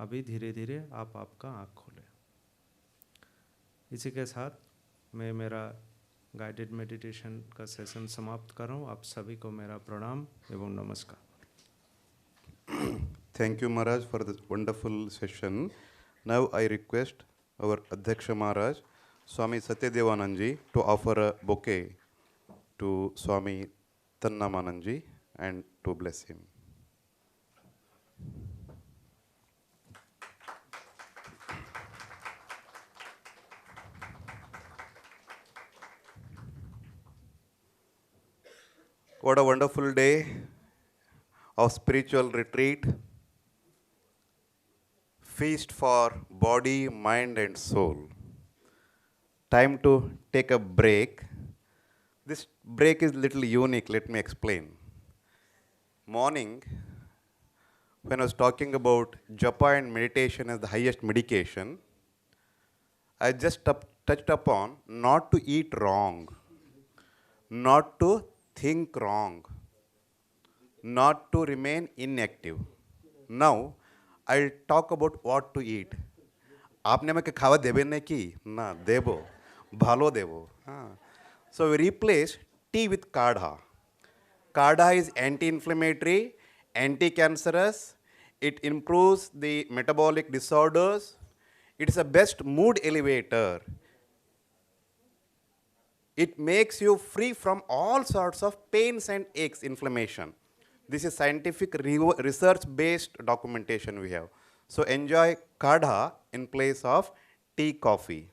अभी धीरे धीरे आप आपका आँख खोलें। इसी के साथ मैं मेरा गाइडेड मेडिटेशन का सेशन समाप्त कर रहा हूँ। आप सभी को मेरा प्रणाम एवं नमस्कार। Thank you, Maharaj, for this wonderful session. Now I request our Adhyaksha Maharaj, Swami Satyadevananji, to offer a bouquet to Swami Tannamananji and to bless him. What a wonderful day of spiritual retreat, feast for body, mind and soul. Time to take a break. This break is little unique, let me explain. Morning, when I was talking about japa and meditation as the highest medication, I just touched upon not to eat wrong, not to think wrong, not to remain inactive. Now, I'll talk about what to eat. आपने में खावा देबे नहीं की ना देबो भालो देबो हाँ. So we replace tea with kadha. Kadha is anti-inflammatory, anti-cancerous. It improves the metabolic disorders. It is a best mood elevator. It makes you free from all sorts of pains and aches, inflammation. This is scientific research-based documentation we have. So enjoy kadha in place of tea, coffee.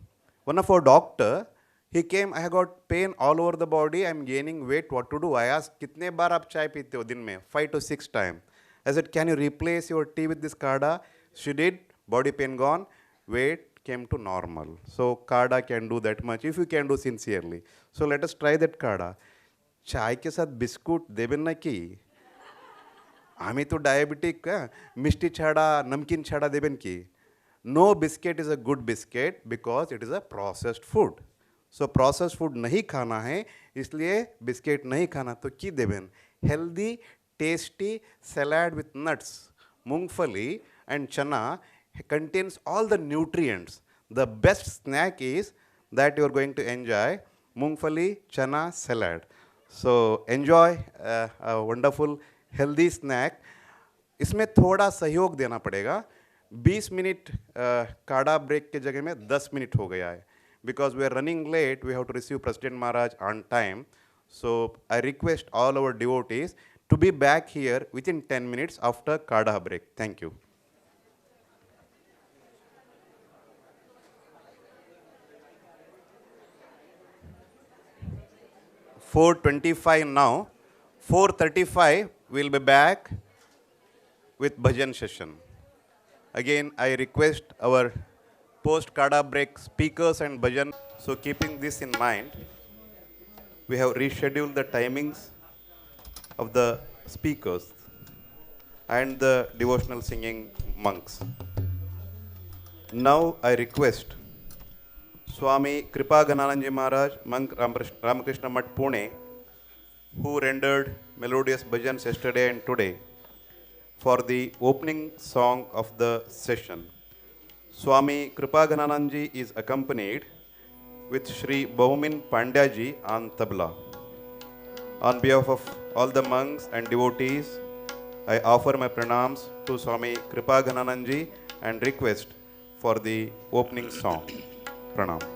One of our doctor, he came, I have got pain all over the body, I am gaining weight, what to do? I asked, kitne baar aap chai peete ho din mein? 5 to 6 times. I said, can you replace your tea with this kadha? She did, body pain gone, weight came to normal. So kadha can do that much if you can do sincerely. So let us try that kadha. Chai ke sath biscuit deben na ki. आमी तो diabetic मिष्टी छाड़ा नमकीन छाड़ा देबेन की. No biscuit is a good biscuit because it is a processed food. So processed food नहीं खाना है इसलिए बिस्किट नहीं खाना तो की देबेन. Healthy, tasty salad with nuts, मूंगफली and chana contains all the nutrients. The best snack is that you are going to enjoy मूंगफली chana salad. So enjoy a wonderful healthy snack. इसमें थोड़ा सहयोग देना पड़ेगा. 20 मिनट काढ़ा ब्रेक के जगह में 10 मिनट हो गया है. Because we are running late, we have to receive president Maharaj on time. So I request all our devotees to be back here within 10 minutes after काढ़ा break. Thank you. $4:25 now. 4:35 we'll be back with bhajan session. Again, I request our post-kada break speakers and bhajan. So keeping this in mind, we have rescheduled the timings of the speakers and the devotional singing monks. Now I request Swami Kripaganananji Maharaj, Monk Ramakrishna Math Pune, who rendered melodious bhajans yesterday and today, for the opening song of the session. Swami Kripaganananji is accompanied with Shri Baumin Pandyaji on tabla. On behalf of all the monks and devotees, I offer my pranams to Swami Kripaganananji and request for the opening song. Pranam.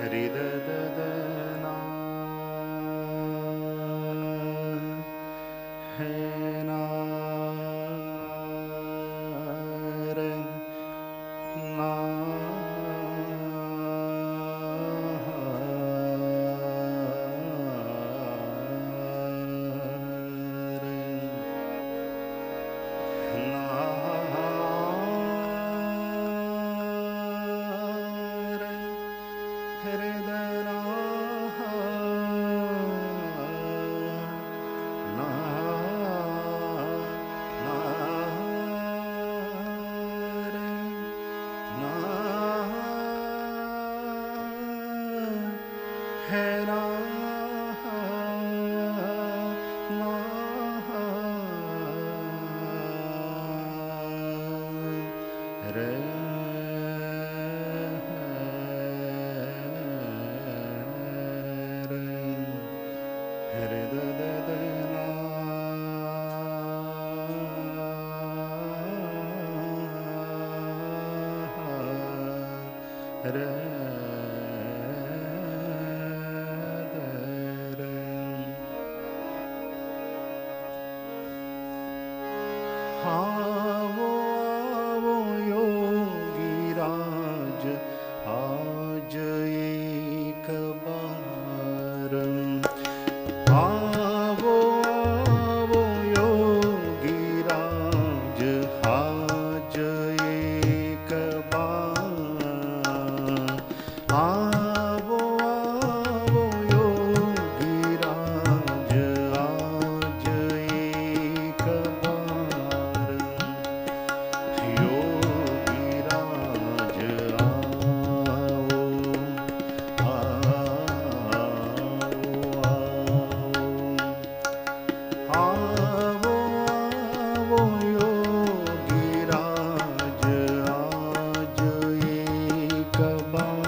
हृदददना है ना रे ना आवो आवो योगीराज आज एक बार आवो आवो योगीराज आज एक बार आवो आवो योगीराज आज एक बार योगीराज आवो आवो योगीराज आज एक बार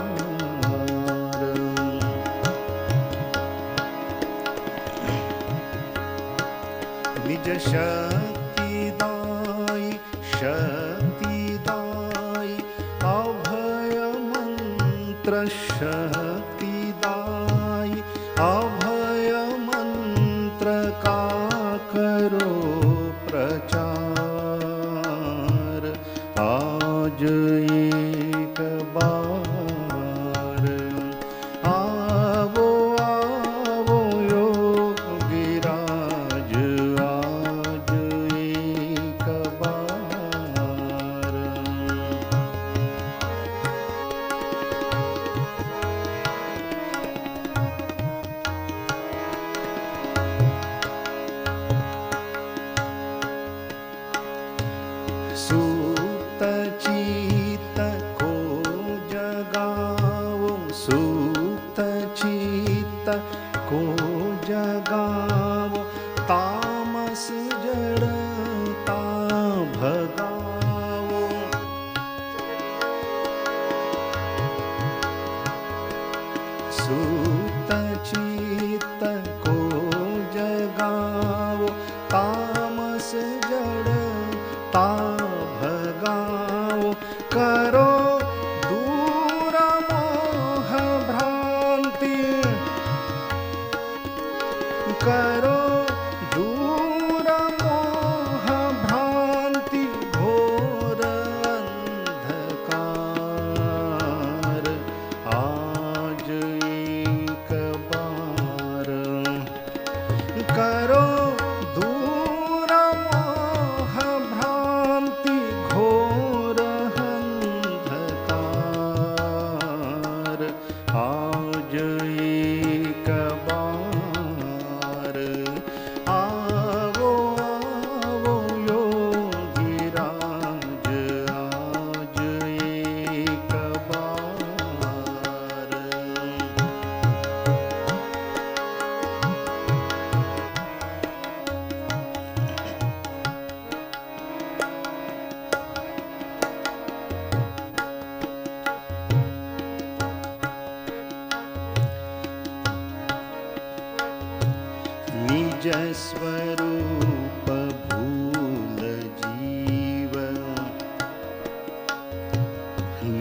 निज शक्तिदायी अभय मंत्र शक्तिदायी अभय मंत्र का करो प्रचार आज एक बार आवो आवो योगीराज आज एक बार सूत चित को जगाओ सूत चित को जगाओ तामस जड़ता भगाओ सूत चित को जगाओ तामस जड़ता भगाओ करो दूर मोह भ्रांति करो दूर मोह भ्रांति घोर अंधकार आज एक बार करो दूर मोह भ्रांति घोर अंधकार आज एक बार आवो आवो योगीराज आज एक बार निज स्वरूप भूल जीव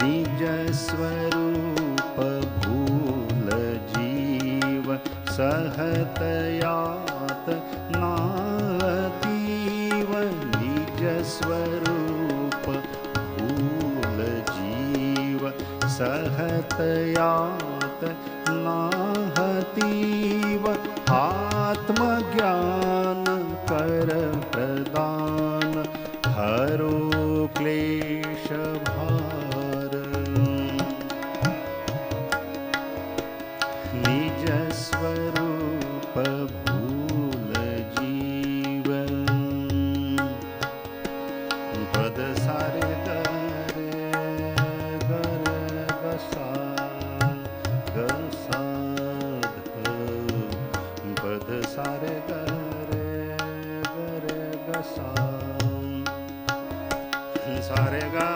निज स्वरूप भूल स्वरूप भूल जीव सहत यात नाहतीव आत्मज्ञान कर प्रदान हरो क्लेश भार निज स्वरूप भूल जीवन पद सारे गरे गर गसा पद सारे गरे गरे गसा सारे गा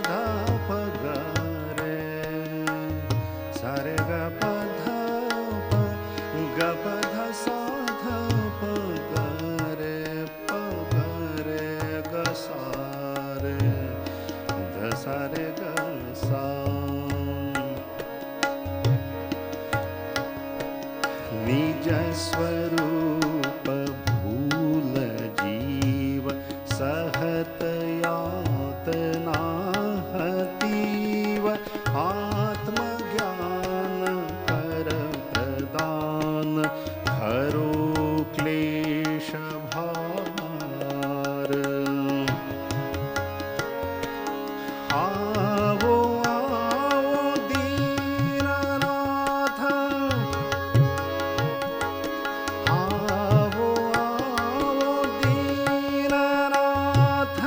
धा प गरे सारे गा प धा प ग प ध सा ध प गरे ग सारे ध सारे ग सा निज स्वरूप भूल जीव सहत यात नाहतीव आत्मज्ञान कर प्रदान हरो क्लेश भार आवो आवो दीननाथ आवो आवो दीननाथ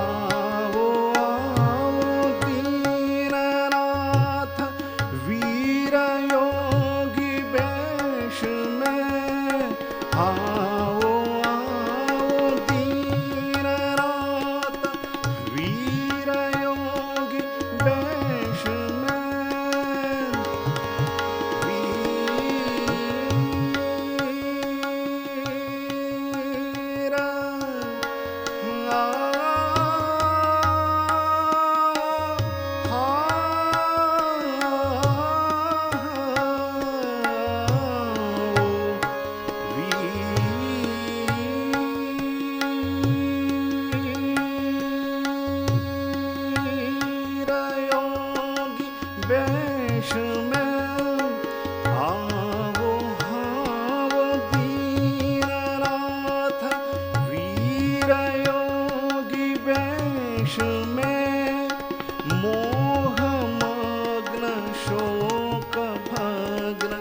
आवो आवो दीननाथ वीर योगी वेश में आओ आओ दीननाथ वीर योगी वेश में वीर योगी वेश में आवो आवो दीननाथ वीर योगी वेश में मोह मग्न शोक भग्न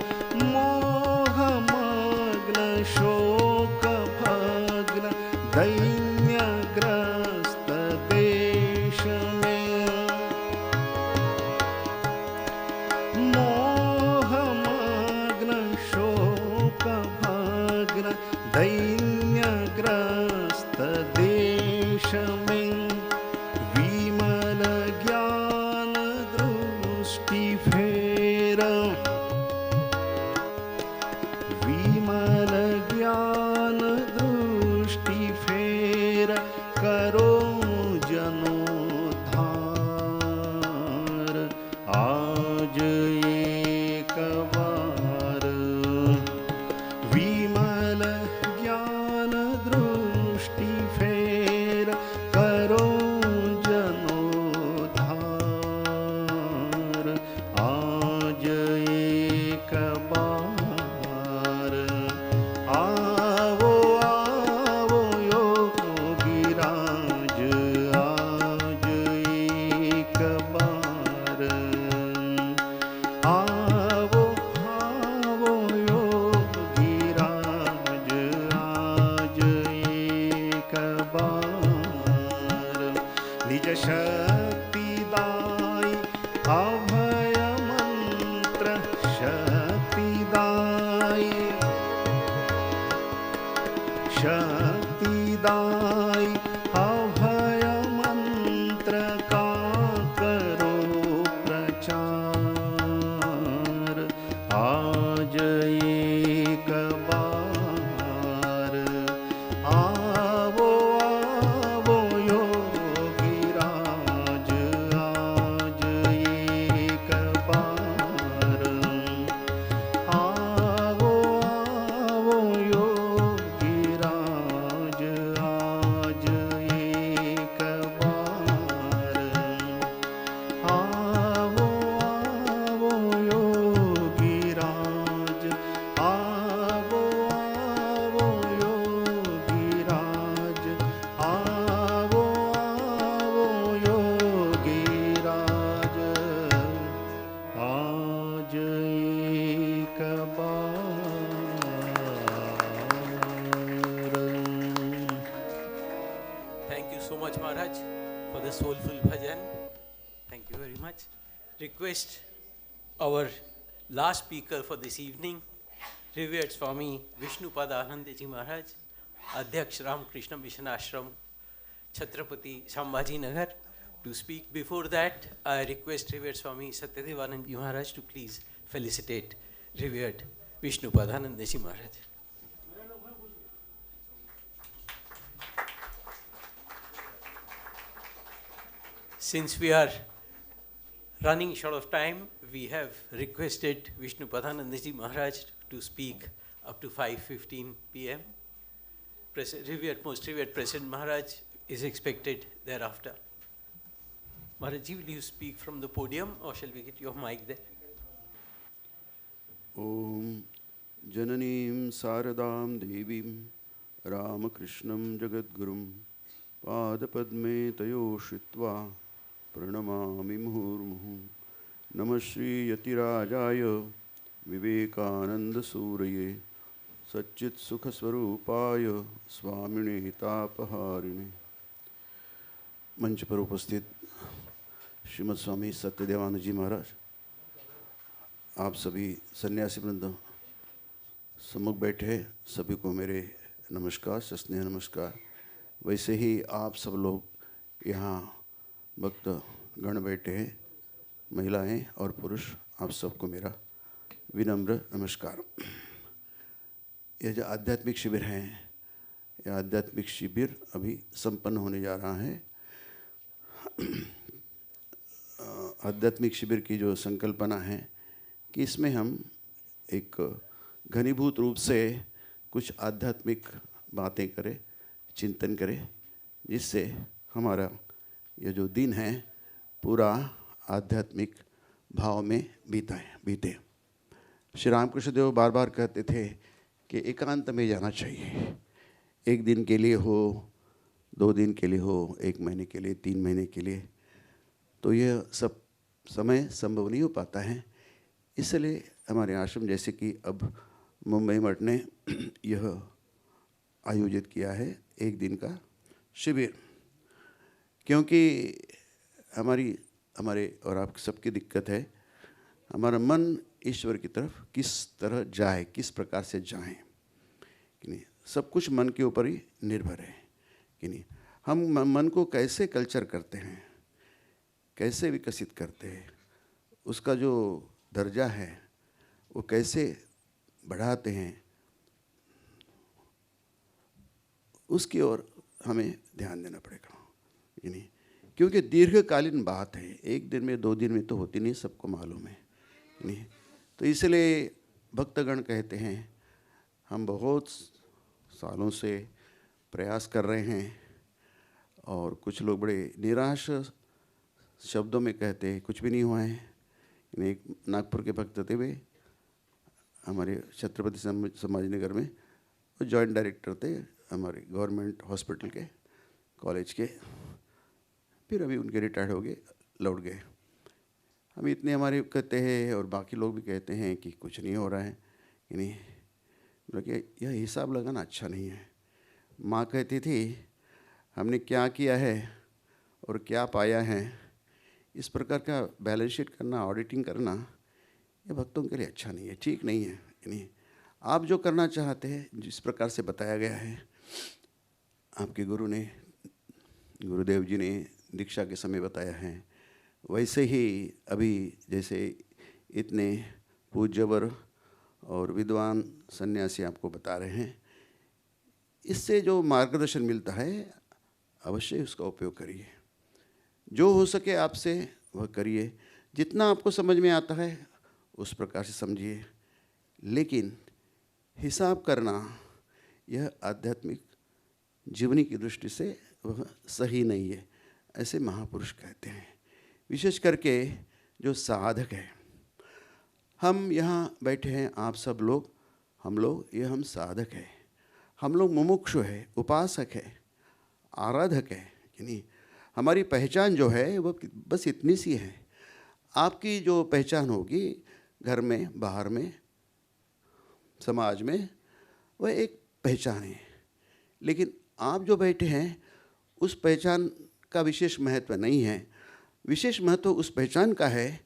मोह मग्न शोक भग्न दैन्यग्रस्त देश में मोह मग्न शोक भग्न दैन्यग्रस्त देश में विमल ज्ञान दृष्टि फेर विमल ज्ञान दृष्टि फेर करो जनोद्धार आज एक बार विमल ज्ञान दृष्टि फेर करो जनोद्धार आज एक बार आवो आवो योगीराज आज एक बार आवो आवो योगीराज आज एक बार निज शक्ति दाई अभय मंत्र शक्ति दाई शक्तिदाई अभय मंत्र का करो प्रचार आज एक बार आवो so much, Maharaj, for the soulful bhajan. Thank you very much. Request our last speaker for this evening, revered Swami Vishnupada Anandaji Maharaj, Adhyaksh Ramakrishna Mission Ashram, Chhatrapati Sambhaji Nagar, to speak. Before that, I request revered Swami Satyadevanand Maharaj to please felicitate revered Vishnupada Anandaji Maharaj. Since we are running short of time, we have requested Vishnupadanandaji Maharaj to speak up to 5:15 p.m. Most revered President Maharaj is expected thereafter. Maharajji, will you speak from the podium or shall we get your mic there? Om Jananim Saradam Devim Ramakrishnam Jagadgurum Padapadme Tayo Shritva Pranamami Muhurmuhu Namah Shri Yatirajaya Vivekananda Suraye Satchit Sukha Swarupaya Swamine Tapaharine. मंच पर उपस्थित श्रीमद स्वामी सत्यदेवानंद जी महाराज, आप सभी सन्यासी वृंद सम्मुख बैठे सभी को मेरे नमस्कार, सस्नेह नमस्कार। वैसे ही आप सब लोग यहाँ भक्त गण बैठे हैं, महिलाएं और पुरुष, आप सबको मेरा विनम्र नमस्कार। यह जो आध्यात्मिक शिविर है, यह आध्यात्मिक शिविर अभी संपन्न होने जा रहा है। आध्यात्मिक शिविर की जो संकल्पना है कि इसमें हम एक घनीभूत रूप से कुछ आध्यात्मिक बातें करें, चिंतन करें, जिससे हमारा यह जो दिन है पूरा आध्यात्मिक भाव में बीते। श्री रामकृष्ण देव बार बार कहते थे कि एकांत में जाना चाहिए। एक दिन के लिए हो, 2 दिन के लिए हो, 1 महीने के लिए, 3 महीने के लिए, तो यह सब समय संभव नहीं हो पाता है। इसलिए हमारे आश्रम जैसे कि अब मुंबई मठ ने यह आयोजित किया है 1 दिन का शिविर, क्योंकि हमारे और आप सबकी दिक्कत है, हमारा मन ईश्वर की तरफ किस तरह जाए, किस प्रकार से जाएं, कि नहीं, सब कुछ मन के ऊपर ही निर्भर है कि नहीं। हम मन को कैसे कल्चर करते हैं, कैसे विकसित करते हैं, उसका जो दर्जा है वो कैसे बढ़ाते हैं, उसकी ओर हमें ध्यान देना पड़ेगा कि नहीं, क्योंकि दीर्घकालीन बात है। 1 दिन में 2 दिन में तो होती नहीं, सबको मालूम है नहीं। तो इसलिए भक्तगण कहते हैं, हम बहुत सालों से प्रयास कर रहे हैं, और कुछ लोग बड़े निराश शब्दों में कहते हैं कुछ भी नहीं हुआ है। एक नागपुर के भक्त थे, वे हमारे छत्रपति संभाजी नगर में वो जॉइंट डायरेक्टर थे हमारे गवर्नमेंट हॉस्पिटल के, कॉलेज के। फिर अभी उनके रिटायर्ड हो गए, लौट गए। हम इतने हमारे कहते हैं और बाकी लोग भी कहते हैं कि कुछ नहीं हो रहा है कि नहीं, बोले यह हिसाब लगाना अच्छा नहीं है। माँ कहती थी हमने क्या किया है और क्या पाया है, इस प्रकार का बैलेंस शीट करना, ऑडिटिंग करना, ये भक्तों के लिए अच्छा नहीं है, ठीक नहीं है। नहीं, आप जो करना चाहते हैं, जिस प्रकार से बताया गया है, आपके गुरुदेव जी ने दीक्षा के समय बताया है, वैसे ही अभी जैसे इतने पूज्यवर और विद्वान सन्यासी आपको बता रहे हैं, इससे जो मार्गदर्शन मिलता है अवश्य उसका उपयोग करिए। जो हो सके आपसे वह करिए, जितना आपको समझ में आता है उस प्रकार से समझिए, लेकिन हिसाब करना यह आध्यात्मिक जीवनी की दृष्टि से वह सही नहीं है, ऐसे महापुरुष कहते हैं। विशेष करके जो साधक है, हम यहाँ बैठे हैं, आप सब लोग, हम साधक हैं, हम लोग मुमुक्षु है, उपासक है, आराधक है कि नहीं। हमारी पहचान जो है वो बस इतनी सी है। आपकी जो पहचान होगी घर में, बाहर में, समाज में, वह एक पहचान है, लेकिन आप जो बैठे हैं उस पहचान का विशेष महत्व नहीं है। विशेष महत्व उस पहचान का है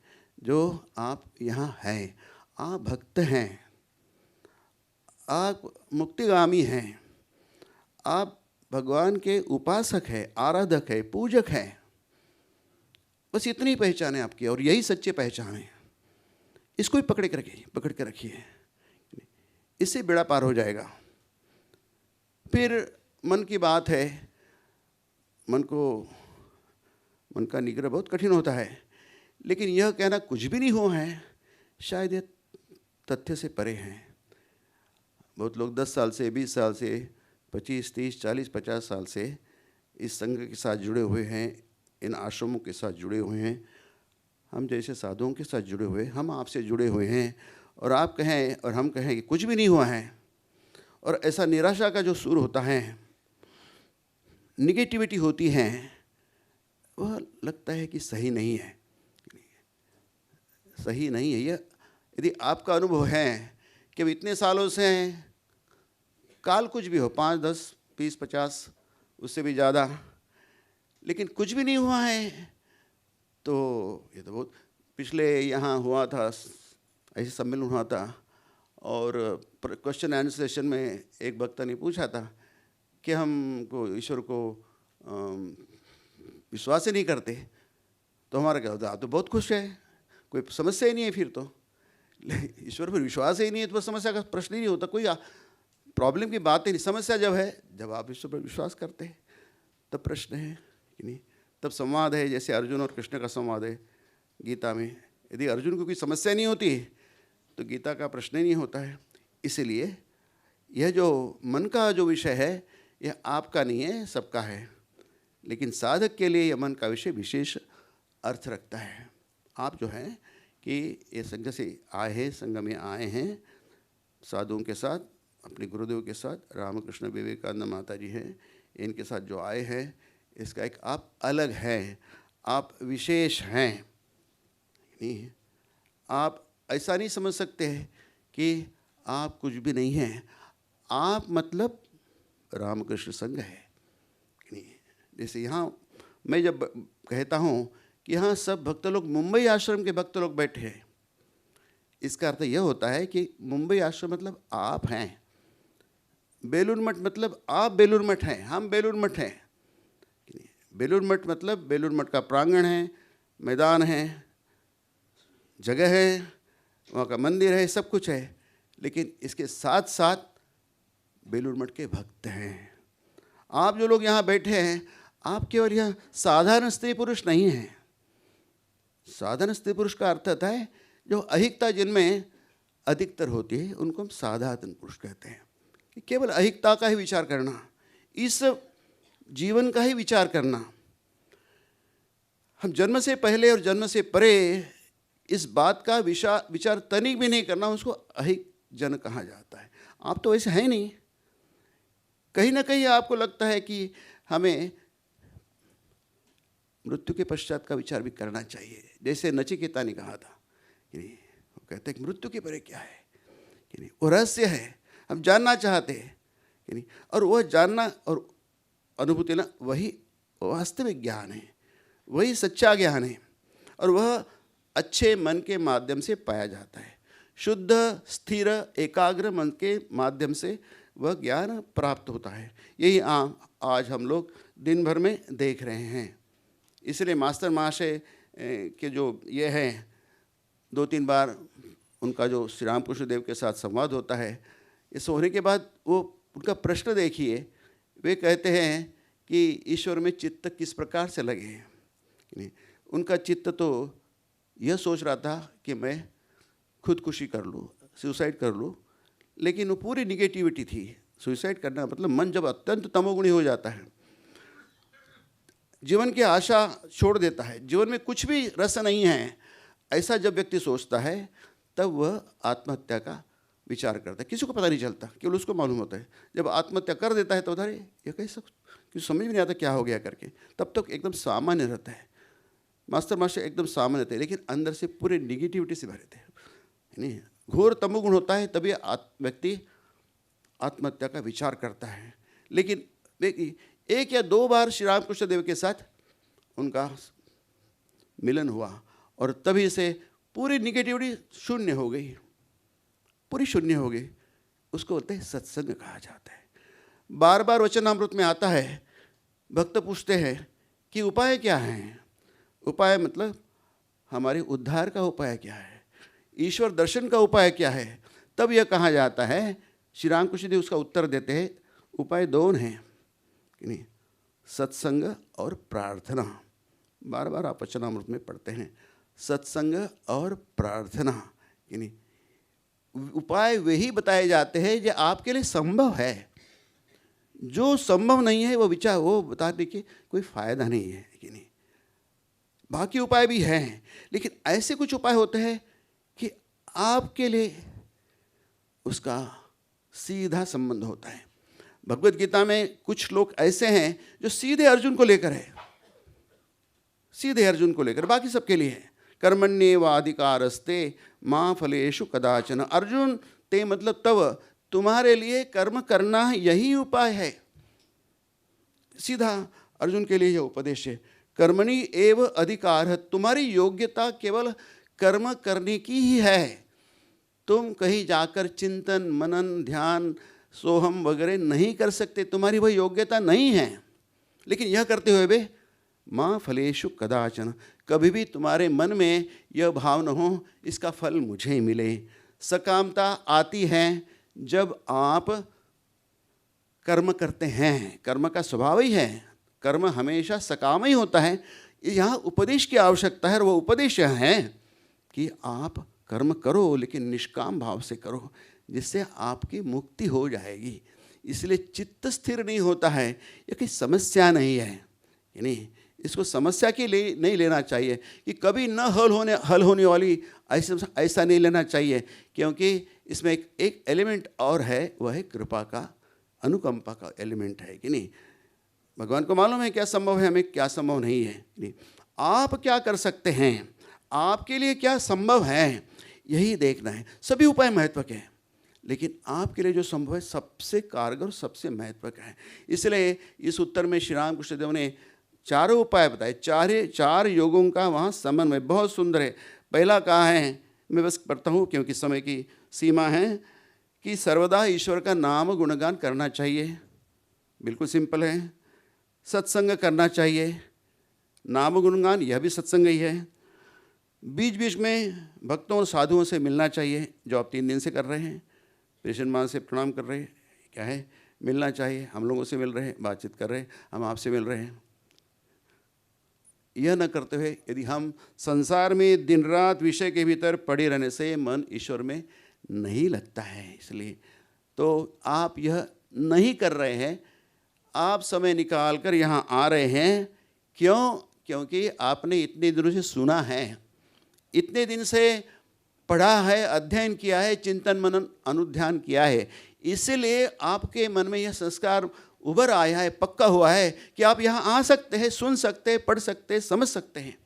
जो आप यहाँ हैं। आप भक्त हैं, आप मुक्तिगामी हैं, आप भगवान के उपासक हैं, आराधक है, पूजक हैं। बस इतनी पहचान है आपकी, और यही सच्ची पहचान है। इसको ही पकड़ के रखिए, इससे बेड़ा पार हो जाएगा। फिर मन की बात है, मन का निग्रह बहुत कठिन होता है, लेकिन यह कहना कुछ भी नहीं हुआ है शायद यह तथ्य से परे हैं। बहुत लोग 10 साल से, 20 साल से, 25, 30, 40, 50 साल से इस संघ के साथ जुड़े हुए हैं, इन आश्रमों के साथ जुड़े हुए हैं, हम जैसे साधुओं के साथ जुड़े हुए, हम आपसे जुड़े हुए हैं, और आप कहें और हम कहें कि कुछ भी नहीं हुआ है, और ऐसा निराशा का जो सुर होता है, निगेटिविटी होती है, वह लगता है कि सही नहीं है, सही नहीं है। यह यदि आपका अनुभव है कि इतने सालों से काल कुछ भी हो, 5, 10, 20, 50, उससे भी ज़्यादा, लेकिन कुछ भी नहीं हुआ है, तो ये तो बहुत पिछले यहाँ हुआ था, ऐसे सम्मेलन हुआ था, और क्वेश्चन आंसर सेशन में एक वक्ता ने पूछा था कि हमको ईश्वर को विश्वास ही नहीं करते, तो हमारा क्या होता है, आप तो बहुत खुश है, कोई समस्या ही नहीं है। फिर तो ईश्वर पर विश्वास ही नहीं है तो समस्या का प्रश्न ही नहीं होता, कोई प्रॉब्लम की बात ही नहीं। समस्या जब है, जब आप ईश्वर पर विश्वास करते हैं तब प्रश्न है कि नहीं, तब संवाद है। जैसे अर्जुन और कृष्ण का संवाद है गीता में, यदि अर्जुन को कोई समस्या नहीं होती तो गीता का प्रश्न ही नहीं होता है। इसलिए यह जो मन का जो विषय है, यह आपका नहीं है, सबका है, लेकिन साधक के लिए यह मन का विषय विशेष अर्थ रखता है। आप जो हैं कि ये संघ से आए हैं, संघ में आए हैं साधुओं के साथ, अपने गुरुदेव के साथ, रामकृष्ण विवेकानंद माता जी हैं, इनके साथ जो आए हैं, इसका एक आप अलग हैं, आप विशेष हैं। नहीं, आप ऐसा नहीं समझ सकते कि आप कुछ भी नहीं हैं। आप मतलब रामकृष्ण संघ है। नहीं, जैसे यहाँ मैं जब कहता हूँ कि यहाँ सब भक्त लोग मुंबई आश्रम के भक्त लोग बैठे हैं, इसका अर्थ यह होता है कि मुंबई आश्रम मतलब आप हैं, बेलूर मठ मतलब आप बेलूर मठ हैं, हम बेलूर मठ हैं। बेलूर मठ मतलब बेलूर मठ का प्रांगण है, मैदान है, जगह है, वहाँ का मंदिर है, सब कुछ है, लेकिन इसके साथ साथ बेलूर मठ के भक्त हैं। आप जो लोग यहाँ बैठे हैं, आप केवल यह साधारण स्त्री पुरुष नहीं हैं। साधारण स्त्री पुरुष का अर्थ होता है जो अहिकता जिनमें अधिकतर होती है, उनको हम साधारण पुरुष कहते हैं। कि केवल अहिकता का ही विचार करना, इस जीवन का ही विचार करना, हम जन्म से पहले और जन्म से परे इस बात का विचार तनिक भी नहीं करना, उसको अहिक जन कहा जाता है। आप तो ऐसे हैं नहीं। कहीं ना कहीं आपको लगता है कि हमें मृत्यु के पश्चात का विचार भी करना चाहिए। जैसे नचिकेता ने कहा था कि नहीं, वो कहते हैं कि मृत्यु के परे क्या है, कि नहीं, वो रहस्य है, हम जानना चाहते हैं कि नहीं, और वह जानना और अनुभूति ना, वही वास्तविक ज्ञान है, वही सच्चा ज्ञान है, और वह अच्छे मन के माध्यम से पाया जाता है। शुद्ध, स्थिर, एकाग्र मन के माध्यम से वह ज्ञान प्राप्त होता है। यही आज हम लोग दिन भर में देख रहे हैं। इसलिए मास्टर महाशय के जो ये हैं, 2-3 बार उनका जो श्री रामकृष्ण देव के साथ संवाद होता है, इस होने के बाद वो उनका प्रश्न देखिए, वे कहते हैं कि ईश्वर में चित्त किस प्रकार से लगे हैं। उनका चित्त तो यह सोच रहा था कि मैं खुदकुशी कर लूँ, सुसाइड कर लूँ, लेकिन वो पूरी निगेटिविटी थी। सुसाइड करना मतलब मन जब अत्यंत तमोगुणी हो जाता है, जीवन की आशा छोड़ देता है, जीवन में कुछ भी रस नहीं है, ऐसा जब व्यक्ति सोचता है तब वह आत्महत्या का विचार करता है। किसी को पता नहीं चलता, केवल उसको मालूम होता है। जब आत्महत्या कर देता है तो अरे ये कैसा, किसी समझ में नहीं आता क्या हो गया करके, तब तक एकदम सामान्य रहता है। मास्टर एकदम सामान्य थे, लेकिन अंदर से पूरे निगेटिविटी से भरे थे। नहीं, घोर तमोगुण होता है तभी व्यक्ति आत्महत्या का विचार करता है। लेकिन 1 या 2 बार श्री रामकृष्ण देव के साथ उनका मिलन हुआ और तभी से पूरी निगेटिविटी शून्य हो गई, पूरी शून्य हो गई। उसको बोलते हैं सत्संग कहा जाता है। बार बार वचनामृत में आता है, भक्त पूछते हैं कि उपाय क्या है। उपाय मतलब हमारे उद्धार का उपाय क्या है, ईश्वर दर्शन का उपाय क्या है। तब यह कहा जाता है, श्री रामकृष्ण देव उसका उत्तर देते हैं, उपाय 2 हैं कि नहीं, सत्संग और प्रार्थना। बार बार आप वचनामृत में पढ़ते हैं, सत्संग और प्रार्थना कि नहीं। उपाय वही बताए जाते हैं जो आपके लिए संभव है, जो संभव नहीं है वो बताने के कोई फायदा नहीं है कि नहीं। बाकी उपाय भी हैं, लेकिन ऐसे कुछ उपाय होते हैं कि आपके लिए उसका सीधा संबंध होता है। भगवत गीता में कुछ लोग ऐसे हैं जो सीधे अर्जुन को लेकर है, सीधे अर्जुन को लेकर, बाकी सबके लिए है। कर्मण्येवाधिकारस्ते मां फलेषु कदाचन। अर्जुन ते मतलब तब, तुम्हारे लिए कर्म करना यही उपाय है। सीधा अर्जुन के लिए यह उपदेश है, कर्मणि एव अधिकार। तुम्हारी योग्यता केवल कर्म करने की ही है। तुम कहीं जाकर चिंतन मनन ध्यान सोहम वगैरह नहीं कर सकते, तुम्हारी वह योग्यता नहीं है। लेकिन यह करते हुए भी माँ फलेषु कदाचन, कभी भी तुम्हारे मन में यह भाव न हो इसका फल मुझे ही मिले। सकामता आती है जब आप कर्म करते हैं, कर्म का स्वभाव ही है, कर्म हमेशा सकाम ही होता है। यहाँ उपदेश की आवश्यकता है और वो उपदेश यह है कि आप कर्म करो लेकिन निष्काम भाव से करो, जिससे आपकी मुक्ति हो जाएगी। इसलिए चित्त स्थिर नहीं होता है, यह कोई समस्या नहीं है कि नहीं, इसको समस्या के लिए नहीं लेना चाहिए कि कभी न हल होने वाली ऐसा नहीं लेना चाहिए, क्योंकि इसमें एक एलिमेंट और है, वह है कृपा का, अनुकंपा का एलिमेंट है कि नहीं। भगवान को मालूम है क्या संभव है, हमें क्या संभव नहीं है नहीं। आप क्या कर सकते हैं, आपके लिए क्या संभव है, यही देखना है। सभी उपाय महत्व के हैं, लेकिन आपके लिए जो संभव है सबसे कारगर, सबसे महत्व का है। इसलिए इस उत्तर में श्री रामकृष्ण देव ने चारों उपाय बताए, 4 योगों का वहाँ समन्वय बहुत सुंदर है। पहला कहा है, मैं बस पढ़ता हूँ क्योंकि समय की सीमा है, कि सर्वदा ईश्वर का नाम गुणगान करना चाहिए, बिल्कुल सिंपल है। सत्संग करना चाहिए, नाम गुणगान यह भी सत्संग ही है। बीच बीच में भक्तों और साधुओं से मिलना चाहिए, जो आप 3 दिन से कर रहे हैं। प्रेसिडेंट महाराज से प्रणाम कर रहे हैं, क्या है, मिलना चाहिए। हम लोगों से मिल रहे हैं, बातचीत कर रहे हैं, हम आपसे मिल रहे हैं। यह न करते हुए यदि हम संसार में दिन रात विषय के भीतर पड़े रहने से मन ईश्वर में नहीं लगता है। इसलिए तो आप यह नहीं कर रहे हैं, आप समय निकाल कर यहाँ आ रहे हैं। क्यों? क्योंकि आपने इतने दिनों से सुना है, इतने दिन से पढ़ा है, अध्ययन किया है, चिंतन मनन अनुध्यान किया है। इसलिए आपके मन में यह संस्कार उभर आया है, पक्का हुआ है कि आप यहाँ आ सकते हैं, सुन सकते हैं, पढ़ सकते हैं, समझ सकते हैं।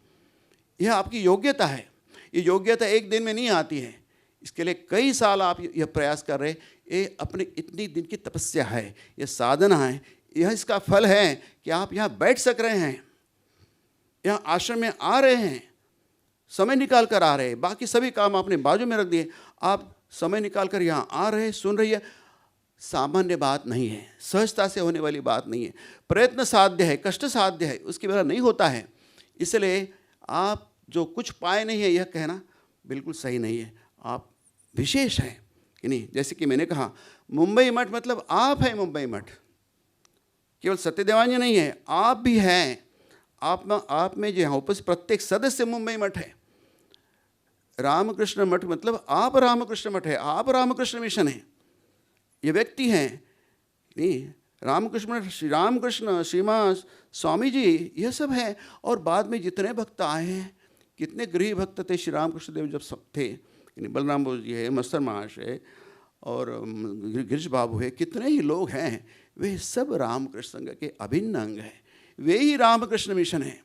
यह आपकी योग्यता है। ये योग्यता एक दिन में नहीं आती है, इसके लिए कई साल आप यह प्रयास कर रहे हैं। ये अपने इतनी दिन की तपस्या है, यह साधना है, यह इसका फल है कि आप यहाँ बैठ सक रहे हैं, यहाँ आश्रम में आ रहे हैं, समय निकाल कर आ रहे हैं। बाकी सभी काम आपने बाजू में रख दिए, आप समय निकाल कर यहाँ आ रहे हैं, सुन रही है। सामान्य बात नहीं है, सहजता से होने वाली बात नहीं है, प्रयत्न साध्य है, कष्ट साध्य है, उसके बिना नहीं होता है। इसलिए आप जो कुछ पाए नहीं है यह कहना बिल्कुल सही नहीं है। आप विशेष हैं कि नहीं। जैसे कि मैंने कहा, मुंबई मठ मतलब आप हैं मुंबई मठ, केवल सत्यदेवांज नहीं है, आप भी हैं। आप में जो उपस्थित प्रत्येक सदस्य मुंबई मठ है। रामकृष्ण मठ मतलब आप रामकृष्ण मठ है, आप रामकृष्ण मिशन है। ये व्यक्ति हैं नहीं, रामकृष्ण श्री रामकृष्ण श्रीमान स्वामी जी यह सब है। और बाद में जितने भक्त आए हैं, कितने गृह भक्त थे श्री रामकृष्ण देव जब सब थे, बलराम बाबू जी है, मस्तर महाशय और गिरीश बाबू है, कितने ही लोग हैं, वे सब रामकृष्ण संघ के अभिन्न अंग हैं। वे ही रामकृष्ण मिशन है।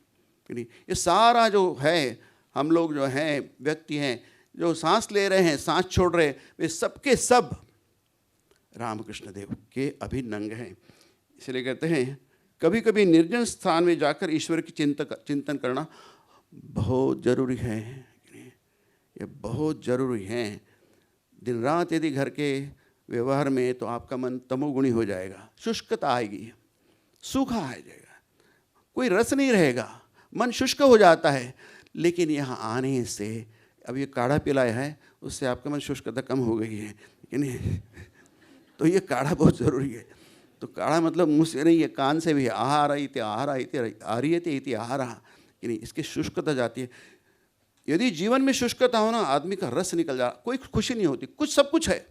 ये सारा जो है, हम लोग जो हैं व्यक्ति हैं, जो सांस ले रहे हैं, सांस छोड़ रहे हैं, वे सबके सब रामकृष्ण देव के अभिन्न अंग हैं। इसलिए कहते हैं कभी कभी निर्जन स्थान में जाकर ईश्वर की चिंतन करना बहुत जरूरी है। ये बहुत जरूरी है। दिन रात यदि घर के व्यवहार में तो आपका मन तमोगुणी हो जाएगा, शुष्कता आएगी, सूखा आ जाएगा, कोई रस नहीं रहेगा, मन शुष्क हो जाता है। लेकिन यहाँ आने से, अब ये काढ़ा पिलाया है उससे आपका मन शुष्कता कम हो गई है कि नहीं? तो ये काढ़ा बहुत ज़रूरी है। तो काढ़ा मतलब मुँह से नहीं है, कान से भी आहार इति आहारियते इति आहार कि नहीं, इसकी शुष्कता जाती है। यदि जीवन में शुष्कता हो ना, आदमी का रस निकल जा, कोई खुशी नहीं होती, कुछ सब कुछ है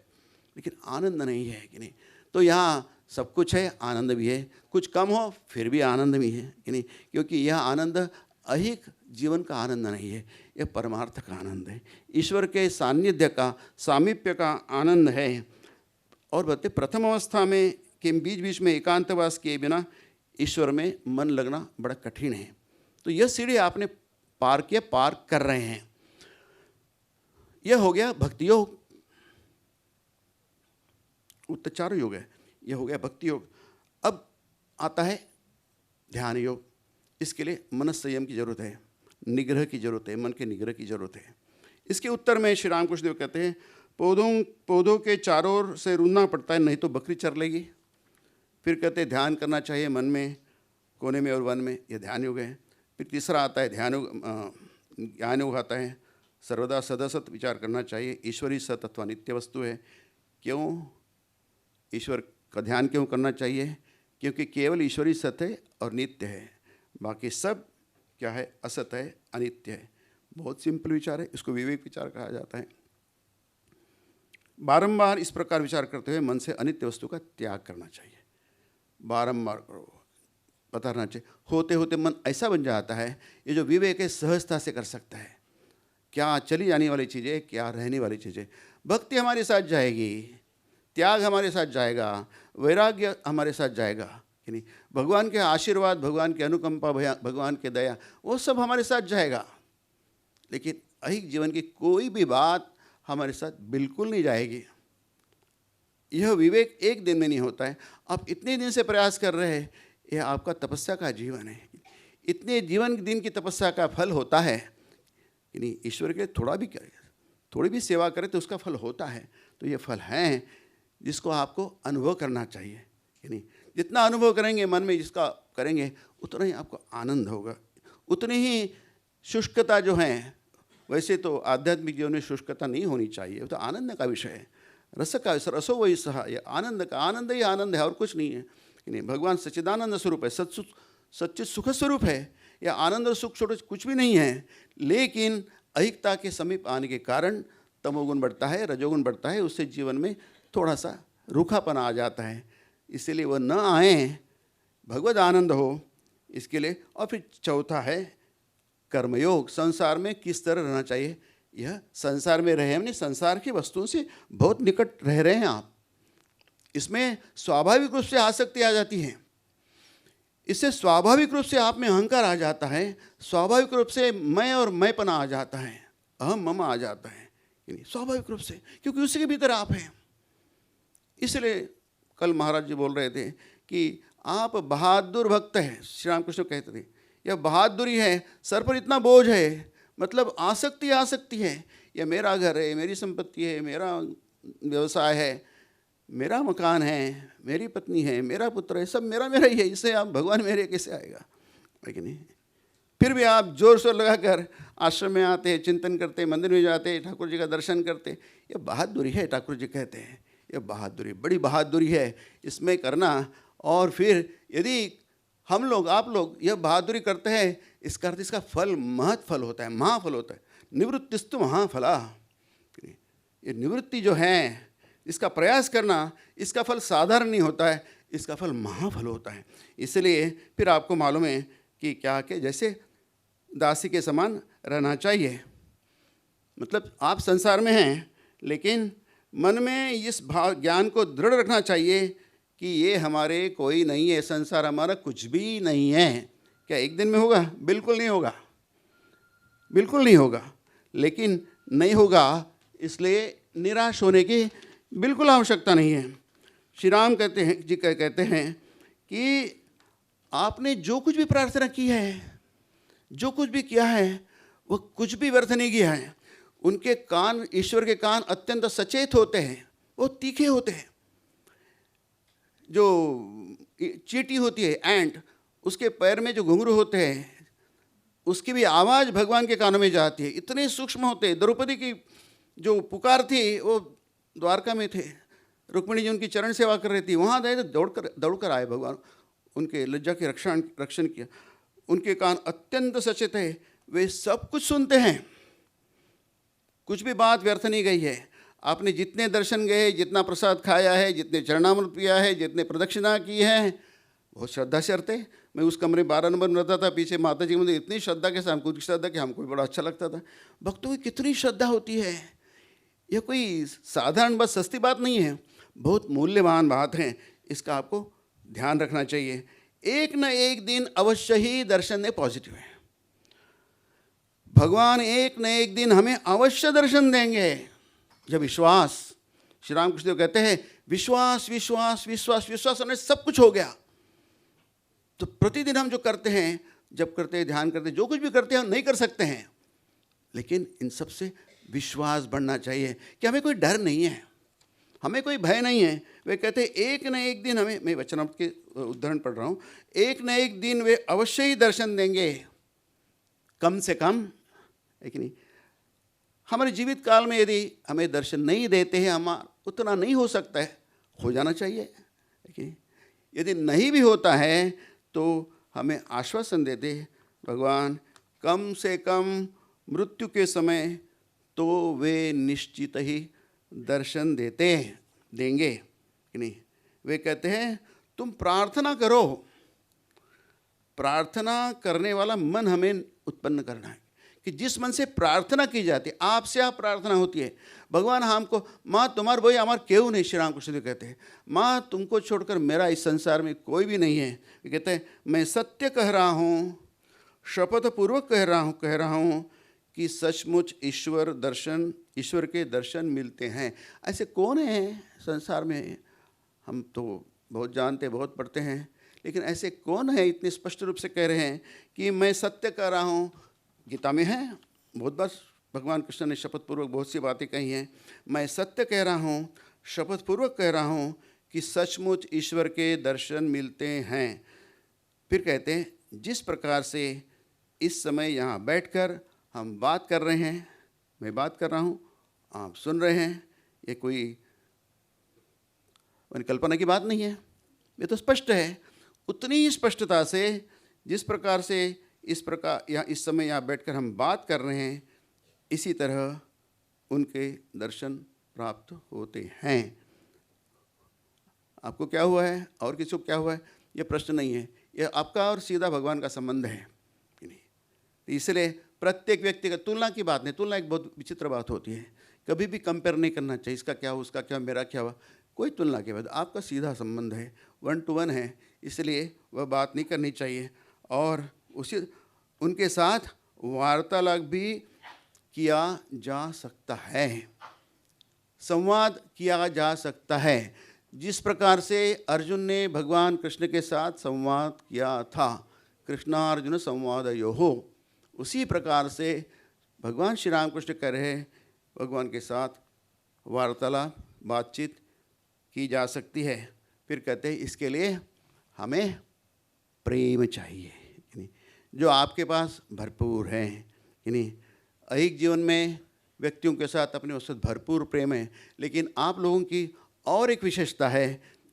लेकिन आनंद नहीं है कि नहीं। तो यहाँ सब कुछ है, आनंद भी है, कुछ कम हो फिर भी आनंद भी है कि नहीं, क्योंकि यह आनंद अहिक जीवन का आनंद नहीं है, यह परमार्थ का आनंद है, ईश्वर के सान्निध्य का, सामीप्य का आनंद है। और बताते प्रथम अवस्था में कि बीच बीच में एकांतवास किए बिना ईश्वर में मन लगना बड़ा कठिन है। तो यह सीढ़ी आपने पार किया, पार कर रहे हैं। यह हो गया भक्ति योग, उत्तर योग है, यह हो गया भक्ति योग। अब आता है ध्यान योग। इसके लिए मन संयम की जरूरत है, निग्रह की जरूरत है, मन के निग्रह की जरूरत है। इसके उत्तर में श्री रामकृष्ण देव कहते हैं पौधों के चारों ओर से रूंधना पड़ता है, नहीं तो बकरी चर लेगी। फिर कहते हैं ध्यान करना चाहिए मन में, कोने में और वन में, यह ध्यान योग है। फिर तीसरा आता है ज्ञान योग आता है, सर्वदा सदसत विचार करना चाहिए, ईश्वरी सत अथवा नित्य वस्तु है। क्यों ईश्वर का ध्यान क्यों करना चाहिए? क्योंकि केवल ईश्वरी सत है और नित्य है, बाकी सब क्या है? असत है, अनित्य है। बहुत सिंपल विचार है, इसको विवेक विचार कहा जाता है। बारंबार इस प्रकार विचार करते हुए मन से अनित्य वस्तु का त्याग करना चाहिए, बारंबार करो, पता रहना चाहिए। होते होते मन ऐसा बन जाता है, ये जो विवेक है सहजता से कर सकता है, क्या चली जाने वाली चीज़ें, क्या रहने वाली चीज़ें। भक्ति हमारे साथ जाएगी, त्याग हमारे साथ जाएगा, वैराग्य हमारे साथ जाएगा कि नहीं, भगवान के आशीर्वाद, भगवान की अनुकंपा, भगवान के दया, वो सब हमारे साथ जाएगा। लेकिन अहिक जीवन की कोई भी बात हमारे साथ बिल्कुल नहीं जाएगी। यह विवेक एक दिन में नहीं होता है। आप इतने दिन से प्रयास कर रहे हैं, यह आपका तपस्या का जीवन है। इतने जीवन दिन की तपस्या का फल होता है कि नहीं, ईश्वर के थोड़ा भी करें, थोड़ी भी सेवा करें तो उसका फल होता है। तो ये फल है जिसको आपको अनुभव करना चाहिए कि नहीं। जितना अनुभव करेंगे मन में, जिसका करेंगे, उतना ही आपको आनंद होगा, उतनी ही शुष्कता जो है। वैसे तो आध्यात्मिक जीवन में शुष्कता नहीं होनी चाहिए, वो तो आनंद का विषय है, रस का विषय, रसो वही सहा, ये आनंद का, आनंद ही आनंद है और कुछ नहीं है कि नहीं। भगवान सच्चिदानंद स्वरूप है, सच्चित सुख स्वरूप है, या आनंद और सुख छोड़ो कुछ भी नहीं है। लेकिन अहिकता के समीप आने के कारण तमोगुण बढ़ता है, रजोगुण बढ़ता है, उससे जीवन में थोड़ा सा रूखापन आ जाता है। इसलिए वह न आए, भगवद आनंद हो, इसके लिए। और फिर चौथा है कर्मयोग। संसार में किस तरह रहना चाहिए? यह संसार में रहे, हमने संसार की वस्तुओं से बहुत निकट रह रहे हैं आप, इसमें स्वाभाविक रूप से आसक्ति आ जाती है, इससे स्वाभाविक रूप से आप में अहंकार आ जाता है, स्वाभाविक रूप से मैं और मैंपना आ जाता है, अहम मम आ जाता है, स्वाभाविक रूप से, क्योंकि उसी के भीतर आप हैं। इसलिए कल महाराज जी बोल रहे थे कि आप बहादुर भक्त हैं। श्री रामकृष्ण कहते थे यह बहादुरी है, सर पर इतना बोझ है, मतलब आसक्ति है। यह मेरा घर है, मेरी संपत्ति है, मेरा व्यवसाय है, मेरा मकान है, मेरी पत्नी है, मेरा पुत्र है, सब मेरा मेरा ही है। इससे आप भगवान मेरे कैसे आएगा? लेकिन नहीं, फिर भी आप जोर शोर लगाकर आश्रम में आते, चिंतन करते, मंदिर में जाते, ठाकुर जी का दर्शन करते। यह बहादुरी है, ठाकुर जी कहते हैं यह बहादुरी, बड़ी बहादुरी है इसमें करना। और फिर यदि हम लोग, आप लोग यह बहादुरी करते हैं, इसका अर्थ इसका फल महत् फल होता है, महाफल होता है। निवृत्तिस्तु महाफला, ये निवृत्ति जो है, इसका प्रयास करना, इसका फल साधारण नहीं होता है, इसका फल महाफल होता है। इसलिए फिर आपको मालूम है कि क्या कि जैसे दासी के समान रहना चाहिए। मतलब आप संसार में हैं, लेकिन मन में इस ज्ञान को दृढ़ रखना चाहिए कि ये हमारे कोई नहीं है, संसार हमारा कुछ भी नहीं है। क्या एक दिन में होगा? बिल्कुल नहीं होगा, बिल्कुल नहीं होगा। लेकिन नहीं होगा इसलिए निराश होने की बिल्कुल आवश्यकता नहीं है। श्री राम कहते हैं कि आपने जो कुछ भी प्रार्थना की है, जो कुछ भी किया है, वो कुछ भी व्यर्थ नहीं किया है। उनके कान, ईश्वर के कान अत्यंत सचेत होते हैं, वो तीखे होते हैं। जो चींटी होती है, एंट, उसके पैर में जो घुंघरू होते हैं, उसकी भी आवाज़ भगवान के कानों में जाती है। इतने सूक्ष्म होते हैं। द्रौपदी की जो पुकार थी, वो द्वारका में थे, रुक्मिणी जी उनकी चरण सेवा कर रही थी, वहाँ गए तो दौड़कर आए भगवान, उनके लज्जा के रक्षण किया। उनके कान अत्यंत सचेत है, वे सब कुछ सुनते हैं, कुछ भी बात व्यर्थ नहीं गई है। आपने जितने दर्शन गए, जितना प्रसाद खाया है, जितने चरणामृत पिया है, जितने प्रदक्षिणा की है, बहुत श्रद्धा से रहते। मैं उस कमरे 12 नंबर में रहता था, पीछे माता जी के मंदिर, इतनी श्रद्धा के साथ, कुछ श्रद्धा कि हमको भी बड़ा अच्छा लगता था। भक्तों की कितनी श्रद्धा होती है, यह कोई साधारण बस सस्ती बात नहीं है, बहुत मूल्यवान बात है। इसका आपको ध्यान रखना चाहिए। एक न एक दिन अवश्य ही दर्शन में पॉजिटिव है। भगवान एक न एक दिन हमें अवश्य दर्शन देंगे। जब विश्वास, श्री रामकृष्ण देव कहते हैं विश्वास विश्वास विश्वास विश्वास, हमें सब कुछ हो गया। तो प्रतिदिन हम जो करते हैं, जब करते हैं, ध्यान करते हैं, जो कुछ भी करते हैं, हम नहीं कर सकते हैं, लेकिन इन सब से विश्वास बढ़ना चाहिए कि हमें कोई डर नहीं है, हमें कोई भय नहीं है। वे कहते हैं एक न एक दिन हमें, मैं वचनामृत के उदाहरण पढ़ रहा हूँ, एक न एक दिन वे अवश्य ही दर्शन देंगे, कम से कम, है कि नहीं। हमारे जीवित काल में यदि हमें दर्शन नहीं देते हैं, हमारा उतना नहीं हो सकता है, हो जाना चाहिए, है कि नहीं। यदि नहीं भी होता है तो हमें आश्वासन देते भगवान, कम से कम मृत्यु के समय तो वे निश्चित ही दर्शन देंगे कि नहीं। वे कहते हैं तुम प्रार्थना करो, प्रार्थना करने वाला मन हमें उत्पन्न करना है, कि जिस मन से प्रार्थना की जाती है, आपसे आप प्रार्थना होती है, भगवान हमको, माँ तुम्हार वही हमार केहू नहीं, श्री रामकृष्ण जी कहते हैं, माँ तुमको छोड़कर मेरा इस संसार में कोई भी नहीं है। वे कहते हैं मैं सत्य कह रहा हूँ, शपथ पूर्वक कह रहा हूँ कि सचमुच ईश्वर के दर्शन मिलते हैं। ऐसे कौन हैं संसार में? हम तो बहुत जानते, बहुत पढ़ते हैं, लेकिन ऐसे कौन है इतने स्पष्ट रूप से कह रहे हैं कि मैं सत्य कह रहा हूँ? गीता में है, बहुत बार भगवान कृष्ण ने शपथ पूर्वक बहुत सी बातें कही हैं। मैं सत्य कह रहा हूँ, शपथ पूर्वक कह रहा हूँ कि सचमुच ईश्वर के दर्शन मिलते हैं। फिर कहते हैं जिस प्रकार से इस समय यहाँ बैठकर हम बात कर रहे हैं, मैं बात कर रहा हूँ, आप सुन रहे हैं, ये कोई कल्पना की बात नहीं है, ये तो स्पष्ट है। उतनी ही स्पष्टता से जिस प्रकार से इस समय यहाँ बैठकर हम बात कर रहे हैं, इसी तरह उनके दर्शन प्राप्त होते हैं। आपको क्या हुआ है और किसी को क्या हुआ है, ये प्रश्न नहीं है, ये आपका और सीधा भगवान का संबंध है कि नहीं। तो इसलिए प्रत्येक व्यक्ति का तुलना की बात नहीं, तुलना एक बहुत विचित्र बात होती है, कभी भी कंपेयर नहीं करना चाहिए, इसका क्या हुआ, उसका क्या, मेरा क्या हुआ, कोई तुलना के बाद आपका सीधा संबंध है, 1 to 1 है, इसलिए वह बात नहीं करनी चाहिए। और उनके साथ वार्तालाप भी किया जा सकता है, संवाद किया जा सकता है। जिस प्रकार से अर्जुन ने भगवान कृष्ण के साथ संवाद किया था, कृष्णार्जुन संवादयोः, उसी प्रकार से भगवान श्री रामकृष्ण कह रहे हैं भगवान के साथ वार्तालाप, बातचीत की जा सकती है। फिर कहते हैं इसके लिए हमें प्रेम चाहिए, जो आपके पास भरपूर है कि नहीं। ऐहिक जीवन में व्यक्तियों के साथ अपने उससे भरपूर प्रेम है, लेकिन आप लोगों की और एक विशेषता है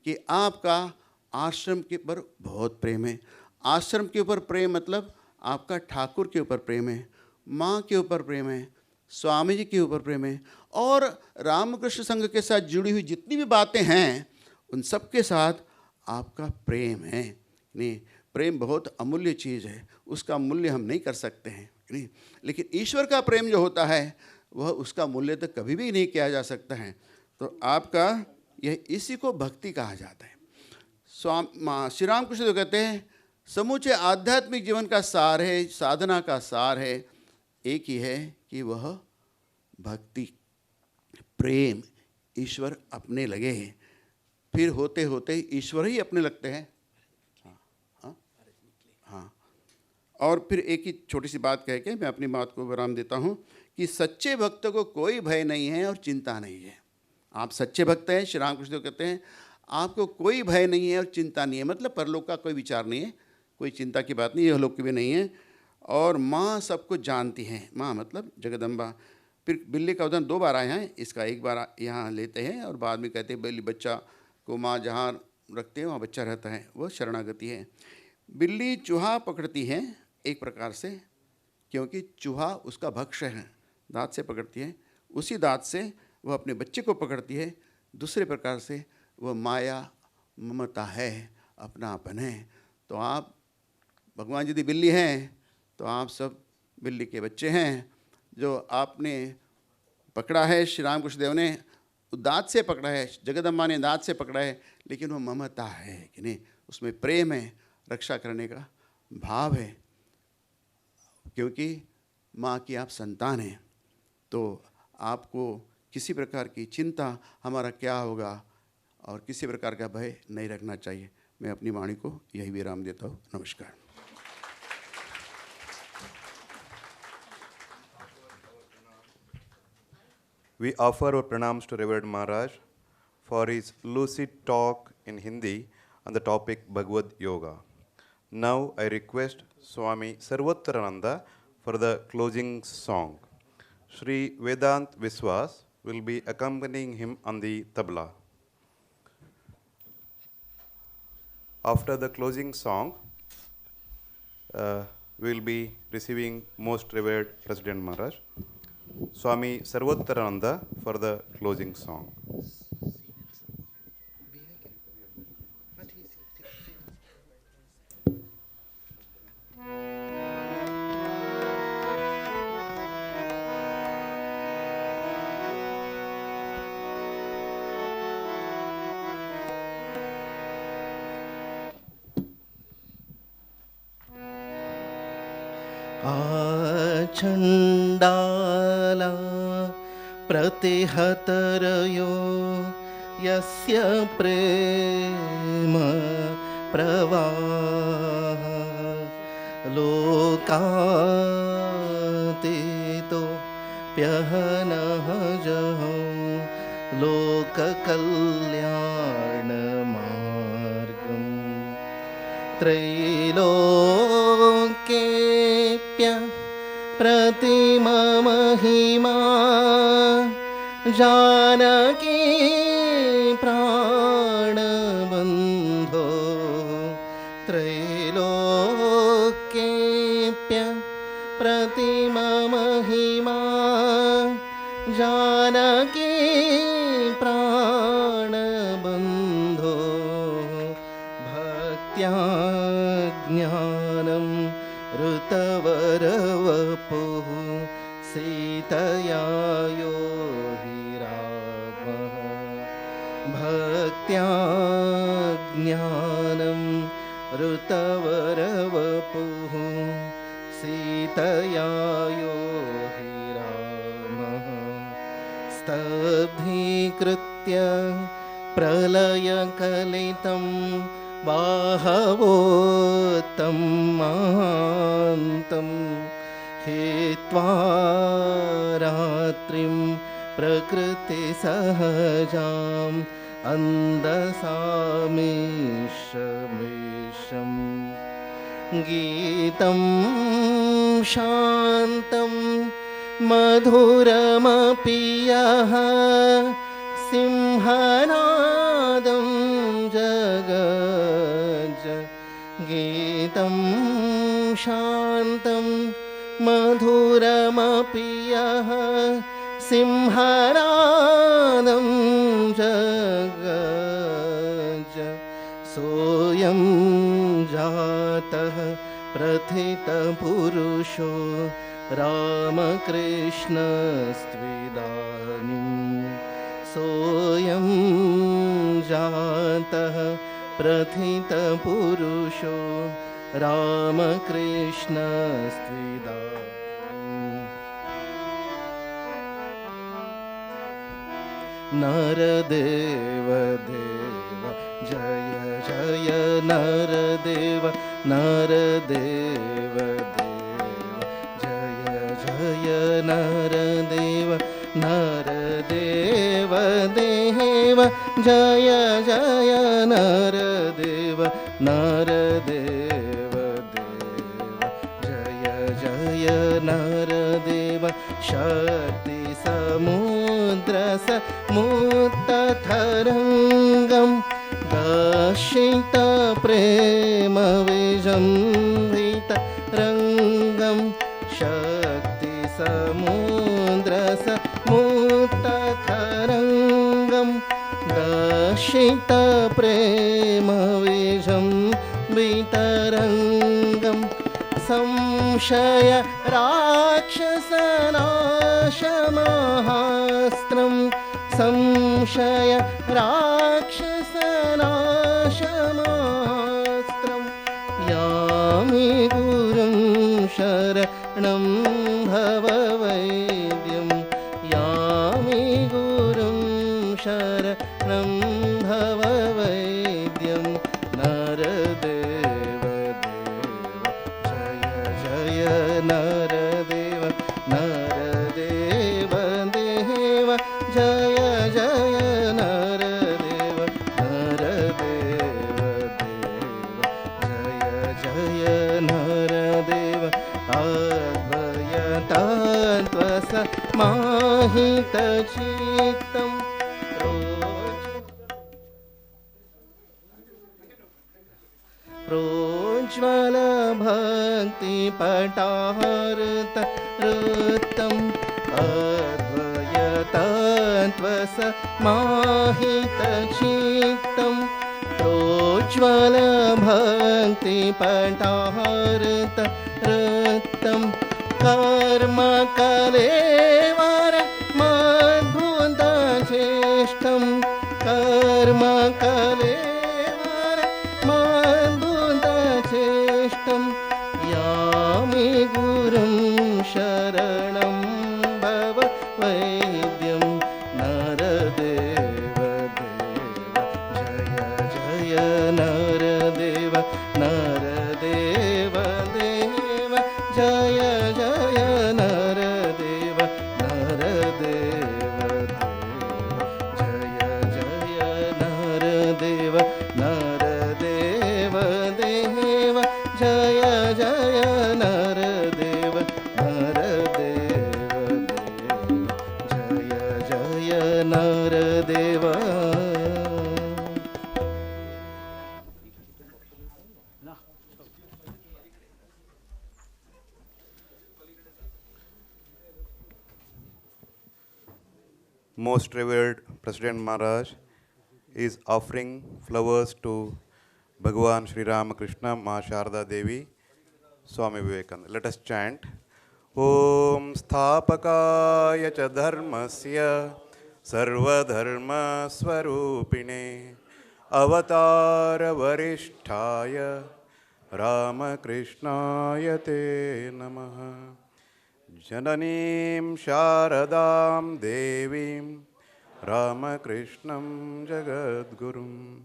कि आपका आश्रम के ऊपर बहुत प्रेम है। आश्रम के ऊपर प्रेम मतलब आपका ठाकुर के ऊपर प्रेम है, माँ के ऊपर प्रेम है, स्वामी जी के ऊपर प्रेम है, और रामकृष्ण संघ के साथ जुड़ी हुई जितनी भी बातें हैं उन सब के साथ आपका प्रेम है। नहीं, प्रेम बहुत अमूल्य चीज़ है, उसका मूल्य हम नहीं कर सकते हैं नहीं, लेकिन ईश्वर का प्रेम जो होता है वह उसका मूल्य तो कभी भी नहीं किया जा सकता है। तो आपका यह, इसी को भक्ति कहा जाता है। श्री रामकृष्ण जो कहते हैं समूचे आध्यात्मिक जीवन का सार है, साधना का सार है, एक ही है कि वह भक्ति, प्रेम, ईश्वर अपने लगे, फिर होते होते ईश्वर ही अपने लगते हैं। हाँ, और फिर एक ही छोटी सी बात कह के मैं अपनी बात को विराम देता हूँ कि सच्चे भक्त को कोई भय नहीं है और चिंता नहीं है। आप सच्चे भक्त हैं, श्री रामकृष्ण कहते हैं आपको कोई भय नहीं है और चिंता नहीं है, मतलब परलोक का कोई विचार नहीं है, कोई चिंता की बात नहीं, यह लोक की भी नहीं है। और माँ सब कुछ जानती हैं, माँ मतलब जगदम्बा। फिर बिल्ली का उदाहरण 2 बार आए हैं, इसका एक बार यहाँ लेते हैं और बाद में कहते हैं बिल्ली बच्चा को माँ जहाँ रखते हैं वहाँ बच्चा रहता है, वह शरणागति है। बिल्ली चूहा पकड़ती है एक प्रकार से, क्योंकि चूहा उसका भक्ष्य है, दांत से पकड़ती है, उसी दांत से वह अपने बच्चे को पकड़ती है। दूसरे प्रकार से वह माया ममता है, अपनापन है। तो आप भगवान यदि बिल्ली हैं तो आप सब बिल्ली के बच्चे हैं। जो आपने पकड़ा है, श्री रामकृष्ण देव ने दांत से पकड़ा है, जगदम्बा ने दांत से पकड़ा है, लेकिन वो ममता है कि नहीं, उसमें प्रेम है, रक्षा करने का भाव है, क्योंकि माँ की आप संतान हैं। तो आपको किसी प्रकार की चिंता हमारा क्या होगा और किसी प्रकार का भय नहीं रखना चाहिए। मैं अपनी वाणी को यही विराम देता हूँ। नमस्कार। We offer our pranams to Revered Maharaj for his lucid talk in Hindi on the topic Bhagavad Yoga. Now I request Swami Sarvottarananda for the closing song. Sri Vedant Viswas will be accompanying him on the tabla. After the closing song, we will be receiving Most Revered President Maharaj, Swami Sarvottarananda for the closing song. चण्डाला प्रतिहतरयो यस्य प्रेम प्रवाह लोकातीतो प्यहनः जहो लोककल्याणमार्गम् त्रैलोक्येऽप्य प्रतिममहिमा जानकी प्राणबन्धो त्रैलोक्येऽप्य प्रतिममहिमा जानकी प्राणबन्धो भक्त्या ज्ञानं ऋतवरवपुः सीतया यो हि रामः भक्त्या ज्ञानं ऋतवरवपुः सीतया यो हि रामः स्तब्धीकृत्य प्रलयकलितं बाहवोत्तं महान्तं हित्वा रात्रिं प्रकृतिसहजाम् अन्धसामीशमेशम् गीतं शान्तं मधुरमपि यः सिंहनादं जगज गीतं शान्तं मधुरमपि यः सिंहनादं जगज सोऽयं जातः प्रथितपुरुषो रामकृष्णस्त्विदानीं सोऽयं जातः प्रथितपुरुषो रामकृष्णस्त्विदानीं नरदेव देव जय जय नरदेव नरदेव देव जय जय नरदेव नरदेव देव जय जय नरदेव शक्ति समुद्र समुत्तरङ्गं दर्शित प्रेम विजृम्भितरङ्गं शक्ति समुद्र समुत्तरङ्गं दर्शित प्रेम विजृम्भितरङ्गं संशय राक्षसनाशमहास्त्रं संशय राक्षसनाशमहास्त्रं यामि गुरुं शरणं भववैद्यं यामि गुरुं शरणं भववैद्यं नरदेव नरदेव नरदेव देव जय जय नरदेव नरदेव देव जय जय नरदेव अद्वयतत्त्वसमाहितचित्तं प्रोज्वल भक्तिपटाहृतं अद्वयतत्त्वसमाहितचित्तं प्रोज्वल भक्तिपटाहृतं कर्मकलेवर मद्भुतचेष्टं कर्मकलेवर मद्भुतचेष्टं यामि गुरुं शरणं भव वैद्यं नरदेव देव जय जय नरदेव नरदेव देव जय जय नरदेव नरदेव देव जय जय नरदेव नरदेव देव जय जय नरदेव नरदेव देव जय जय Nardev Most revered President Maharaj is offering flowers to Bhagavan Sri Ramakrishna, Ma Sharda Devi, Swami Vivekananda. Let us chant. Om Sthapakaya cha dharmasya sarvadharma swarupine avatara varishtaya Ramakrishnaya te namaha. Jananim Sharadam Devim Ramakrishnam Jagadgurum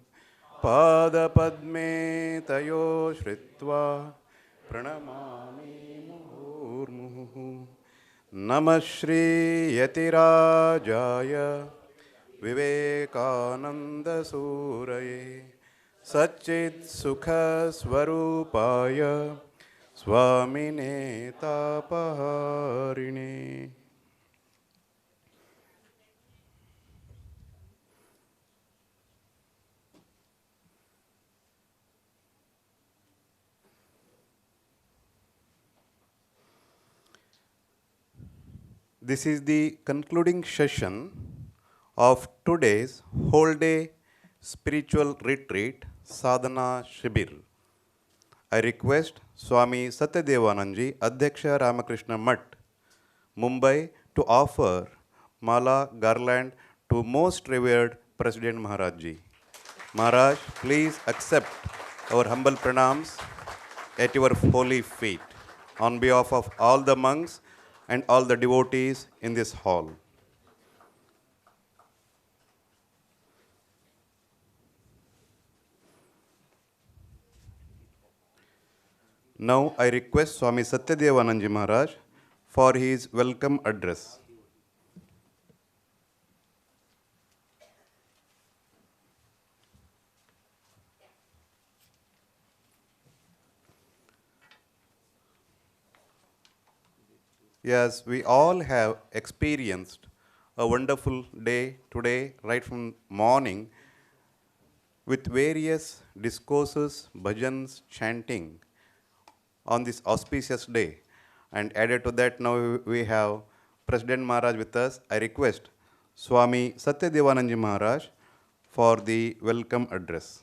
Pada Padme Tayo Shritva Pranamami Murmuhu Namah Shri Yatirajaya Vivekananda Suraye Satchit Sukha Swarupaya Swamine Tapaharine. This is the concluding session of today's whole day spiritual retreat, Sadhana Shibir. I request Swami Satyadevanandji, Adhyaksha Ramakrishna Mutt, Mumbai, to offer mala garland to most revered President Maharaj ji. Maharaj, please accept our humble pranams at your holy feet on behalf of all the monks and all the devotees in this hall. Now I request Swami Satyadevanandji Maharaj for his welcome address. Yes, we all have experienced a wonderful day today, right from morning, with various discourses, bhajans, chanting on this auspicious day. And added to that, now we have President Maharaj with us. I request Swami Satyadevanand Maharaj for the welcome address.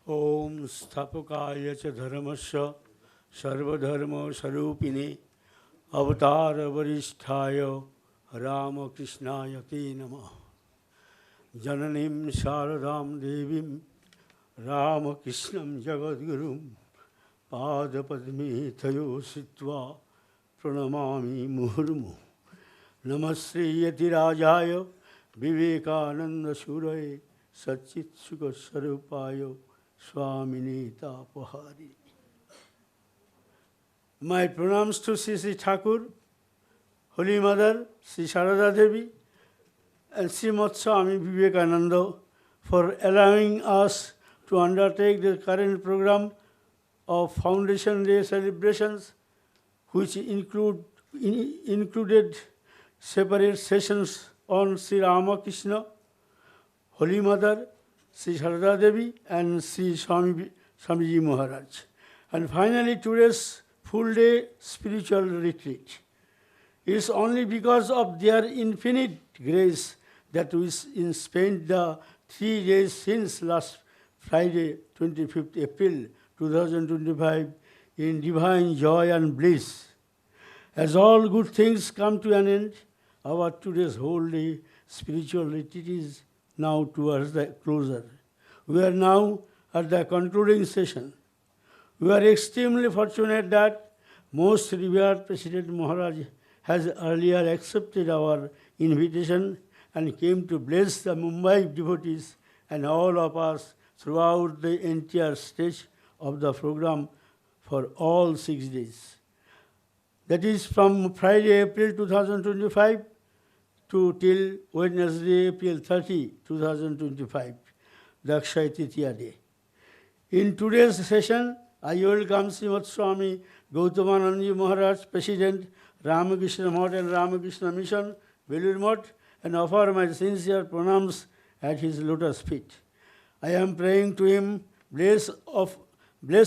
Om Sthapakaya cha dharmasya sarvadharma sarupine avatara varisthaya Rama Krishnaya te namah. Jananim Sharadam Devim Rama Krishnam Jagadgurum Padapadme Tayo Sitva Pranamami Murmu Namaste Yati Rajaya Vivekananda Suraye Satchit Sukha Sarupayo Swami Tapa. My pranams to Sri Thakur, Holy Mother, Sri Sharada Devi, and Srimad Swami Vivekananda for allowing us to undertake the current program of Foundation Day celebrations, which included separate sessions on Sri Ramakrishna, Holy Mother, Sri Sharada Devi, and Sri Swamiji Maharaj. And finally, today's full-day spiritual retreat. It is only because of their infinite grace that we spent the 3 days since last Friday, 25th April 2025, in divine joy and bliss. As all good things come to an end, our today's whole day spiritual retreat is now towards the closer. We are now at the concluding session. We are extremely fortunate that most revered President Maharaj has earlier accepted our invitation and came to bless the Mumbai devotees and all of us throughout the entire stage of the program for all 6 days. That is from Friday, April 2025 to till Wednesday, April 30, 2025, the Akshaya Tritiya day. In today's session, I welcome Srimad Swami Gautamananda Maharaj, President, Ramakrishna Math and Ramakrishna Mission, Belur Math, and offer my sincere pranams at his lotus feet. I am praying to him, bless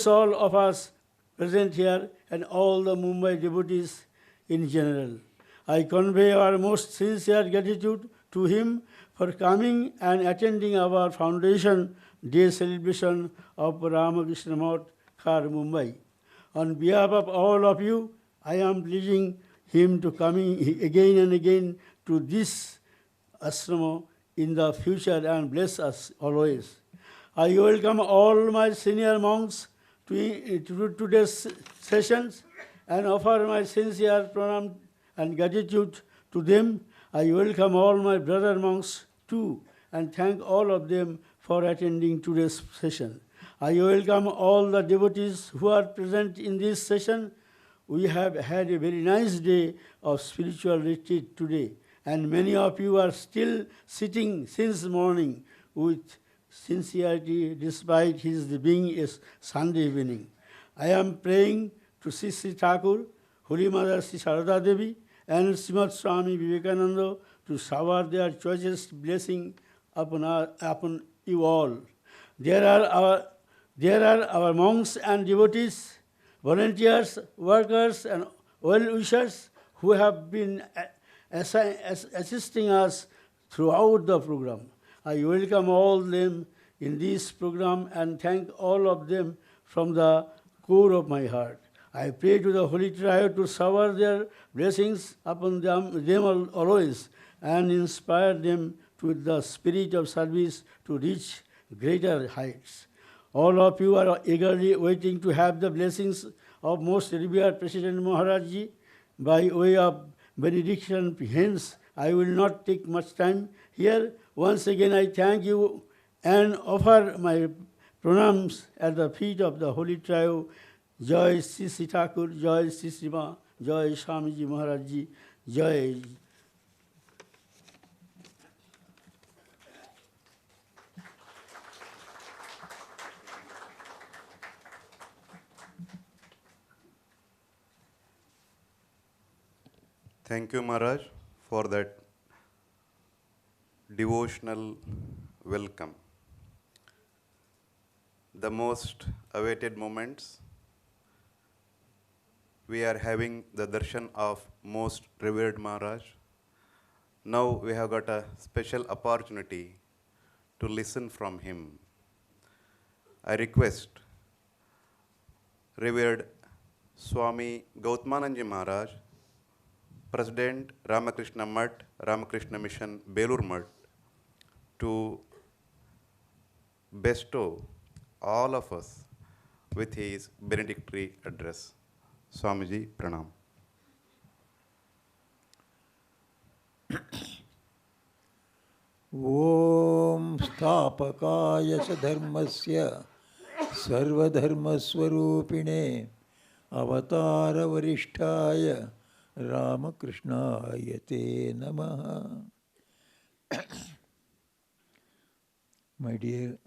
all of us present here and all the Mumbai devotees in general. I convey our most sincere gratitude to him for coming and attending our Foundation Day celebration of Ramakrishna Math, Khar, Mumbai. On behalf of all of you, I am pleading him to coming again and again to this ashrama in the future and bless us always. I welcome all my senior monks to today's sessions and offer my sincere pranam and gratitude to them. I welcome all my brother monks too and thank all of them for attending today's session. I welcome all the devotees who are present in this session. We have had a very nice day of spiritual retreat today, and many of you are still sitting since morning with sincerity despite his being a Sunday evening. I am praying to Sri Thakur, Holy Mother Sri Sharada Devi, and Srimad Swami Vivekananda to shower their choicest blessing upon you all. There are our monks and devotees, volunteers, workers, and well-wishers who have been assisting us throughout the program. I welcome all them in this program and thank all of them from the core of my heart. I pray to the Holy Trio to shower their blessings upon them always and inspire them with the spirit of service to reach greater heights. All of you are eagerly waiting to have the blessings of most revered President Maharaj Ji by way of benediction. Hence, I will not take much time here. Once again, I thank you and offer my pranams at the feet of the Holy Trio. Jai Sri Thakur, Jai Sri Srima, Jai Swamiji Maharaj Ji, Jai. Thank you, Maharaj, for that devotional welcome. The most awaited moments. We are having the darshan of most revered Maharaj. Now we have got a special opportunity to listen from him. I request revered Swami Gautamananji Maharaj, President Ramakrishna Mutt, Ramakrishna Mission, Belur Mutt, to bestow all of us with his benedictory address. Swamiji, Pranam. ॐ स्थापकाय च धर्मस्य सर्वधर्मस्वरूपिणे अवतारवरिष्ठाय रामकृष्णाय ते नमः. My dear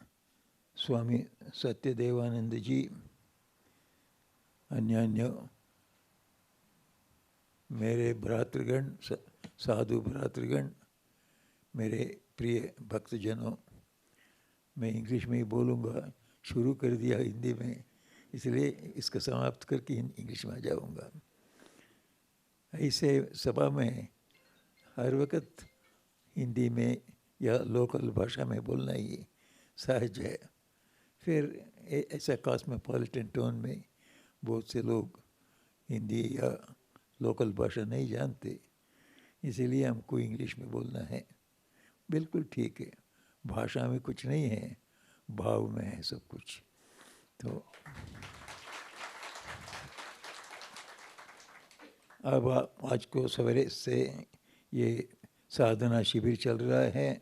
Swami Satyadevananda ji, अन्य मेरे भ्रातृगण, साधु भ्रातृगण, मेरे प्रिय भक्तजनों, मैं इंग्लिश में ही बोलूँगा, शुरू कर दिया हिंदी में, इसलिए इसका समाप्त करके इंग्लिश में आ जाऊँगा. ऐसे सभा में हर वक्त हिंदी में या लोकल भाषा में बोलना ही सहज है. फिर ऐसा कॉस्मोपॉलिटन टोन में बहुत से लोग हिंदी या लोकल भाषा नहीं जानते, इसीलिए हमको इंग्लिश में बोलना है. बिल्कुल ठीक है, भाषा में कुछ नहीं है, भाव में है सब कुछ. तो अब आज को सवेरे से ये साधना शिविर चल रहा है.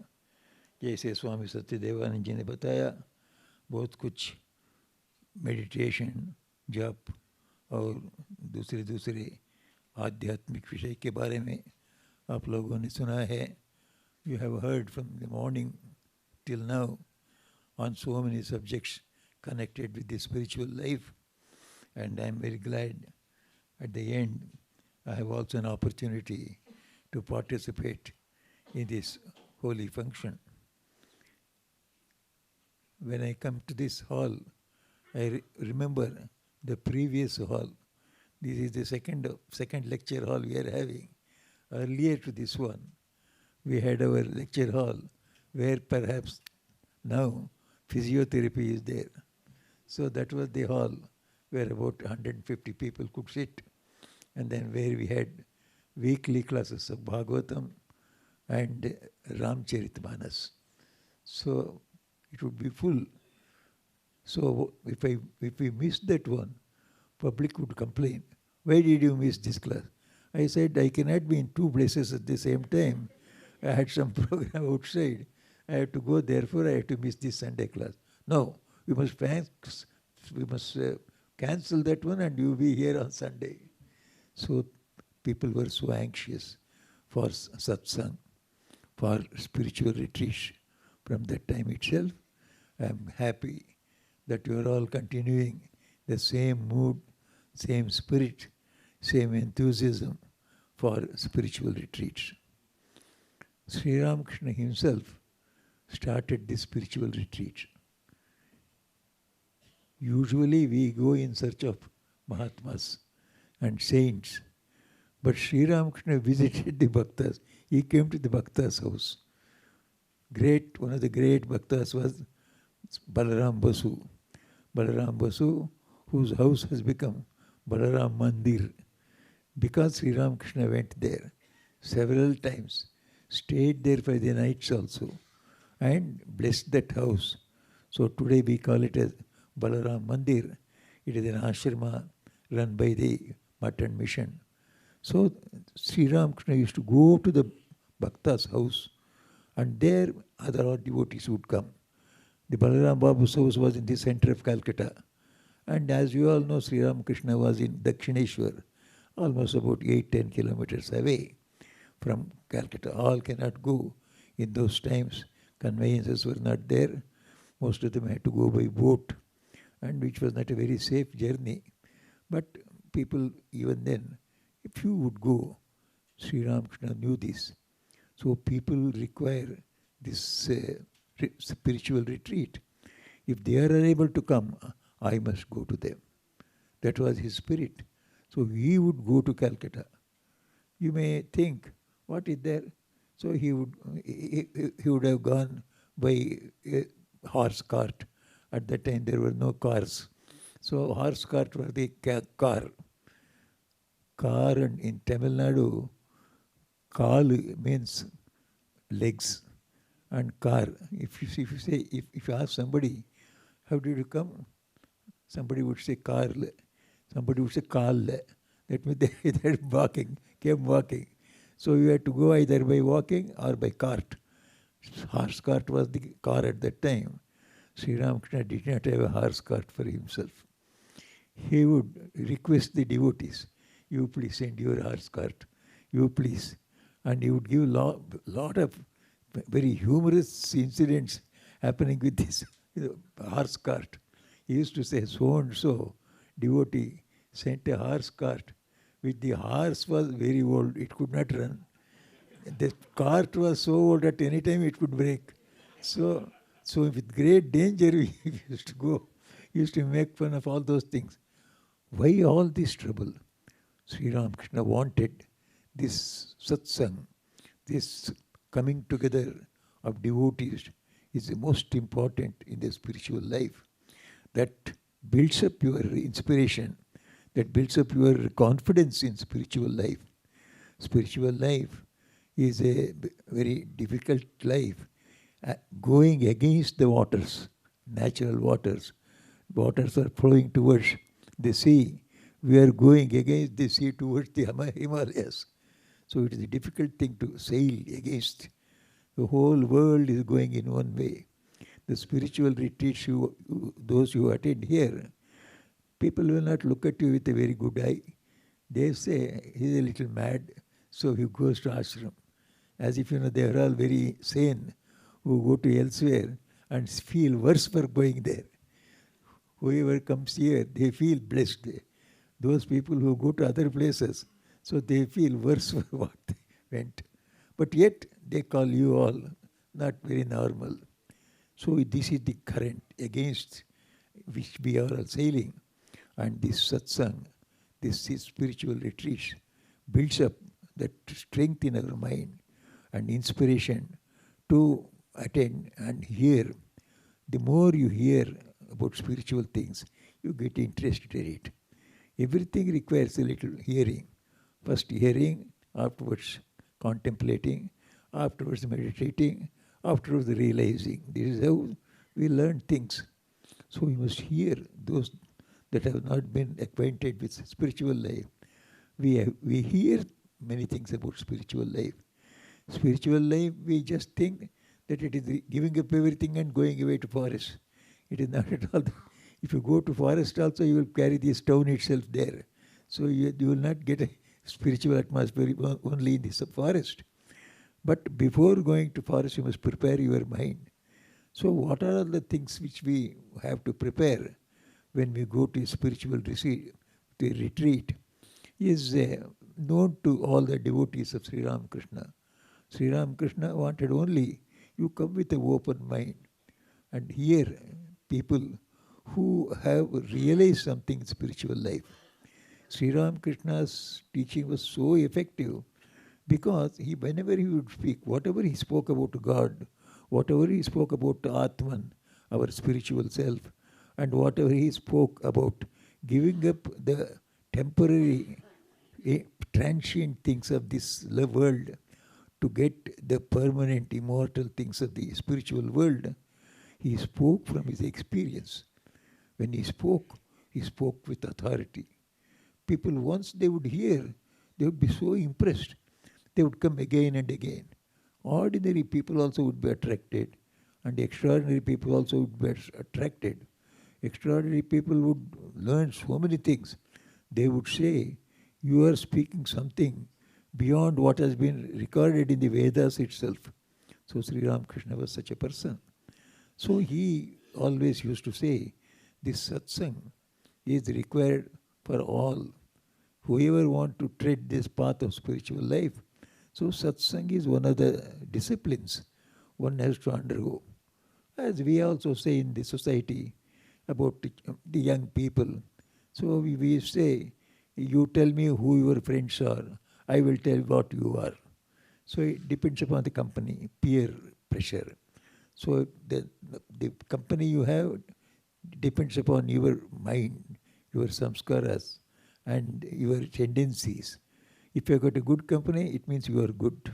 जैसे स्वामी सत्यदेवानंद जी ने बताया, बहुत कुछ मेडिटेशन, जप और दूसरे आध्यात्मिक विषय के बारे में आप लोगों ने सुना है. You have heard from the morning till now on so many subjects connected with the spiritual life, and I am very glad at the end I have also an opportunity to participate in this holy function. When I come to this hall, I remember the previous hall. This is the second lecture hall we are having. Earlier to this one, we had our lecture hall where perhaps now physiotherapy is there. So that was the hall where about 150 people could sit, and then where we had weekly classes of Bhagavatam and Ramcharitmanas. So it would be full. So if we missed that one, public would complain, "Why did you miss this class?" I said, I cannot be in two places at the same time. I had some program outside. I have to go, therefore I have to miss this Sunday class. No, we must cancel that one and you will be here on Sunday. So people were so anxious for satsang, for spiritual retreat. From that time itself, I am happy that you are all continuing the same mood, same spirit, same enthusiasm for spiritual retreats. Sri Ramakrishna himself started this spiritual retreat. Usually we go in search of Mahatmas and saints, but Sri Ramakrishna visited the Bhaktas. He came to the Bhaktas' house. One of the great Bhaktas was Balaram Basu. Balaram Basu, whose house has become Balaram Mandir, because Sri Ramakrishna went there several times, stayed there for the nights also, and blessed that house. So today we call it as Balaram Mandir. It is an ashrama run by the Matan Mission. So Sri Ramakrishna used to go to the Bhakta's house, and there other devotees would come. The Balaram Babu's house was in the center of Calcutta. And as you all know, Sri Ramakrishna was in Dakshineshwar, almost about 8-10 kilometers away from Calcutta. All cannot go. In those times, conveyances were not there. Most of them had to go by boat, and which was not a very safe journey. But people, even then, if you would go, Sri Ramakrishna knew this. So people require this spiritual retreat. If they are unable to come, I must go to them. That was his spirit. So he would go to Calcutta. You may think, what is there? So he would have gone by a horse cart. At that time there were no cars. So horse cart was the car. Car, and in Tamil Nadu, kal means legs, and car. If you ask somebody, how did you come? Somebody would say car. Somebody would say kal. That means they came walking. So you had to go either by walking or by cart. Horse cart was the car at that time. Sri Ramakrishna did not have a horse cart for himself. He would request the devotees, you please send your horse cart, you please. And he would give lot of very humorous incidents happening with this horse cart. He used to say, so and so devotee sent a horse cart, which the horse was very old, it could not run. The cart was so old at any time it could break. So with great danger we used to go, used to make fun of all those things. Why all this trouble? Sri Ramakrishna wanted this satsang, this coming together of devotees is the most important in the spiritual life. That builds up your inspiration, that builds up your confidence in spiritual life. Spiritual life is a very difficult life, going against the waters, natural waters. Waters are flowing towards the sea. We are going against the sea towards the Himalayas. So it is a difficult thing to sail against. The whole world is going in one way. The spiritual retreats, those who attend here, people will not look at you with a very good eye. They say, he's a little mad, so he goes to ashram. As if, they are all very sane, who go to elsewhere and feel worse for going there. Whoever comes here, they feel blessed. Those people who go to other places, so they feel worse for what they went. But yet, they call you all not very normal. So this is the current against which we are all sailing. And this satsang, this spiritual retreat builds up that strength in our mind and inspiration to attend and hear. The more you hear about spiritual things, you get interested in it. Everything requires a little hearing. First hearing, afterwards contemplating, afterwards meditating, afterwards realizing. This is how we learn things. So we must hear those that have not been acquainted with spiritual life. We hear many things about spiritual life. Spiritual life, we just think that it is giving up everything and going away to forest. It is not at all. If you go to forest also, you will carry the stone itself there. So you will not get a spiritual atmosphere only in this forest. But before going to forest, you must prepare your mind. So what are the things which we have to prepare when we go to a spiritual retreat is known to all the devotees of Sri Ramakrishna. Sri Ramakrishna wanted only you come with an open mind and hear people who have realized something in spiritual life. Sri Ramakrishna's teaching was so effective because whenever he would speak, whatever he spoke about God, whatever he spoke about Atman, our spiritual self, and whatever he spoke about giving up the temporary, transient things of this world to get the permanent, immortal things of the spiritual world, he spoke from his experience. When he spoke with authority. People, once they would hear, they would be so impressed. They would come again and again. Ordinary people also would be attracted, and extraordinary people also would be attracted. Extraordinary people would learn so many things. They would say, you are speaking something beyond what has been recorded in the Vedas itself. So Sri Ramakrishna was such a person. So he always used to say, this satsang is required for all. Whoever want to tread this path of spiritual life, So satsang is one of the disciplines one has to undergo. As we also say in the society about the young people. So we say, you tell me who your friends are, I will tell what you are. So it depends upon the company, peer pressure. So the company you have depends upon your mind, your samskaras, and your tendencies. If you have got a good company, it means you are good.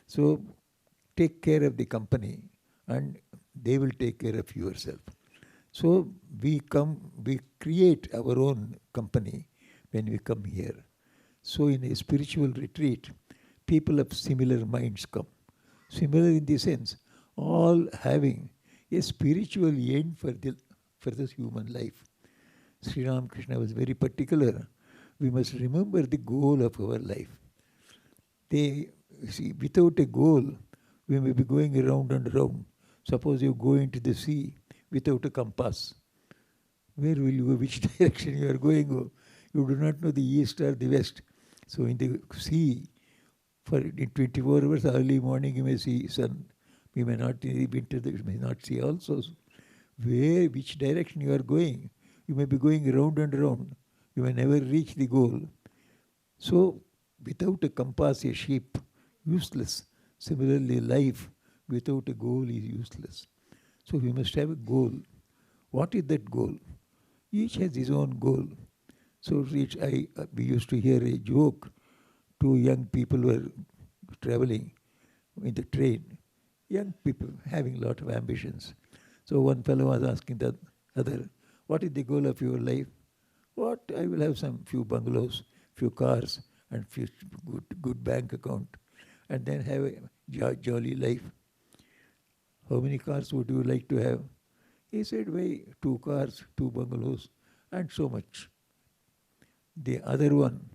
So take care of the company and they will take care of yourself. So we create our own company when we come here. So in a spiritual retreat, people of similar minds come. Similar in the sense, all having a spiritual end for this human life. Sri Ramakrishna was very particular. We must remember the goal of our life. Without a goal, we may be going around and around. Suppose you go into the sea without a compass. Where will you go? Which direction you are going? You do not know the east or the west. So in the sea, in 24 hours, early morning you may see sun. You may not, in the winter you may not see also. Which direction you are going? You may be going around and around. You may never reach the goal. So without a compass, a sheep, useless. Similarly, life without a goal is useless. So we must have a goal. What is that goal? Each has his own goal. So we used to hear a joke. Two young people were traveling in the train. Young people having a lot of ambitions. So one fellow was asking the other, what is the goal of your life? What? I will have some few bungalows, few cars, and few good bank account, and then have a jolly life. How many cars would you like to have? He said, why, 2 cars, 2 bungalows, and so much. The other one,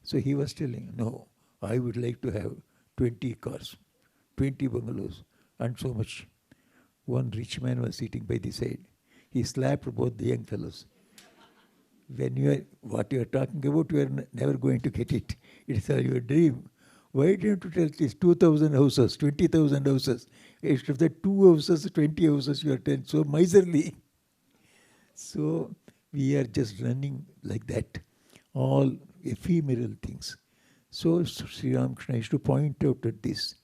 so he was telling, no, I would like to have 20 cars, 20 bungalows, and so much. One rich man was sitting by the side. He slapped both the young fellows. What you are talking about, you are never going to get it. It is your dream. Why don't you tell this 2,000 houses, 20,000 houses? Instead of the 2 houses, 20 houses, you are telling so miserly. So we are just running like that, all ephemeral things. So Sri Ramakrishna used to point out at this,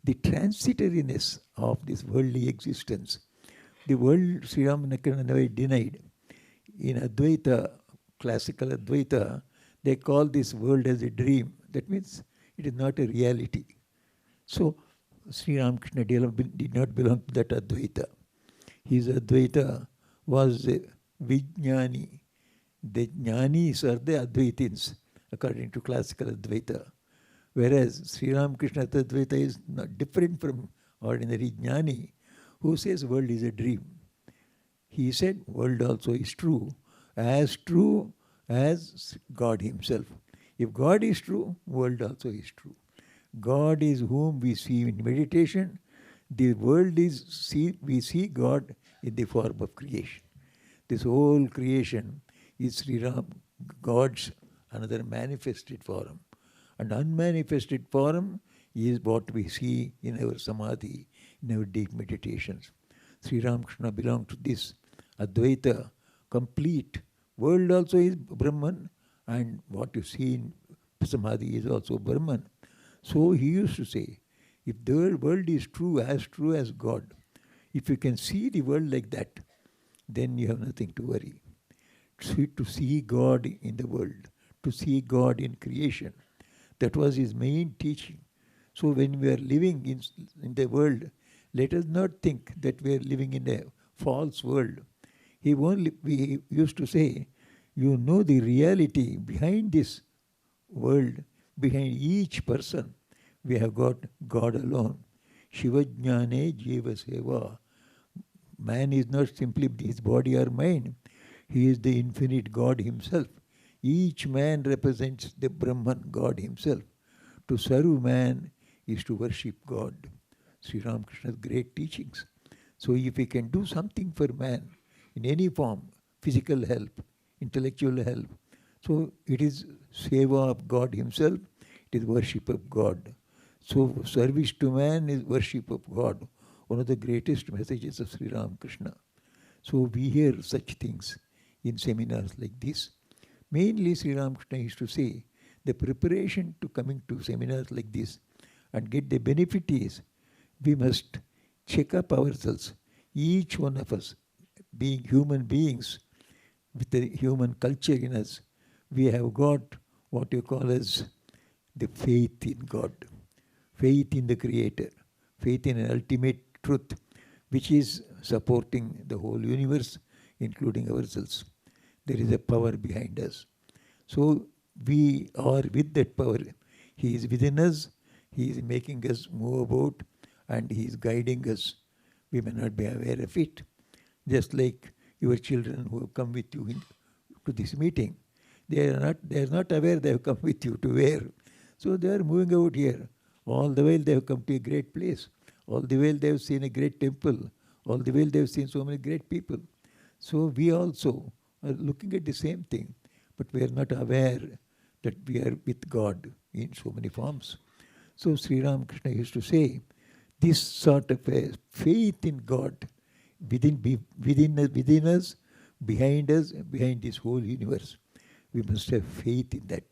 the transitoriness of this worldly existence. The world, Sri Ramakrishna never denied. In Advaita, classical Advaita, they call this world as a dream. That means it is not a reality. So Sri Ramakrishna did not belong to that Advaita. His Advaita was a Vijnani. The Jnanis are the Advaitins, according to classical Advaita. Whereas Sri Ramakrishna's Advaita is not different from ordinary Jnani, who says world is a dream. He said world also is true as God himself. If God is true, world also is true. God is whom we see in meditation. The world is, we see God in the form of creation. This whole creation is Sri Ram, God's another manifested form. And unmanifested form is what we see in our samadhi, in our deep meditations. Sri Ramakrishna belonged to this Advaita, complete. World also is Brahman, and what you see in samadhi is also Brahman. So he used to say, if the world is true as God, if you can see the world like that, then you have nothing to worry. To see God in the world, to see God in creation, that was his main teaching. So when we are living in the world, let us not think that we are living in a false world. We used to say, you know the reality behind this world, behind each person, we have got God alone. Shiva Jnane Jiva Seva. Man is not simply his body or mind. He is the infinite God himself. Each man represents the Brahman, God himself. To serve man is to worship God. Sri Ramakrishna's great teachings. So if we can do something for man in any form, physical help, intellectual help, so it is seva of God himself, it is worship of God. So service to man is worship of God, one of the greatest messages of Sri Ramakrishna. So we hear such things in seminars like this. Mainly Sri Ramakrishna used to say, the preparation to coming to seminars like this and get the benefit is, we must check up ourselves, each one of us, being human beings, with the human culture in us, we have got what you call as the faith in God, faith in the Creator, faith in an ultimate truth, which is supporting the whole universe, including ourselves. There is a power behind us. So we are with that power. He is within us, He is making us move about, and He is guiding us. We may not be aware of it. Just like your children who have come with you to this meeting, they are not aware they have come with you to where. So they are moving out here. All the while they have come to a great place. All the while they have seen a great temple. All the while they have seen so many great people. So we also are looking at the same thing, but we are not aware that we are with God in so many forms. So Sri Ramakrishna used to say, this sort of a faith in God within us, behind this whole universe. We must have faith in that,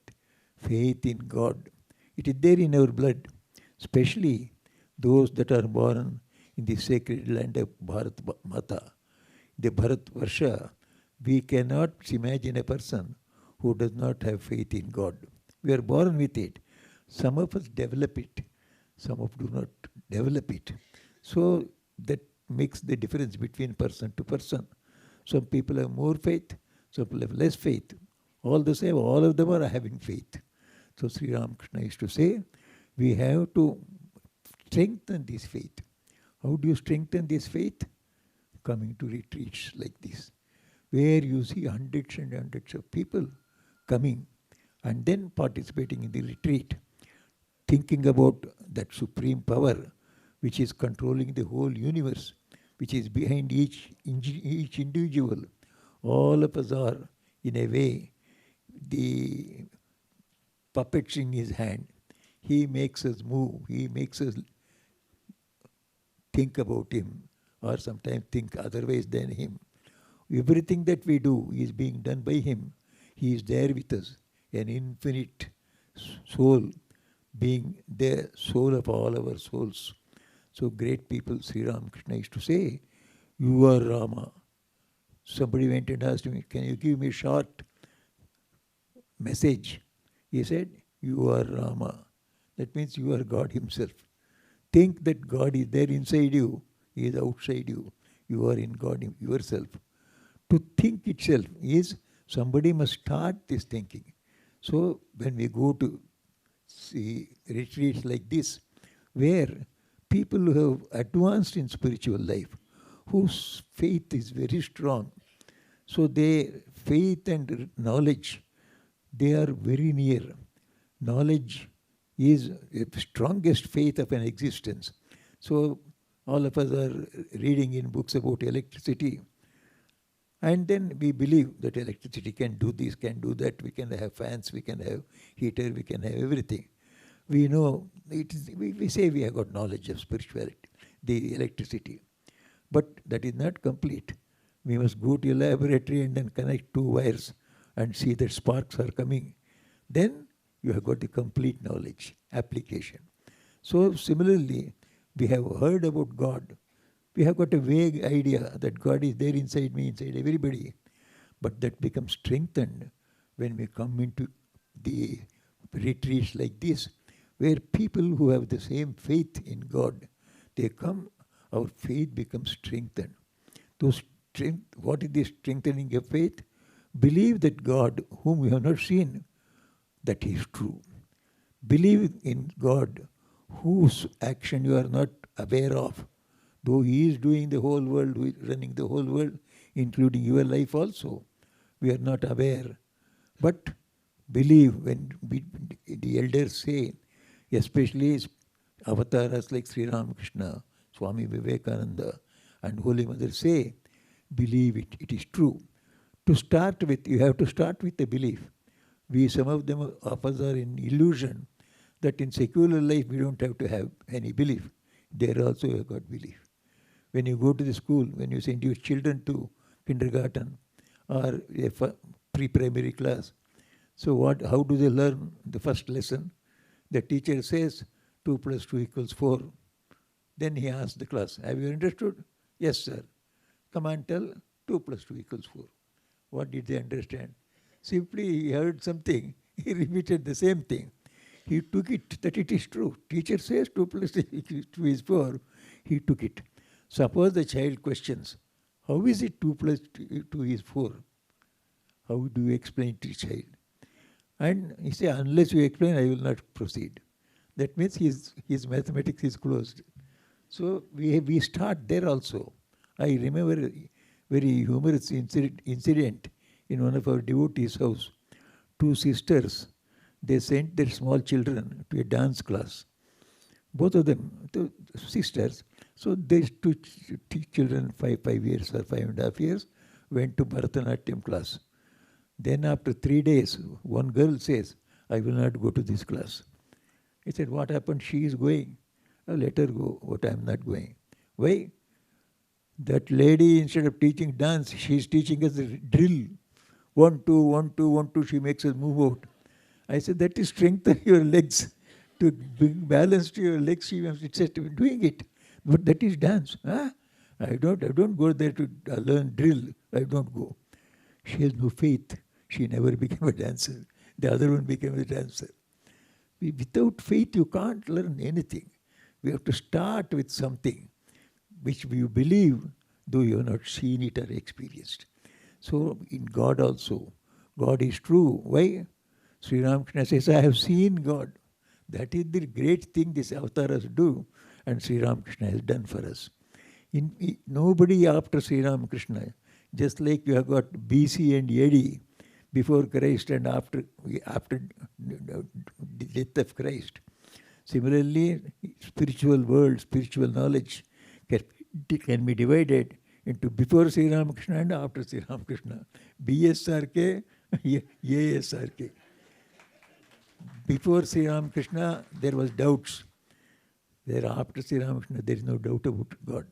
faith in God. It is there in our blood, especially those that are born in the sacred land of Bharat Mata, the Bharat Varsha. We cannot imagine a person who does not have faith in God. We are born with it. Some of us develop it, some of do not develop it. So that makes the difference between person to person. Some people have more faith, some people have less faith. All the same, all of them are having faith. So Sri Ramakrishna used to say, we have to strengthen this faith. How do you strengthen this faith? Coming to retreats like this, where you see hundreds and hundreds of people coming and then participating in the retreat, thinking about that supreme power which is controlling the whole universe, which is behind each individual. All of us are, in a way, the puppets in His hand. He makes us move. He makes us think about Him, or sometimes think otherwise than Him. Everything that we do is being done by Him. He is there with us, an infinite soul, being the soul of all our souls. So great people, Sri Ramakrishna used to say, you are Rama. Somebody went and asked me, can you give me a short message? He said, you are Rama. That means you are God Himself. Think that God is there inside you, He is outside you. You are in God yourself. To think itself is, somebody must start this thinking. So when we go to see retreats like this, where people who have advanced in spiritual life, whose faith is very strong, so their faith and knowledge, they are very near. Knowledge is the strongest faith of an existence. So all of us are reading in books about electricity, and then we believe that electricity can do this, can do that, we can have fans, we can have heater, we can have everything. We know, we say we have got knowledge of spirituality, the electricity. But that is not complete. We must go to a laboratory and then connect two wires and see that sparks are coming. Then you have got the complete knowledge, application. So similarly, we have heard about God. We have got a vague idea that God is there inside me, inside everybody. But that becomes strengthened when we come into the retreats like this, where people who have the same faith in God, they come, our faith becomes strengthened. What is the strengthening of faith? Believe that God, whom we have not seen, that He is true. Believe in God, whose action you are not aware of, though He is doing the whole world, who is running the whole world, including your life also. We are not aware. But believe when the elders say, especially avatars like Sri Ramakrishna, Swami Vivekananda, and Holy Mother say, believe it, it is true. To start with, you have to start with the belief. Some of us are in illusion that in secular life we don't have to have any belief. There also you have got belief. When you go to the school, when you send your children to kindergarten or a pre-primary class, so how do they learn the first lesson? The teacher says 2 plus 2 equals 4. Then he asks the class, have you understood? Yes, sir. Come and tell 2 plus 2 equals 4. What did they understand? Simply he heard something, he repeated the same thing. He took it that it is true. Teacher says 2 plus 2 is 4. He took it. Suppose the child questions, how is it 2 plus 2 is 4? How do you explain to the child? And he said, unless you explain, I will not proceed. That means his mathematics is closed. So we start there also. I remember a very humorous incident in one of our devotees' house. 2 sisters, they sent their small children to a dance class. Both of them, the sisters. So these 2 children, 5 years or 5.5 years, went to Bharatanatyam class. Then after 3 days, one girl says, I will not go to this class. He said, what happened? She is going. Let her go, but I am not going. Why? That lady, instead of teaching dance, she is teaching us the drill. 1, 2, 1, 2, 1, 2, she makes us move out. I said, that is strengthen your legs. To bring balance to your legs, she was doing it. But that is dance. Huh? I don't go there to learn drill. I don't go. She has no faith. She never became a dancer. The other one became a dancer. Without faith, you can't learn anything. We have to start with something which we believe, though you have not seen it or experienced. So in God also, God is true. Why? Sri Ramakrishna says, I have seen God. That is the great thing these avatars do, and Sri Ramakrishna has done for us. Nobody after Sri Ramakrishna, just like you have got BC and AD, before Christ and after the death of Christ. Similarly, spiritual world, spiritual knowledge can be divided into before Sri Ramakrishna and after Sri Ramakrishna. BSRK, ASRK. Before Sri Ramakrishna, there was doubts. Thereafter Sri Ramakrishna, there is no doubt about God.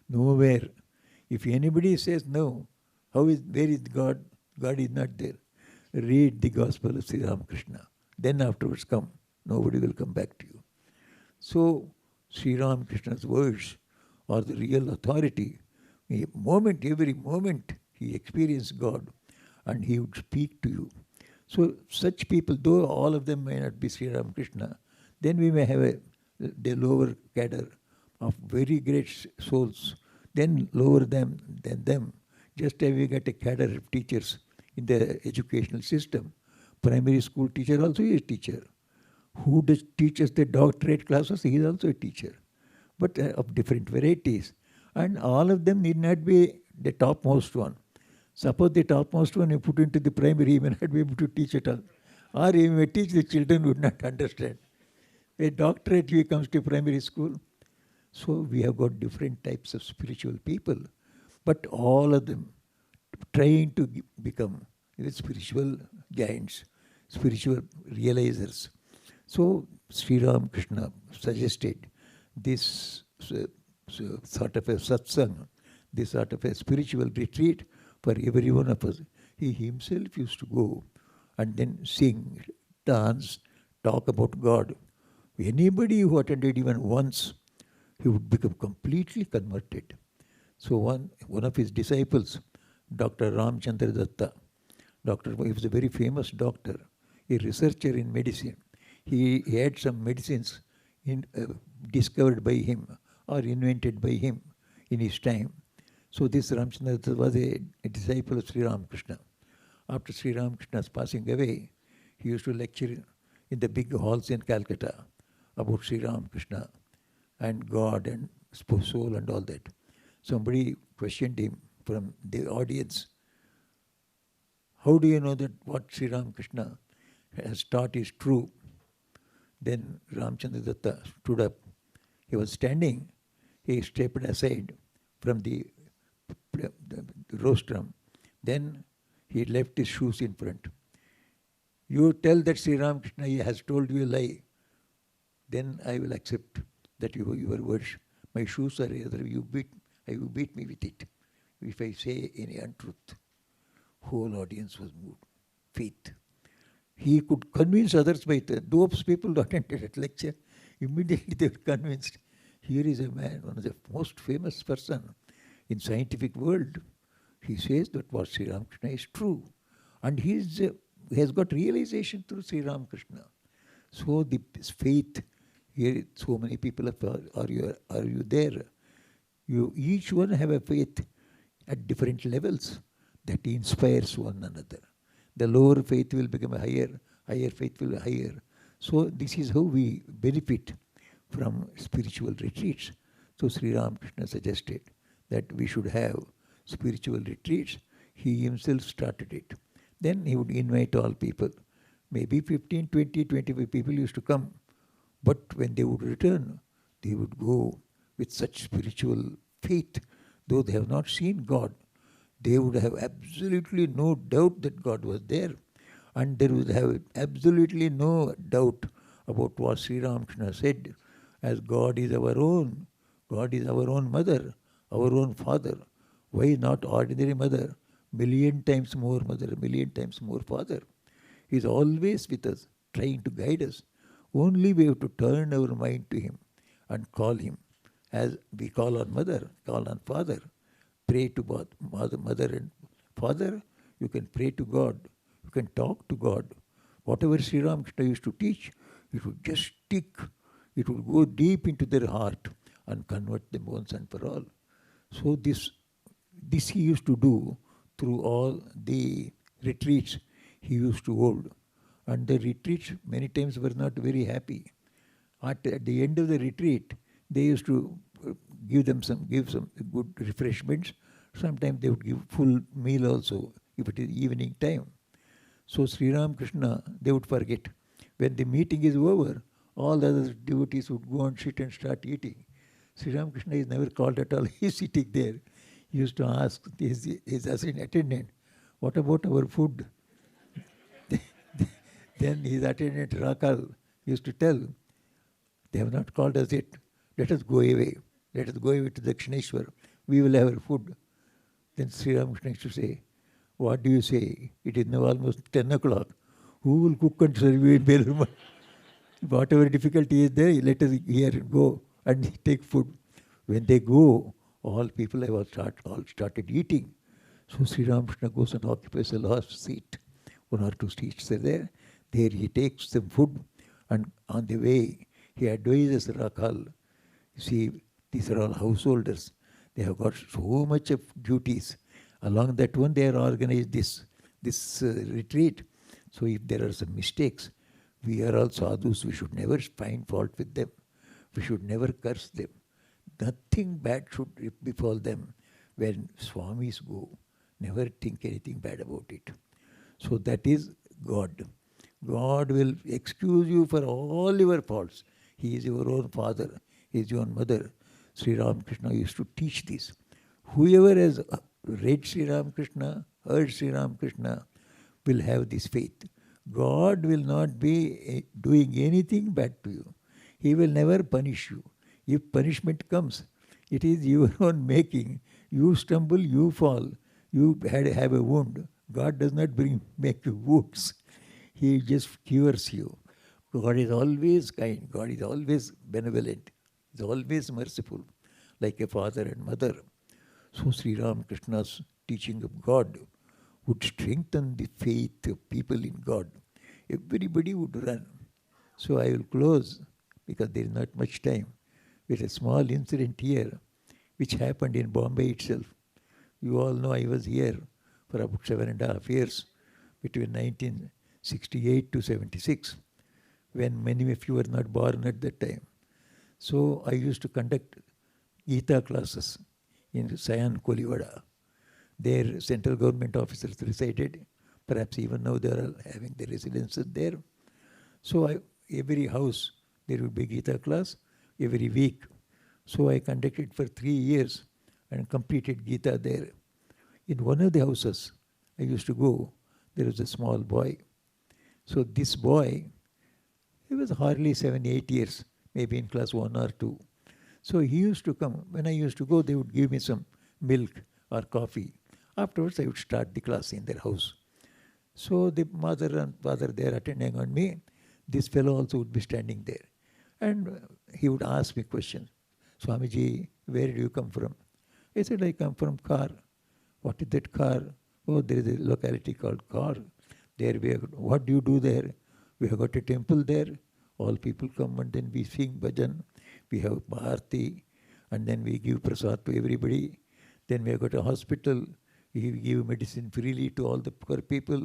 Nowhere. If anybody says no, where is God? God is not there. Read the Gospel of Sri Ramakrishna. Then afterwards come. Nobody will come back to you. So, Sri Ramakrishna's words are the real authority. Every moment, he experienced God and he would speak to you. So, such people, though all of them may not be Sri Ramakrishna, then we may have the lower cadre of very great souls, then lower them than them. Just as we get a cadre of teachers in the educational system. Primary school teacher also is a teacher. Who teaches the doctorate classes, he is also a teacher. But of different varieties. And all of them need not be the topmost one. Suppose the topmost one you put into the primary, he may not be able to teach at all. Or he may teach, the children would not understand. A doctorate, he comes to primary school. So we have got different types of spiritual people. But all of them trying to become spiritual giants, spiritual realizers. So Sri Ramakrishna suggested this sort of a satsang, this sort of a spiritual retreat for every one of us. He himself used to go and then sing, dance, talk about God. Anybody who attended even once, he would become completely converted. So one of his disciples, Dr. Ramchandra Datta, he was a very famous doctor, a researcher in medicine. He had some medicines discovered by him or invented by him in his time. So this Ramchandra Datta was a disciple of Sri Ramakrishna. After Sri Ramakrishna's passing away, he used to lecture in the big halls in Calcutta about Sri Ramakrishna and God and soul and all that. Somebody questioned him from the audience, how do you know that what Sri Ramakrishna has taught is true? Then Ramchandra Datta stood up. He was standing. He stepped aside from the rostrum. Then he left his shoes in front. You tell that Sri Ramakrishna has told you a lie. then I will accept that your words. My shoes are rather, you beat me with it. If I say any untruth, whole audience was moved. Faith. He could convince others by those people who attended that lecture. Immediately they were convinced. Here is a man, one of the most famous person in scientific world. He says that what Sri Ramakrishna is true. And he has got realization through Sri Ramakrishna. So this faith, here so many people are you there? You each one have a faith at different levels that inspires one another. The lower faith will become higher faith will be higher. So this is how we benefit from spiritual retreats. So Sri Ramakrishna suggested that we should have spiritual retreats. He himself started it. Then he would invite all people. Maybe 15, 20, 25 people used to come. But when they would return, they would go with such spiritual faith. Though they have not seen God, they would have absolutely no doubt that God was there. And there would have absolutely no doubt about what Sri Ramakrishna said, as God is our own mother, our own father. Why not ordinary mother? Million times more mother, million times more father. He is always with us, trying to guide us. Only we have to turn our mind to him and call him. As we call on mother, call on father. Pray to both mother and father. You can pray to God. You can talk to God. Whatever Sri Ramakrishna used to teach, it would just stick. It would go deep into their heart and convert them once and for all. So this he used to do through all the retreats he used to hold. And the retreats many times were not very happy. At the end of the retreat, they used to give some good refreshments. Sometimes they would give full meal also, if it is evening time. So Sri Ramakrishna, they would forget. When the meeting is over, all the other devotees would go and sit and start eating. Sri Ramakrishna is never called at all. He is sitting there. He used to ask his attendant, what about our food? Then his attendant Rakal used to tell, they have not called us yet. Let us go away. Let us go away to Dakshineshwar. We will have our food. Then Sri Ramakrishna used to say, what do you say? It is now almost 10 o'clock. Who will cook and serve you in Belur? Whatever difficulty is there, let us here go and take food. When they go, all people have all started eating. So Sri Ramakrishna goes and occupies the last seat. 1 or 2 seats are there. There he takes some food, and on the way he advises Rakal. You see, these are all householders. They have got so much of duties. Along that one they are organized this retreat. So if there are some mistakes, we are all sadhus. We should never find fault with them. We should never curse them. Nothing bad should befall them. When Swamis go, never think anything bad about it. So that is God. God will excuse you for all your faults. He is your own father. He is your own mother. Sri Ramakrishna used to teach this. Whoever has read Sri Ramakrishna, heard Sri Ramakrishna, will have this faith. God will not be doing anything bad to you. He will never punish you. If punishment comes, it is your own making. You stumble, you fall. You have a wound. God does not make you wounds. He just cures you. God is always kind. God is always benevolent. He is always merciful, like a father and mother. So Sri Ramakrishna's teaching of God would strengthen the faith of people in God. Everybody would run. So I will close, because there is not much time, with a small incident here, which happened in Bombay itself. You all know I was here for about 7.5 years, between 1968 to 76, when many of you were not born at that time. So I used to conduct Gita classes in Sayan Kolivada. There central government officers resided. Perhaps even now they are having their residences there. So every house there would be Gita class every week. So I conducted for 3 years and completed Gita there. In one of the houses I used to go, there was a small boy. So this boy, he was hardly 7, 8 years, maybe in class 1 or 2. So he used to come. When I used to go, they would give me some milk or coffee. Afterwards, I would start the class in their house. So the mother and father, they are attending on me. This fellow also would be standing there. And he would ask me questions. Swamiji, where do you come from? I said, I come from Kar. What is that Kar? Oh, there is a locality called Kar. There we have, what do you do there? We have got a temple there. All people come and then we sing bhajan. We have bharti and then we give prasad to everybody. Then we have got a hospital. We give medicine freely to all the poor people.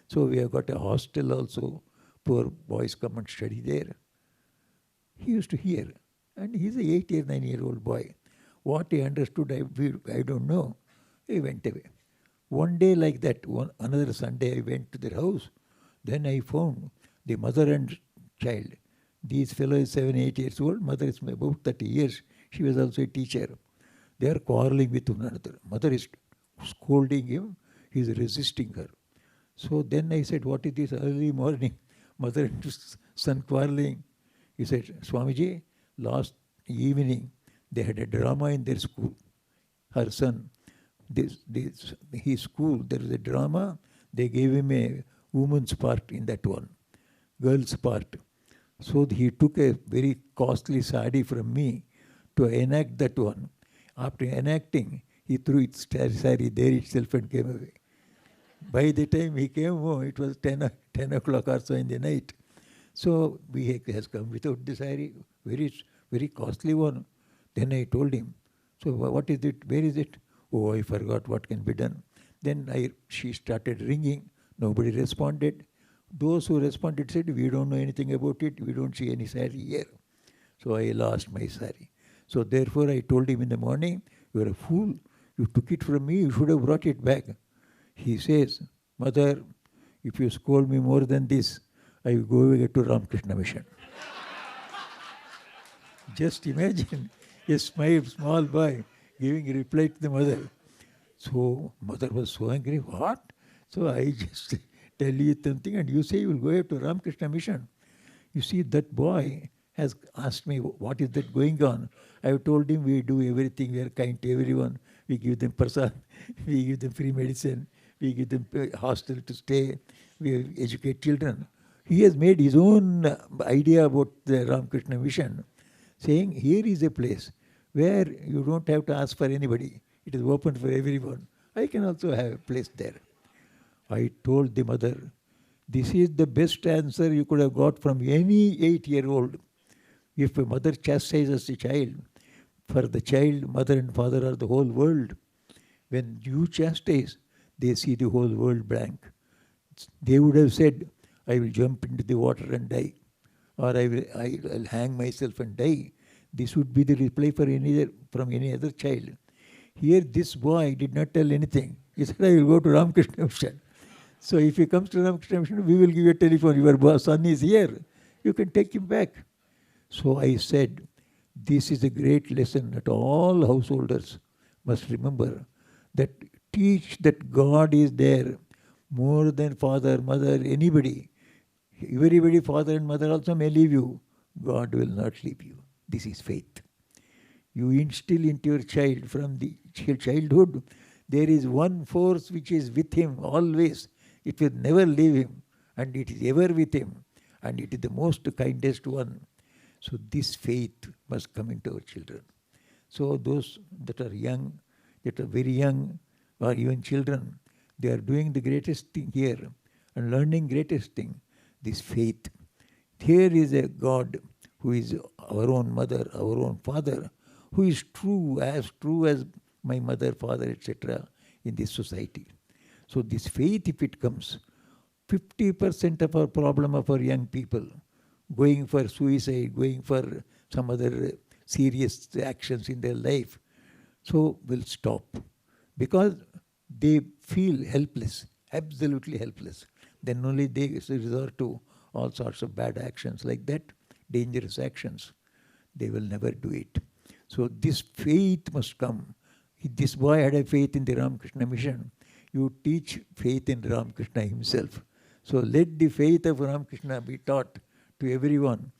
So we have got a hostel also. Poor boys come and study there. He used to hear. And he's a 8-year, 9-year-old boy. What he understood, I don't know. He went away. One day like that, another Sunday I went to their house. Then I found the mother and child. These fellows 7, 8 years old. Mother is about 30 years. She was also a teacher. They are quarreling with one another. Mother is scolding him. He is resisting her. So then I said, what is this early morning? Mother and son quarreling. He said, Swamiji, last evening they had a drama in their school. Her son, his school, there was a drama. They gave him a woman's part in that one, girl's part. So he took a very costly sari from me to enact that one. After enacting, he threw its sari there itself and came away. By the time he came home, it was 10 o'clock or so in the night. So he has come without the sari, very costly one. Then I told him, so what is it? Where is it? Oh, I forgot what can be done. Then she started ringing. Nobody responded. Those who responded said, we don't know anything about it. We don't see any sari here. So I lost my sari. So therefore I told him in the morning, you are a fool. You took it from me. You should have brought it back. He says, Mother, if you scold me more than this, I will go away to Ramakrishna Mission. Just imagine a small boy giving a reply to the mother. So mother was so angry. What? So I just tell you something and you say you will go away to Ramakrishna Mission. You see, that boy has asked me, what is that going on? I have told him we do everything. We are kind to everyone. We give them prasad. We give them free medicine. We give them hostel to stay. We educate children. He has made his own idea about the Ramakrishna Mission, saying here is a place where you don't have to ask for anybody. It is open for everyone. I can also have a place there. I told the mother, this is the best answer you could have got from any 8-year-old. If a mother chastises a child, for the child, mother and father are the whole world. When you chastise, they see the whole world blank. They would have said, I will jump into the water and die, or I'll hang myself and die. This would be the reply from any other child. Here this boy did not tell anything. He said, I will go to Ramakrishna Mission. So if he comes to Ramakrishna Mission, we will give you a telephone. Your son is here. You can take him back. So I said, this is a great lesson that all householders must remember, that teach that God is there more than father, mother, anybody. Everybody, father and mother also may leave you. God will not leave you. This is faith. You instill into your child from the childhood, there is one force which is with him always. It will never leave him, and it is ever with him, and it is the most kindest one. So this faith must come into our children. So those that are young, that are very young, or even children, they are doing the greatest thing here and learning greatest thing, this faith. Here is a God who is our own mother, our own father, who is true as my mother, father, etc. in this society. So this faith, if it comes, 50% of our problem of our young people, going for suicide, going for some other serious actions in their life, so will stop. Because they feel helpless, absolutely helpless. Then only they resort to all sorts of bad actions like that, dangerous actions. They will never do it. So this faith must come. This boy had a faith in the Ramakrishna Mission. You teach faith in Ramakrishna himself. So let the faith of Ramakrishna be taught to everyone.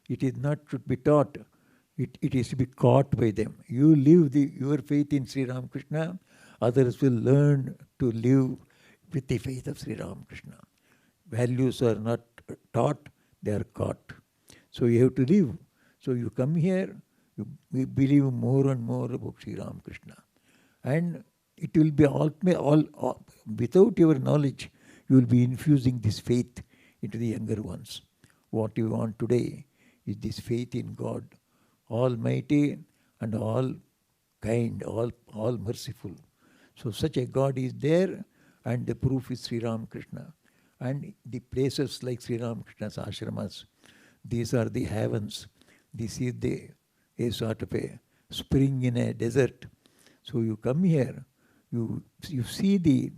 It is not to be taught. It is to be caught by them. You live your faith in Sri Ramakrishna, others will learn to live with the faith of Sri Ramakrishna. Values are not taught, they are caught. So you have to live. So you come here, you believe more and more about Sri Ramakrishna. And it will be all without your knowledge, you will be infusing this faith into the younger ones. What you want today is this faith in God, Almighty and all kind, all merciful. So such a God is there, and the proof is Sri Ramakrishna. And the places like Sri Ramakrishna's ashramas, these are the heavens. This is a sort of a spring in a desert. So you come here, you see the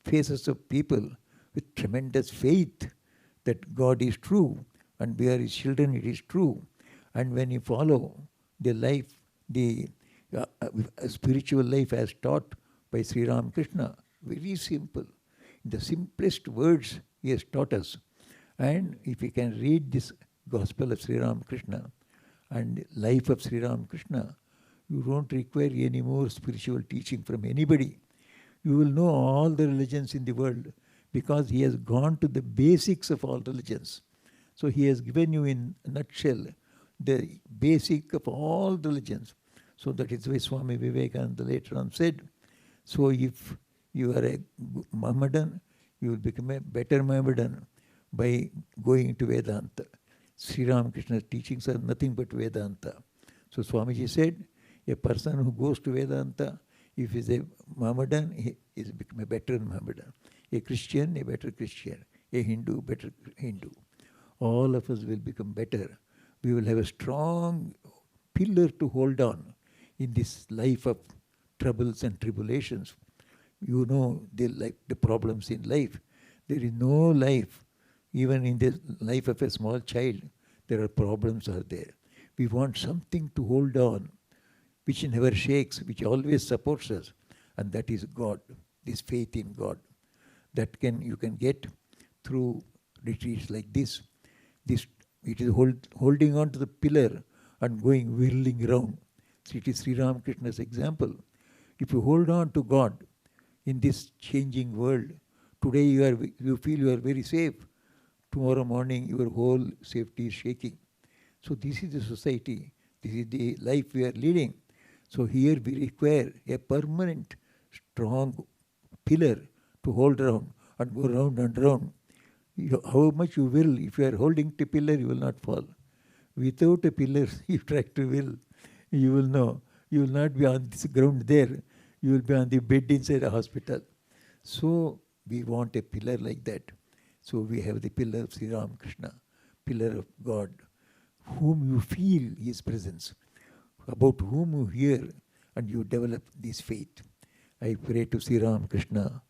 faces of people with tremendous faith that God is true, and we are His children, it is true. And when you follow the life, the spiritual life as taught by Sri Ramakrishna, very simple. In the simplest words He has taught us. And if we can read this Gospel of Sri Ramakrishna and life of Sri Ramakrishna, you don't require any more spiritual teaching from anybody. You will know all the religions in the world because He has gone to the basics of all religions. So He has given you in a nutshell the basic of all religions. So that is why Swami Vivekananda later on said, so if you are a Mohammedan, you will become a better Mohammedan by going into Vedanta. Sri Ramakrishna's teachings are nothing but Vedanta. So Swamiji said, a person who goes to Vedanta, if he is a Mohammedan, he is become a better Mohammedan. A Christian, a better Christian. A Hindu, better Hindu. All of us will become better. We will have a strong pillar to hold on in this life of troubles and tribulations. You know the problems in life. There is no life, even in the life of a small child, there are problems are there. We want something to hold on, which never shakes, which always supports us, and that is God, this faith in God. That you can get through retreats like this. It is holding on to the pillar and going whirling around. So it is Sri Ramakrishna's example. If you hold on to God in this changing world, today you feel you are very safe. Tomorrow morning your whole safety is shaking. So this is the society, this is the life we are leading. So here we require a permanent, strong pillar to hold around and go round and round. How much you will, if you are holding the pillar, you will not fall. Without a pillar, if you try to will, you will know. You will not be on this ground there. You will be on the bed inside a hospital. So we want a pillar like that. So we have the pillar of Sri Ramakrishna, pillar of God, whom you feel His presence, about whom you hear, and you develop this faith. I pray to Sri Ramakrishna,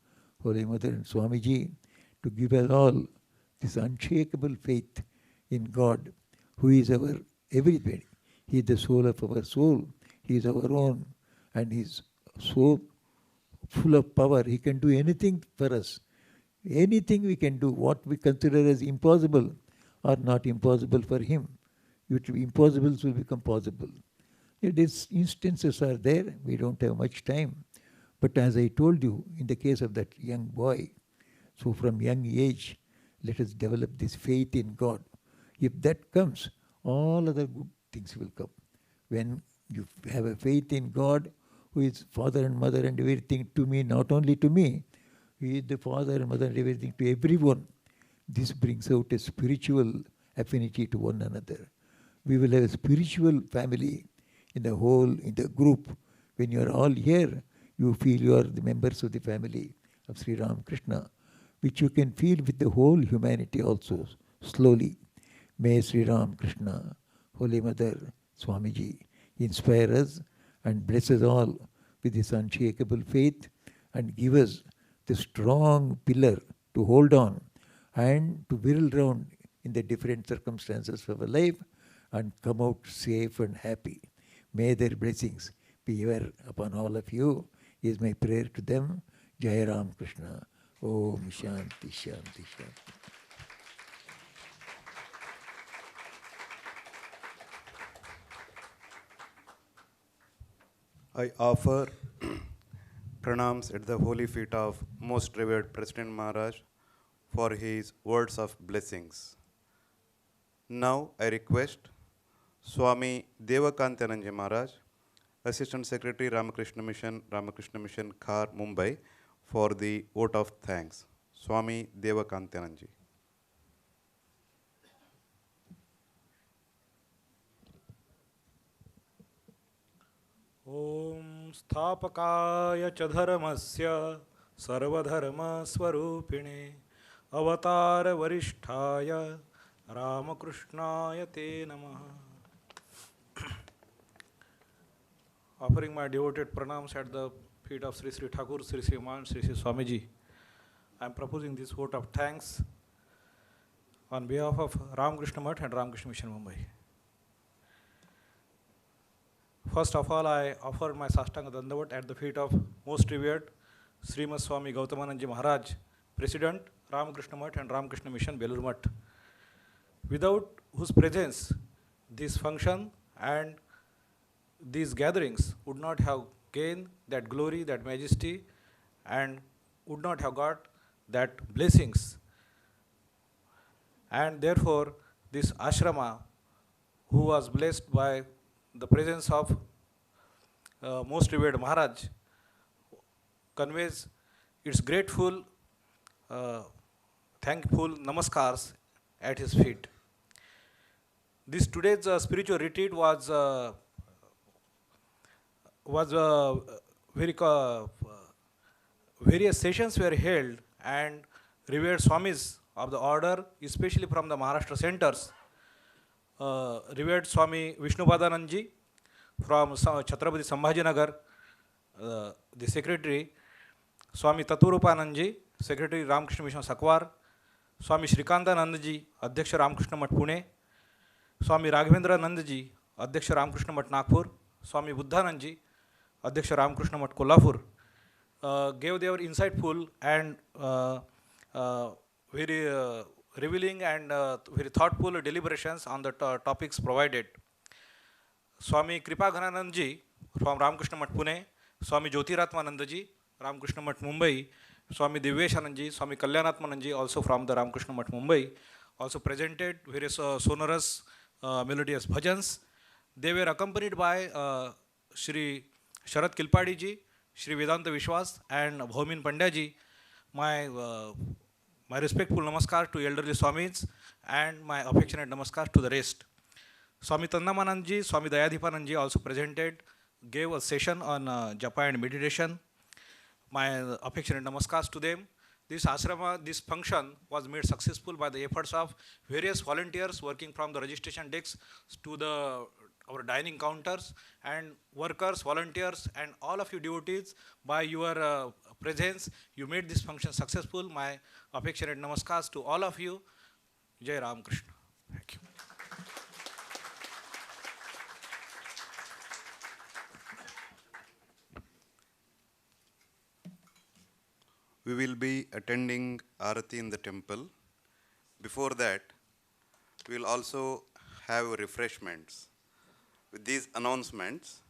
Holy Mother and Swamiji, to give us all this unshakable faith in God, who is our everything. He is the soul of our soul. He is our own, and He is so full of power. He can do anything for us. Anything we can do, what we consider as impossible are not impossible for Him. Impossibles will become possible. These instances are there. We don't have much time. But as I told you, in the case of that young boy, so from young age, let us develop this faith in God. If that comes, all other good things will come. When you have a faith in God, who is father and mother and everything to me, not only to me, He is the father and mother and everything to everyone. This brings out a spiritual affinity to one another. We will have a spiritual family in the group. When you are all here, you feel you are the members of the family of Sri Ramakrishna, which you can feel with the whole humanity also, slowly. May Sri Ramakrishna, Holy Mother, Swamiji, inspire us and bless us all with this unshakable faith and give us the strong pillar to hold on and to whirl round in the different circumstances of our life and come out safe and happy. May their blessings be ever upon all of you, is my prayer to them. Jai Ram Krishna. Om Shanti, Shanti, Shanti. I offer pranams at the holy feet of Most Revered President Maharaj for his words of blessings. Now I request Swami Vivekananda Maharaj, Assistant Secretary Ramakrishna Mission, Khar, Mumbai, for the vote of thanks. Swami Vivekananda. ॐ स्थापकाय च धर्मस्य सर्वधर्मस्वरूपिणे अवतारवरिष्ठाय रामकृष्णाय ते नमः. Offering my devoted pranams at the feet of Sri Sri Thakur, Sri Sri Man, Sri Sri Swamiji, I am proposing this vote of thanks on behalf of Ramakrishna Math and Ramakrishna Mission, Mumbai. First of all, I offered my Sastanga Dandavat at the feet of Most Revered Srimad Swami Gautamananji Maharaj, President, Ramakrishna Math and Ramakrishna Mission, Belur Math, without whose presence this function and these gatherings would not have gained that glory, that majesty, and would not have got that blessings. And therefore, this ashrama, who was blessed by the presence of Most Revered Maharaj, conveys its grateful, thankful namaskars at his feet. This today's spiritual retreat was various sessions were held, and revered Swamis of the order, especially from the Maharashtra centers, revered Swami Vishnupadanandji from Chhatrapati Sambhajinagar, the secretary, Swami Taturupanandji, secretary Ramakrishna Mission Sakwar, Swami Shrikantanandji, Adhyaksha Ramakrishna Math Pune, Swami Raghavendra Nandji, Adhyaksha Ramakrishna Math Nagpur, Swami Buddhanandji, Adhyaksha Ramakrishna Math Kolhapur, gave their insightful and very revealing and very thoughtful deliberations on the topics provided. Swami Kripaghananandji from Ramakrishna Math Pune, Swami Jyotiratmanandaji, Ramakrishna Math Mumbai, Swami Divyeshanandji, Swami Kalyanatmanandji, also from the Ramakrishna Math Mumbai, also presented various sonorous melodious bhajans. They were accompanied by Shri Sharat Kilpadiji, Shri Vedanta Vishwas, and Bhaumin Pandyaji. My respectful namaskar to elderly Swamis and my affectionate namaskar to the rest. Swami Tandamanandji, Swami Dayadhipanandji also presented, gave a session on japa and meditation. My affectionate namaskars to them. This ashrama, this function was made successful by the efforts of various volunteers working from the registration desks to our dining counters, and workers, volunteers, and all of you devotees. By your presence, you made this function successful. My affectionate namaskars to all of you. Jai Ram Krishna. Thank you. We will be attending Arati in the temple. Before that, we will also have refreshments. With these announcements,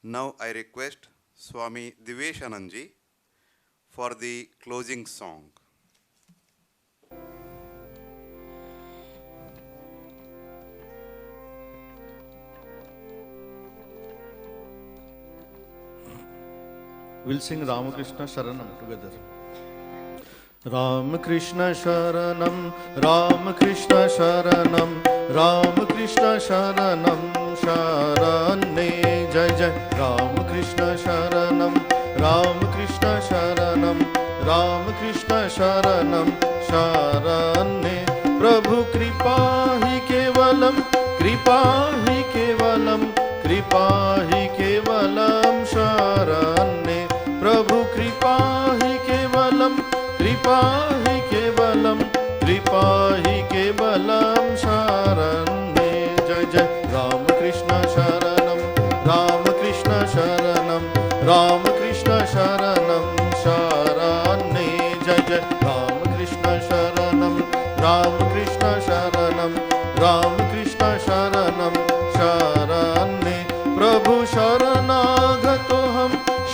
now I request Swami Divyeshanandji for the closing song. We'll sing Ramakrishna Sharanam together. Ramakrishna Sharanam, Ramakrishna Sharanam, Ramakrishna Sharanam, Sharane Jai Jai. Ramakrishna Sharanam, Ramakrishna Sharanam, Ramakrishna Sharanam, Sharane. Prabhu Kripa hi kevalam, Kripa hi kevalam, Kripa hi kevalam, Sharane. Prabhu Kripa hi kevalam, Kripa hi kevalam, Kripa hi kevalam, Sharane Jai Jai. Ramakrishna Sharanam, Ramakrishna Sharanam, Ramakrishna Sharanam, Sharane Jai Jai. Ramakrishna Sharanam, Ramakrishna Sharanam, Ramakrishna Sharanam, Sharane. Prabhu Sharanagato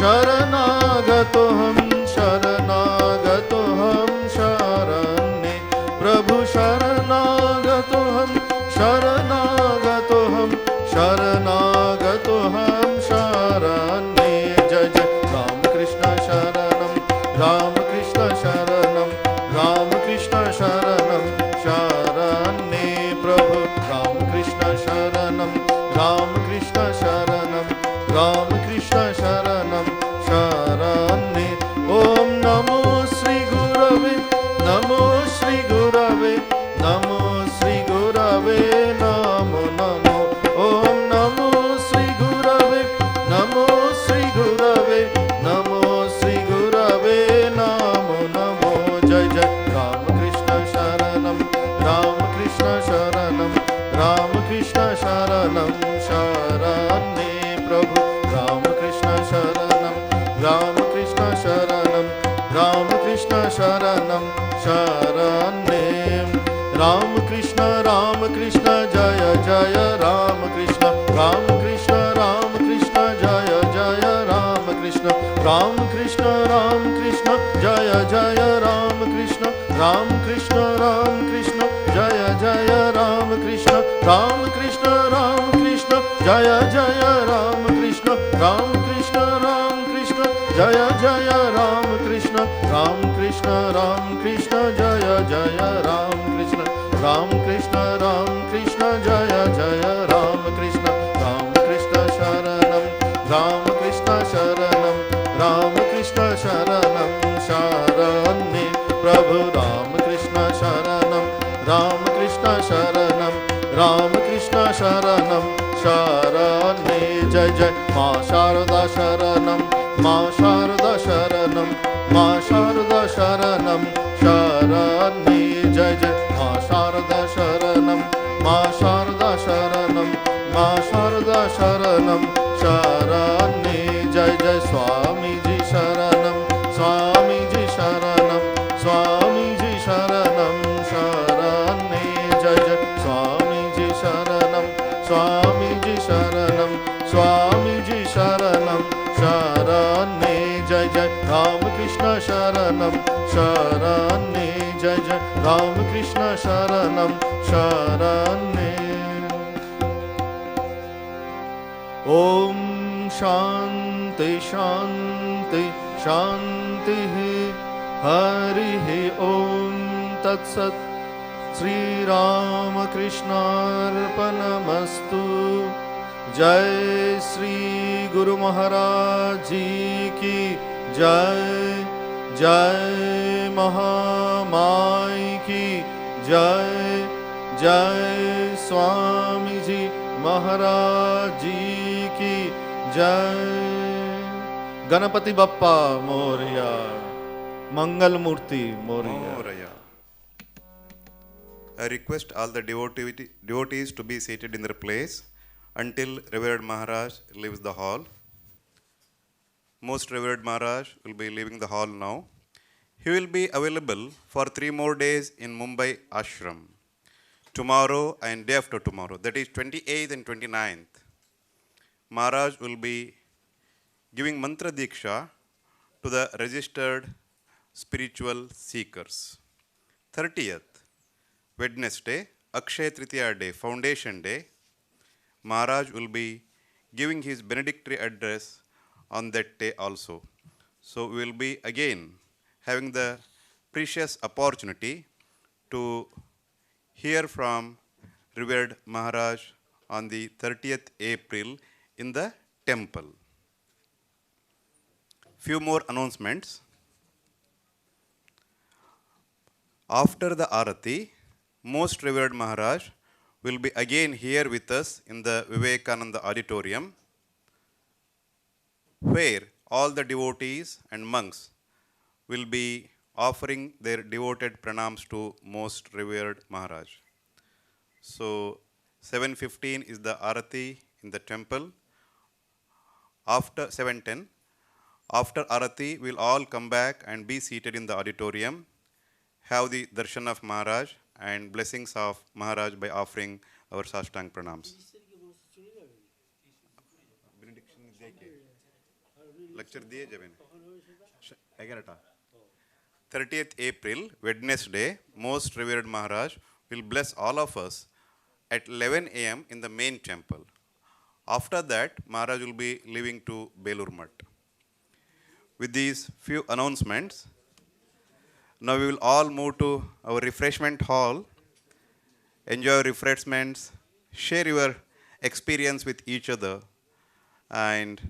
शरणागतोऽहं शरणागतोऽहं शरण्ये प्रभु शरणागतोऽहं शरणागतोऽहं शरणागतोऽहं शरण्ये जय जय रामकृष्ण शरणं रामकृष्ण शरणं रामकृष्ण शरणं शरण्ये प्रभु रामकृष्ण शरणं रामकृष्ण शरणं रामकृष्ण शरणं शरण्ये ॐ नमो श्री गुरवे नमो श्री गुरवे नमो श्री गुरवे नमो नमो ॐ नमो श्री गुरवे नमो श्री गुरवे नमो श्री गुरवे नमो नमो जय जय रामकृष्ण शरणं रामकृष्ण शरणं रामकृष्ण शरणं शरण्ये प्रभु रामकृष्ण शरणं रामकृष्ण शरणं रामकृष्ण शरणं शरण्ये रामकृष्ण रामकृष्ण जय जय रामकृष्ण रामकृष्ण रामकृष्ण जय जय रामकृष्ण रामकृष्ण रामकृष्ण जय जय रामकृष्ण रामकृष्ण रामकृष्ण जय जय रामकृष्ण रामकृष्ण रामकृष्ण जय जय रामकृष्ण रामकृष्ण रामकृष्ण जय जय रामकृष्ण रामकृष्ण रामकृष्ण जय जय रामकृष्ण रामकृष्ण रामकृष्ण जय जय रामकृष्ण रामकृष्ण शरणं रामकृष्ण शरणं रामकृष्ण शरणं शरण्ये प्रभु रामकृष्ण शरणं रामकृष्ण शरणं रामकृष्ण शरणं शरण्ये जय जय मां शारदा शरणं मां शारदा शरणं मां शारदा शरणं शरण्ये जय जय मां शारदा शरणं मां शारदा शरणं मां शारदा शरणं शरण्ये जय जय स्वामी जी शरणं स्वामी जी शरणं स्वामी जी शरणं शरण्ये जय जय स्वामी जी शरणं स्वामी जी शरणं स्वामी जी शरणं शरण्ये जय जय रामकृष्ण शरणं शरण्ये जय जय रामकृष्ण शरणं शरण्ये ॐ शान्ति शान्ति शान्तिः हरिः ॐ तत्सत् श्रीरामकृष्णार्पणमस्तु जय श्री गुरु महाराज जी की जय जय महामाई की जय जय स्वामी जी महाराज जी की जय गणपति बप्पा मोरया मंगल मूर्ति Morya I request all the devotees to be seated in their place until Revered Maharaj leaves the hall. Most Revered Maharaj will be leaving the hall now. He will be available for 3 more days in Mumbai Ashram. Tomorrow and day after tomorrow, that is 28th and 29th. Maharaj will be giving mantra diksha to the registered spiritual seekers. 30th, Wednesday, Akshaya Tritiya day, Foundation Day, Maharaj will be giving his Benedictory address on that day also. So we will be again having the precious opportunity to hear from Revered Maharaj on the 30th April in the temple. Few more announcements. After the Arati, Most Revered Maharaj will be again here with us in the Vivekananda auditorium, where all the devotees and monks will be offering their devoted pranams to Most Revered Maharaj. So 7:15 is the Arati in the temple. After 7:10, after Arati, we'll all come back and be seated in the auditorium, have the darshan of Maharaj and blessings of Maharaj by offering our Sashtang pranams. lecture diye jabe 11 30th April Wednesday, most revered Maharaj will bless all of us at 11 a.m. in the main temple. After that, Maharaj will be leaving to Belur Mutt. With these few announcements, now we will all move to our refreshment hall, enjoy refreshments, share your experience with each other, and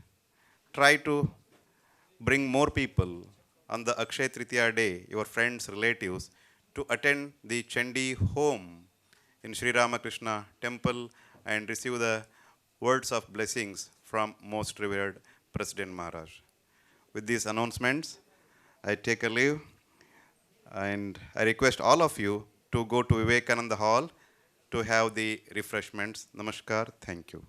try to bring more people on the Akshaya Tritiya day, your friends, relatives, to attend the Chandi home in Sri Ramakrishna temple and receive the words of blessings from most revered President Maharaj. With these announcements, I take a leave and I request all of you to go to Vivekananda hall to have the refreshments. Namaskar. Thank you.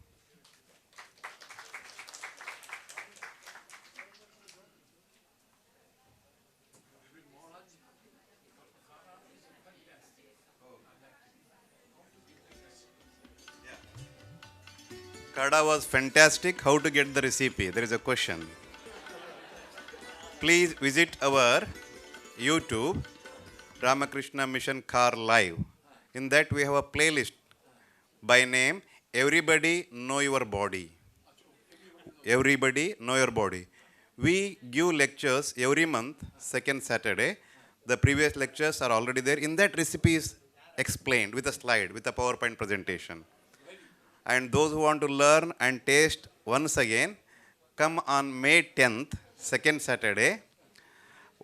Kada was fantastic. How to get the recipe? There is a question. Please visit our YouTube, Ramakrishna Mission Car Live. In that we have a playlist by name Everybody Know Your Body. Everybody Know Your Body. We give lectures every month, second Saturday. The previous lectures are already there. In that recipe is explained with a slide, with a PowerPoint presentation. And those who want to learn and taste once again, come on May 10th, second Saturday,